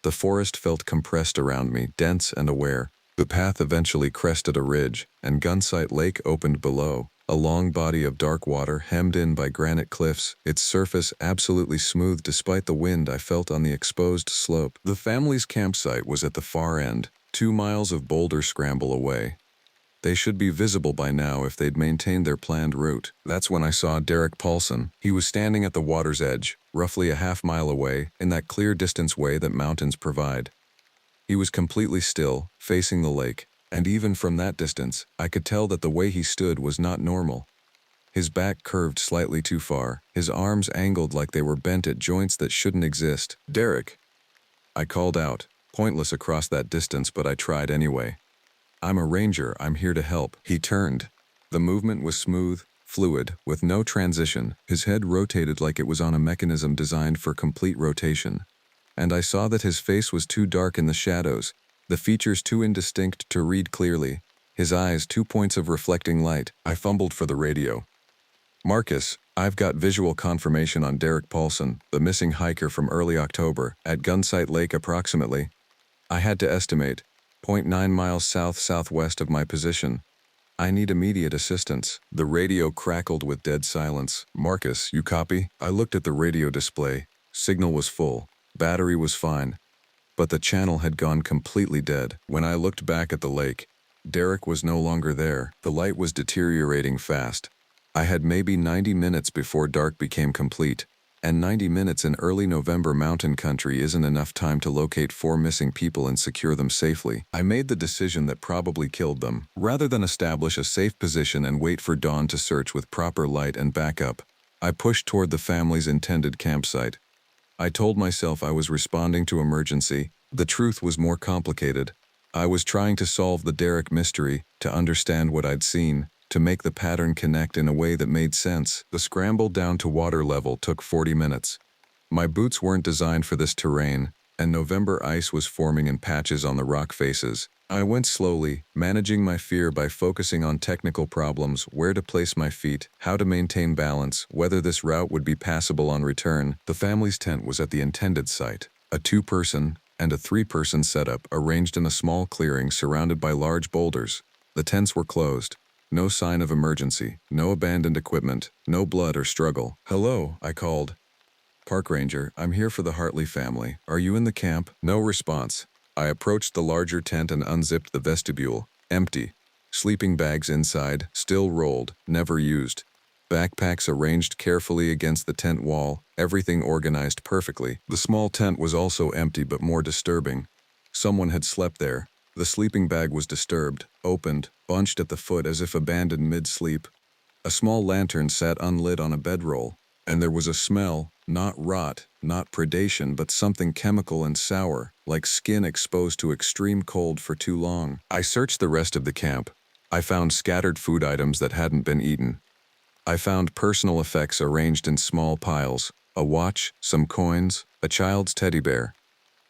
The forest felt compressed around me, dense and aware. The path eventually crested a ridge, and Gunsight Lake opened below, a long body of dark water hemmed in by granite cliffs, its surface absolutely smooth despite the wind I felt on the exposed slope. The family's campsite was at the far end, 2 miles of boulder scramble away. They should be visible by now if they'd maintained their planned route. That's when I saw Derek Paulson. He was standing at the water's edge, roughly a half-mile away, in that clear distance way that mountains provide. He was completely still, facing the lake, and even from that distance, I could tell that the way he stood was not normal. His back curved slightly too far, his arms angled like they were bent at joints that shouldn't exist. "Derek!" I called out, pointless across that distance, but I tried anyway. "I'm a ranger, I'm here to help." He turned. The movement was smooth, fluid, with no transition. His head rotated like it was on a mechanism designed for complete rotation. And I saw that his face was too dark in the shadows, the features too indistinct to read clearly, his eyes 2 points of reflecting light. I fumbled for the radio. "Marcus, I've got visual confirmation on Derek Paulson, the missing hiker from early October, at Gunsight Lake approximately. I had to estimate. 0.9 miles south-southwest of my position. I need immediate assistance." The radio crackled with dead silence. "Marcus, you copy?" I looked at the radio display. Signal was full. Battery was fine. But the channel had gone completely dead. When I looked back at the lake, Derek was no longer there. The light was deteriorating fast. I had maybe 90 minutes before dark became complete. And 90 minutes in early November mountain country isn't enough time to locate 4 missing people and secure them safely. I made the decision that probably killed them. Rather than establish a safe position and wait for dawn to search with proper light and backup, I pushed toward the family's intended campsite. I told myself I was responding to emergency. The truth was more complicated. I was trying to solve the Derek mystery, to understand what I'd seen, to make the pattern connect in a way that made sense. The scramble down to water level took 40 minutes. My boots weren't designed for this terrain, and November ice was forming in patches on the rock faces. I went slowly, managing my fear by focusing on technical problems, where to place my feet, how to maintain balance, whether this route would be passable on return. The family's tent was at the intended site, a 2-person and a 3-person setup arranged in a small clearing surrounded by large boulders. The tents were closed. No sign of emergency, no abandoned equipment, no blood or struggle. "Hello," I called. "Park ranger, I'm here for the Hartley family. Are you in the camp?" No response. I approached the larger tent and unzipped the vestibule. Empty. Sleeping bags inside, still rolled, never used. Backpacks arranged carefully against the tent wall, everything organized perfectly. The small tent was also empty but more disturbing. Someone had slept there. The sleeping bag was disturbed, opened, bunched at the foot as if abandoned mid-sleep. A small lantern sat unlit on a bedroll, and there was a smell, not rot, not predation, but something chemical and sour, like skin exposed to extreme cold for too long. I searched the rest of the camp. I found scattered food items that hadn't been eaten. I found personal effects arranged in small piles, a watch, some coins, a child's teddy bear.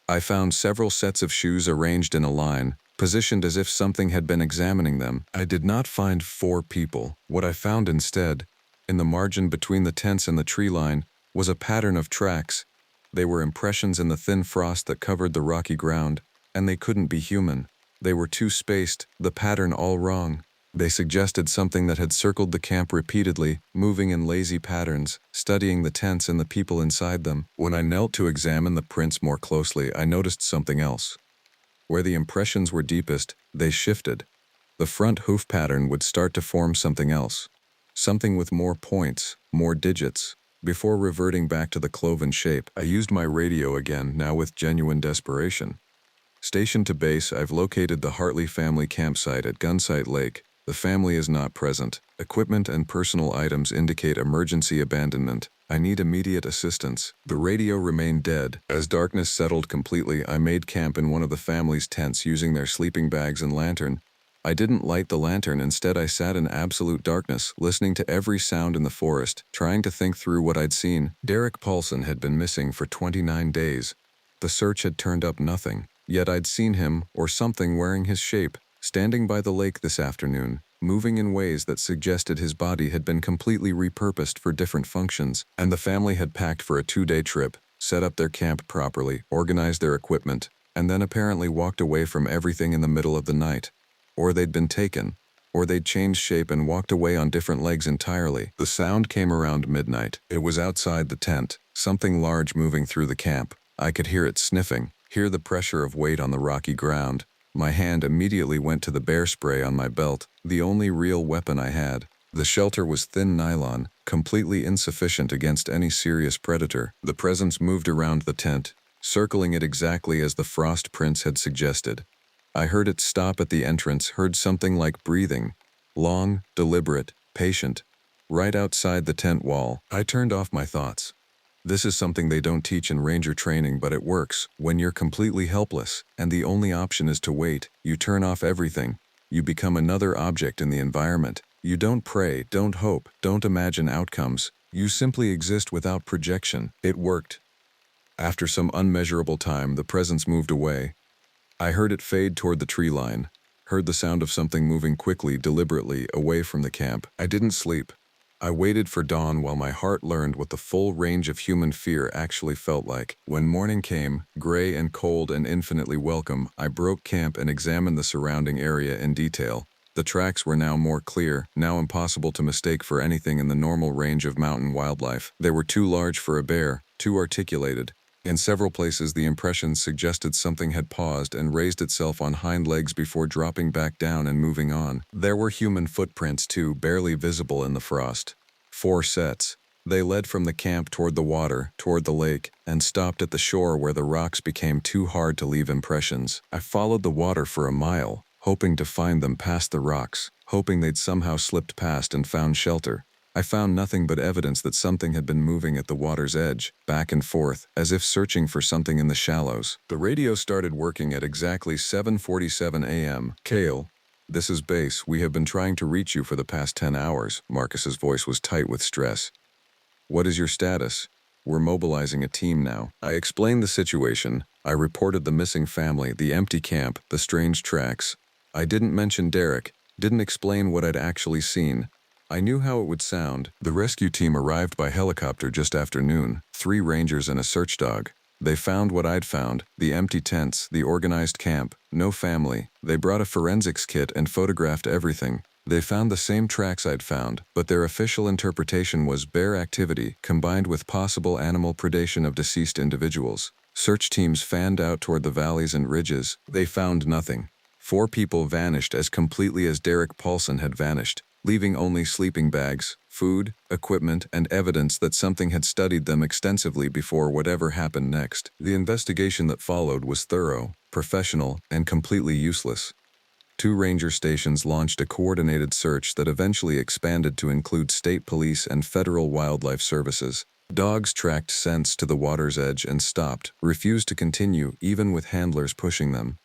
I found several sets of shoes arranged in a line, positioned as if something had been examining them. I did not find 4 people. What I found instead, in the margin between the tents and the tree line, was a pattern of tracks. They were impressions in the thin frost that covered the rocky ground, and they couldn't be human. They were too spaced, the pattern all wrong. They suggested something that had circled the camp repeatedly, moving in lazy patterns, studying the tents and the people inside them. When I knelt to examine the prints more closely, I noticed something else. Where the impressions were deepest, they shifted. The front hoof pattern would start to form something else. Something with more points, more digits. Before reverting back to the cloven shape, I used my radio again, now with genuine desperation. "Station to base, I've located the Hartley family campsite at Gunsight Lake. The family is not present. Equipment and personal items indicate emergency abandonment. I need immediate assistance." The radio remained dead. As darkness settled completely, I made camp in one of the family's tents using their sleeping bags and lantern. I didn't light the lantern. Instead, I sat in absolute darkness, listening to every sound in the forest, trying to think through what I'd seen. Derek Paulson had been missing for 29 days. The search had turned up nothing. Yet I'd seen him, or something wearing his shape, standing by the lake this afternoon, moving in ways that suggested his body had been completely repurposed for different functions. And the family had packed for a 2-day trip, set up their camp properly, organized their equipment, and then apparently walked away from everything in the middle of the night. Or they'd been taken, or they'd changed shape and walked away on different legs entirely. The sound came around midnight. It was outside the tent, something large moving through the camp. I could hear it sniffing, hear the pressure of weight on the rocky ground. My hand immediately went to the bear spray on my belt, the only real weapon I had. The shelter was thin nylon, completely insufficient against any serious predator. The presence moved around the tent, circling it exactly as the frost prints had suggested. I heard it stop at the entrance, heard something like breathing, long, deliberate, patient, right outside the tent wall. I turned off my thoughts. This is something they don't teach in ranger training, but it works. When you're completely helpless, and the only option is to wait, you turn off everything. You become another object in the environment. You don't pray, don't hope, don't imagine outcomes. You simply exist without projection. It worked. After some unmeasurable time, the presence moved away. I heard it fade toward the tree line, heard the sound of something moving quickly, deliberately, away from the camp. I didn't sleep. I waited for dawn while my heart learned what the full range of human fear actually felt like. When morning came, gray and cold and infinitely welcome, I broke camp and examined the surrounding area in detail. The tracks were now more clear, now impossible to mistake for anything in the normal range of mountain wildlife. They were too large for a bear, too articulated. In several places, the impressions suggested something had paused and raised itself on hind legs before dropping back down and moving on. There were human footprints too, barely visible in the frost. 4 sets. They led from the camp toward the water, toward the lake, and stopped at the shore where the rocks became too hard to leave impressions. I followed the water for a mile, hoping to find them past the rocks, hoping they'd somehow slipped past and found shelter. I found nothing but evidence that something had been moving at the water's edge, back and forth, as if searching for something in the shallows. The radio started working at exactly 7:47 a.m. Kale, this is Base. We have been trying to reach you for the past 10 hours. Marcus's voice was tight with stress. What is your status? We're mobilizing a team now. I explained the situation. I reported the missing family, the empty camp, the strange tracks. I didn't mention Derek, didn't explain what I'd actually seen. I knew how it would sound. The rescue team arrived by helicopter just after noon, 3 rangers and a search dog. They found what I'd found, the empty tents, the organized camp, no family. They brought a forensics kit and photographed everything. They found the same tracks I'd found, but their official interpretation was bear activity combined with possible animal predation of deceased individuals. Search teams fanned out toward the valleys and ridges. They found nothing. 4 people vanished as completely as Derek Paulson had vanished, leaving only sleeping bags, food, equipment, and evidence that something had studied them extensively before whatever happened next. The investigation that followed was thorough, professional, and completely useless. 2 ranger stations launched a coordinated search that eventually expanded to include state police and federal wildlife services. Dogs tracked scents to the water's edge and stopped, refused to continue even with handlers pushing them.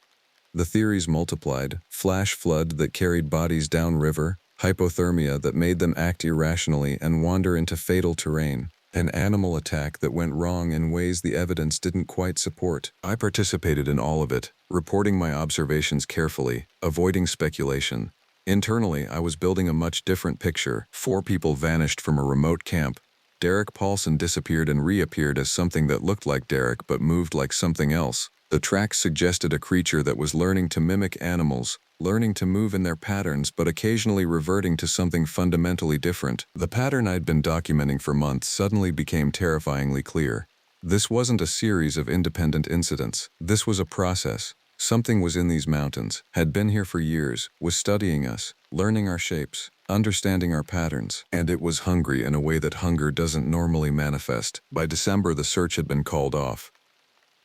The theories multiplied: flash flood that carried bodies downriver, hypothermia that made them act irrationally and wander into fatal terrain, an animal attack that went wrong in ways the evidence didn't quite support. I participated in all of it, reporting my observations carefully, avoiding speculation. Internally, I was building a much different picture. 4 people vanished from a remote camp. Derek Paulson disappeared and reappeared as something that looked like Derek but moved like something else. The tracks suggested a creature that was learning to mimic animals, learning to move in their patterns but occasionally reverting to something fundamentally different. The pattern I'd been documenting for months suddenly became terrifyingly clear. This wasn't a series of independent incidents. This was a process. Something was in these mountains, had been here for years, was studying us, learning our shapes, understanding our patterns, and it was hungry in a way that hunger doesn't normally manifest. By December, the search had been called off.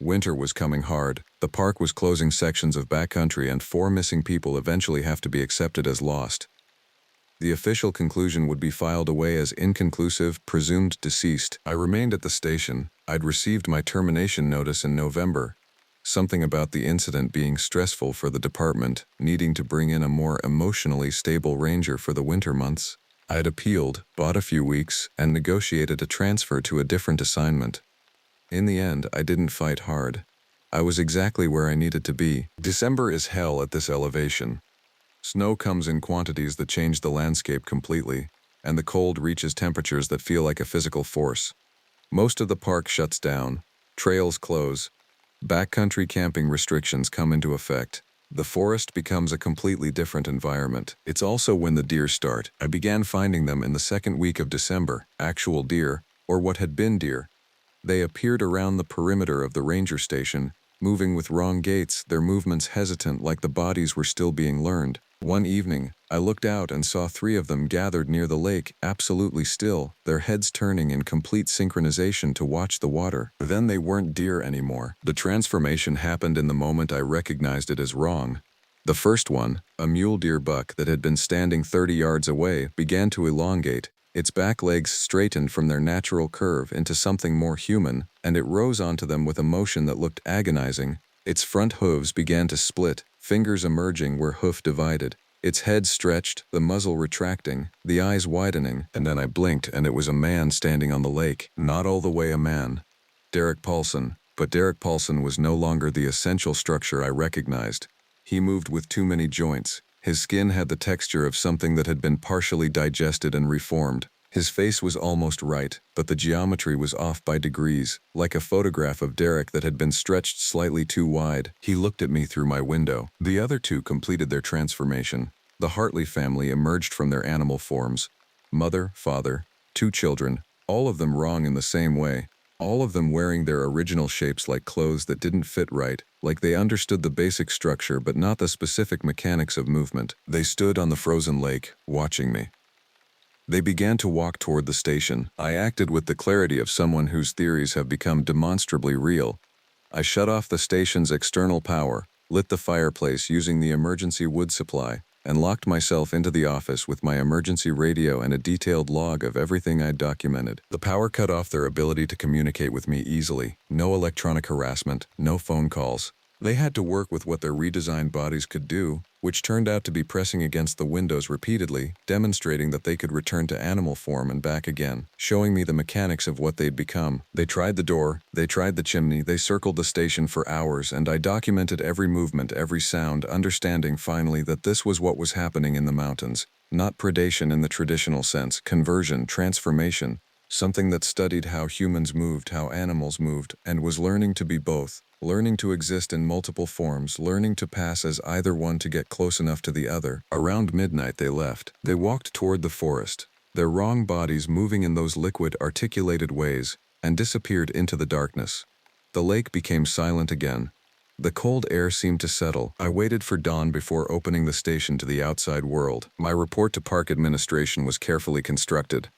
Winter was coming hard. The park was closing sections of backcountry, and 4 missing people eventually have to be accepted as lost. The official conclusion would be filed away as inconclusive, presumed deceased. I remained at the station. I'd received my termination notice in November. Something about the incident being stressful for the department, needing to bring in a more emotionally stable ranger for the winter months. I'd appealed, bought a few weeks, and negotiated a transfer to a different assignment. In the end, I didn't fight hard. I was exactly where I needed to be. December is hell at this elevation. Snow comes in quantities that change the landscape completely, and the cold reaches temperatures that feel like a physical force. Most of the park shuts down, trails close, backcountry camping restrictions come into effect. The forest becomes a completely different environment. It's also when the deer start. I began finding them in the second week of December, actual deer, or what had been deer. They appeared around the perimeter of the ranger station, moving with wrong gaits, their movements hesitant like the bodies were still being learned. One evening, I looked out and saw 3 of them gathered near the lake, absolutely still, their heads turning in complete synchronization to watch the water. Then they weren't deer anymore. The transformation happened in the moment I recognized it as wrong. The first one, a mule deer buck that had been standing 30 yards away, began to elongate. Its back legs straightened from their natural curve into something more human, and it rose onto them with a motion that looked agonizing. Its front hooves began to split, fingers emerging where hoof divided. Its head stretched, the muzzle retracting, the eyes widening, and then I blinked and it was a man standing on the lake. Not all the way a man. Derek Paulson. But Derek Paulson was no longer the essential structure I recognized. He moved with too many joints. His skin had the texture of something that had been partially digested and reformed. His face was almost right, but the geometry was off by degrees, like a photograph of Derek that had been stretched slightly too wide. He looked at me through my window. The other 2 completed their transformation. The Hartley family emerged from their animal forms. Mother, father, 2 children, all of them wrong in the same way. All of them wearing their original shapes like clothes that didn't fit right, like they understood the basic structure but not the specific mechanics of movement. They stood on the frozen lake, watching me. They began to walk toward the station. I acted with the clarity of someone whose theories have become demonstrably real. I shut off the station's external power, lit the fireplace using the emergency wood supply, and locked myself into the office with my emergency radio and a detailed log of everything I'd documented. The power cut off their ability to communicate with me easily. No electronic harassment, no phone calls. They had to work with what their redesigned bodies could do, which turned out to be pressing against the windows repeatedly, demonstrating that they could return to animal form and back again, showing me the mechanics of what they'd become. They tried the door, they tried the chimney, they circled the station for hours, and I documented every movement, every sound, understanding finally that this was what was happening in the mountains. Not predation in the traditional sense, conversion, transformation, something that studied how humans moved, how animals moved, and was learning to be both. Learning to exist in multiple forms, learning to pass as either one to get close enough to the other. Around midnight they left. They walked toward the forest, their wrong bodies moving in those liquid, articulated ways, and disappeared into the darkness. The lake became silent again. The cold air seemed to settle. I waited for dawn before opening the station to the outside world. My report to park administration was carefully constructed.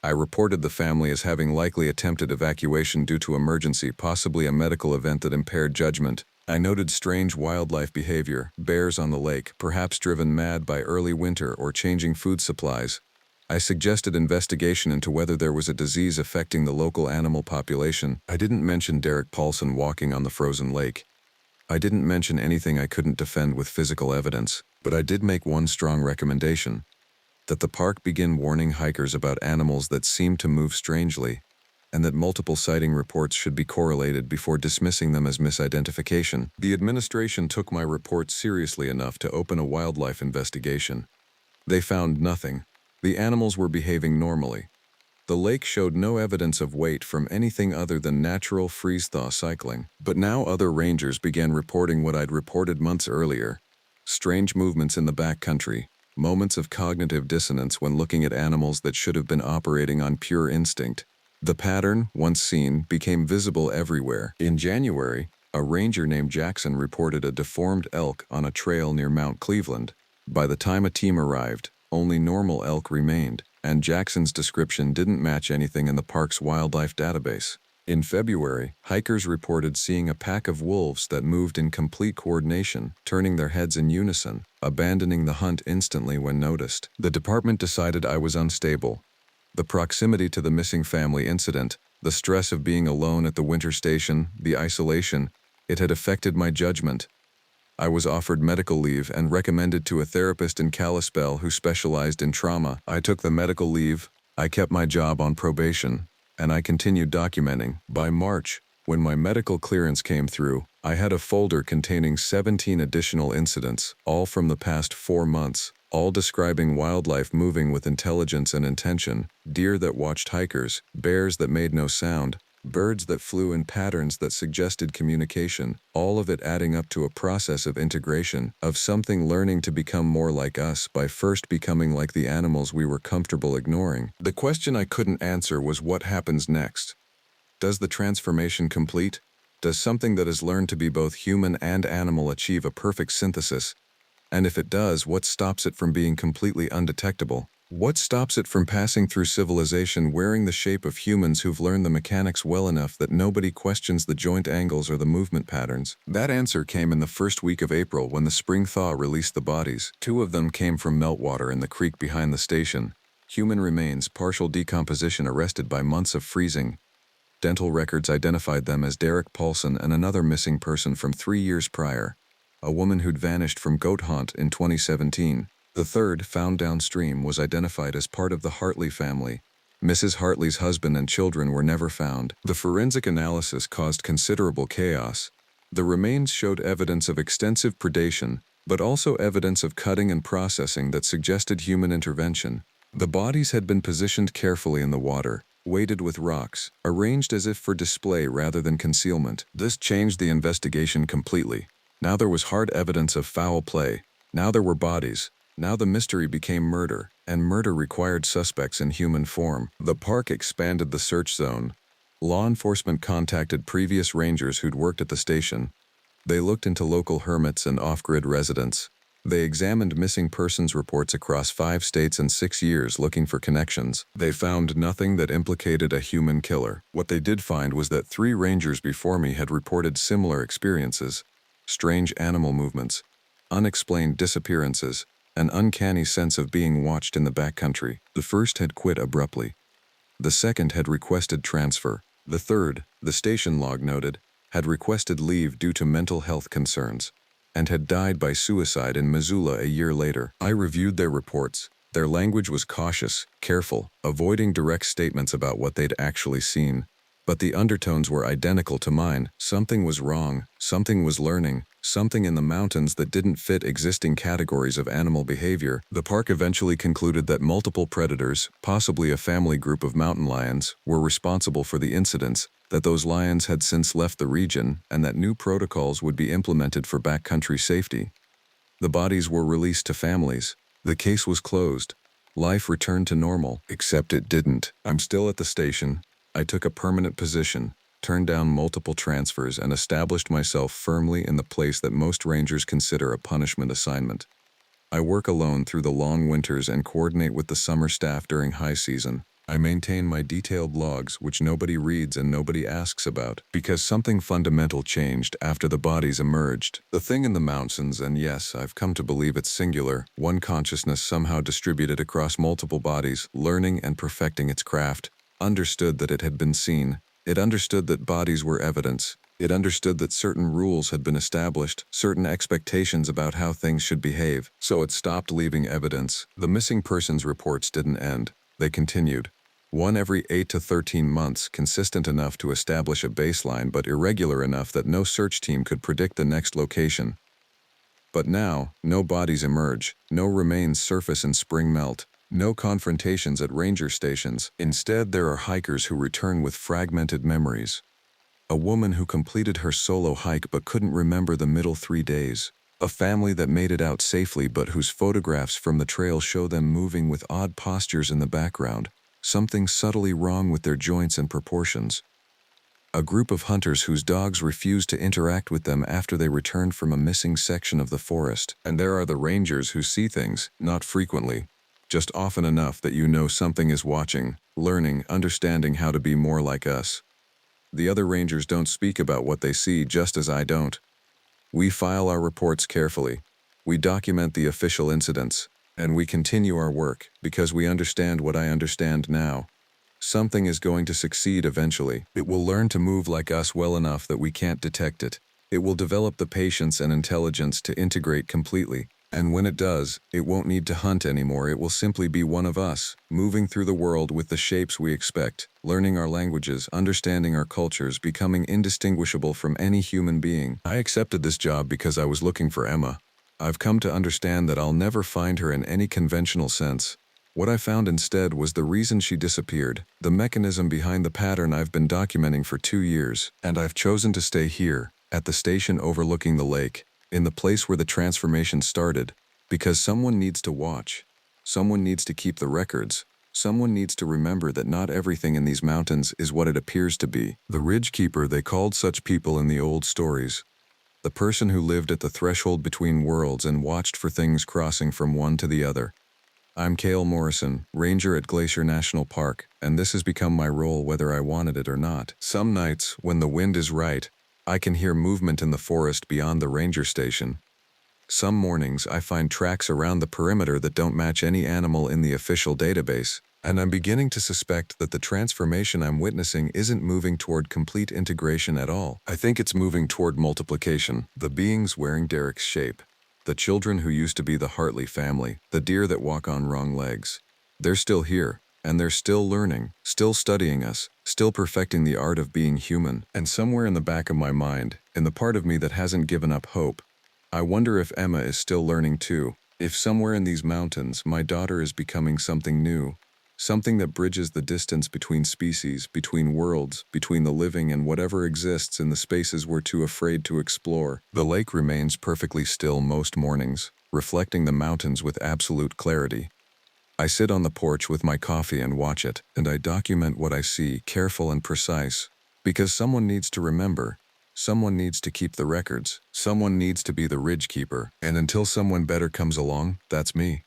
I reported the family as having likely attempted evacuation due to emergency, possibly a medical event that impaired judgment. I noted strange wildlife behavior, bears on the lake, perhaps driven mad by early winter or changing food supplies. I suggested investigation into whether there was a disease affecting the local animal population. I didn't mention Derek Paulson walking on the frozen lake. I didn't mention anything I couldn't defend with physical evidence, but I did make one strong recommendation: that the park begin warning hikers about animals that seem to move strangely, and that multiple sighting reports should be correlated before dismissing them as misidentification. The administration took my report seriously enough to open a wildlife investigation. They found nothing. The animals were behaving normally. The lake showed no evidence of weight from anything other than natural freeze-thaw cycling. But now other rangers began reporting what I'd reported months earlier: strange movements in the backcountry, moments of cognitive dissonance when looking at animals that should have been operating on pure instinct. The pattern, once seen, became visible everywhere. In January, a ranger named Jackson reported a deformed elk on a trail near Mount Cleveland. By the time a team arrived, only normal elk remained, and Jackson's description didn't match anything in the park's wildlife database. In February, hikers reported seeing a pack of wolves that moved in complete coordination, turning their heads in unison, abandoning the hunt instantly when noticed. The department decided I was unstable. The proximity to the missing family incident, the stress of being alone at the winter station, the isolation, it had affected my judgment. I was offered medical leave and recommended to a therapist in Kalispell who specialized in trauma. I took the medical leave, I kept my job on probation, and I continued documenting. By March, when my medical clearance came through, I had a folder containing 17 additional incidents, all from the past 4 months, all describing wildlife moving with intelligence and intention: deer that watched hikers, bears that made no sound, birds that flew in patterns that suggested communication, all of it adding up to a process of integration, of something learning to become more like us by first becoming like the animals we were comfortable ignoring. The question I couldn't answer was what happens next. Does the transformation complete? Does something that has learned to be both human and animal achieve a perfect synthesis? And if it does, what stops it from being completely undetectable? What stops it from passing through civilization wearing the shape of humans who've learned the mechanics well enough that nobody questions the joint angles or the movement patterns? That answer came in the first week of April when the spring thaw released the bodies. 2 of them came from meltwater in the creek behind the station. Human remains, partial decomposition arrested by months of freezing. Dental records identified them as Derek Paulson and another missing person from 3 years prior, a woman who'd vanished from Goat Haunt in 2017. The third, found downstream, was identified as part of the Hartley family. Mrs. Hartley's husband and children were never found. The forensic analysis caused considerable chaos. The remains showed evidence of extensive predation, but also evidence of cutting and processing that suggested human intervention. The bodies had been positioned carefully in the water, weighted with rocks, arranged as if for display rather than concealment. This changed the investigation completely. Now there was hard evidence of foul play. Now there were bodies. Now the mystery became murder, and murder required suspects in human form. The park expanded the search zone. Law enforcement contacted previous rangers who'd worked at the station. They looked into local hermits and off-grid residents. They examined missing persons reports across 5 states and 6 years looking for connections. They found nothing that implicated a human killer. What they did find was that 3 rangers before me had reported similar experiences: strange animal movements, unexplained disappearances, an uncanny sense of being watched in the backcountry. The first had quit abruptly. The second had requested transfer. The third, the station log noted, had requested leave due to mental health concerns, and had died by suicide in Missoula a year later. I reviewed their reports. Their language was cautious, careful, avoiding direct statements about what they'd actually seen. But the undertones were identical to mine. Something was wrong, something was learning, something in the mountains that didn't fit existing categories of animal behavior. The park eventually concluded that multiple predators, possibly a family group of mountain lions, were responsible for the incidents, that those lions had since left the region, and that new protocols would be implemented for backcountry safety. The bodies were released to families. The case was closed. Life returned to normal, except it didn't. I'm still at the station. I took a permanent position, turned down multiple transfers, and established myself firmly in the place that most rangers consider a punishment assignment. I work alone through the long winters and coordinate with the summer staff during high season. I maintain my detailed logs, which nobody reads and nobody asks about, because something fundamental changed after the bodies emerged. The thing in the mountains, and yes, I've come to believe it's singular, one consciousness somehow distributed across multiple bodies, learning and perfecting its craft, understood that it had been seen. It understood that bodies were evidence. It understood that certain rules had been established, certain expectations about how things should behave. So it stopped leaving evidence. The missing persons reports didn't end. They continued. One every 8 to 13 months, consistent enough to establish a baseline but irregular enough that no search team could predict the next location. But now, no bodies emerge, no remains surface in spring melt. No confrontations at ranger stations. Instead, there are hikers who return with fragmented memories. A woman who completed her solo hike but couldn't remember the middle 3 days. A family that made it out safely but whose photographs from the trail show them moving with odd postures in the background, something subtly wrong with their joints and proportions. A group of hunters whose dogs refuse to interact with them after they returned from a missing section of the forest. And there are the rangers who see things, not frequently, just often enough that you know something is watching, learning, understanding how to be more like us. The other rangers don't speak about what they see, just as I don't. We file our reports carefully. We document the official incidents, and we continue our work because we understand what I understand now. Something is going to succeed eventually. It will learn to move like us well enough that we can't detect it. It will develop the patience and intelligence to integrate completely. And when it does, it won't need to hunt anymore. It will simply be one of us, moving through the world with the shapes we expect, learning our languages, understanding our cultures, becoming indistinguishable from any human being. I accepted this job because I was looking for Emma. I've come to understand that I'll never find her in any conventional sense. What I found instead was the reason she disappeared, the mechanism behind the pattern I've been documenting for 2 years. And I've chosen to stay here, at the station overlooking the lake, in the place where the transformation started, because someone needs to watch. Someone needs to keep the records. Someone needs to remember that not everything in these mountains is what it appears to be. The ridge keeper, they called such people in the old stories. The person who lived at the threshold between worlds and watched for things crossing from one to the other. I'm Cale Morrison, ranger at Glacier National Park, and this has become my role whether I wanted it or not. Some nights, when the wind is right, I can hear movement in the forest beyond the ranger station. Some mornings I find tracks around the perimeter that don't match any animal in the official database, and I'm beginning to suspect that the transformation I'm witnessing isn't moving toward complete integration at all. I think it's moving toward multiplication. The beings wearing Derek's shape, the children who used to be the Hartley family, the deer that walk on wrong legs. They're still here. And they're still learning, still studying us, still perfecting the art of being human. And somewhere in the back of my mind, in the part of me that hasn't given up hope, I wonder if Emma is still learning too. If somewhere in these mountains, my daughter is becoming something new, something that bridges the distance between species, between worlds, between the living and whatever exists in the spaces we're too afraid to explore. The lake remains perfectly still most mornings, reflecting the mountains with absolute clarity. I sit on the porch with my coffee and watch it, and I document what I see, careful and precise, because someone needs to remember. Someone needs to keep the records. Someone needs to be the ridge keeper. And until someone better comes along, that's me.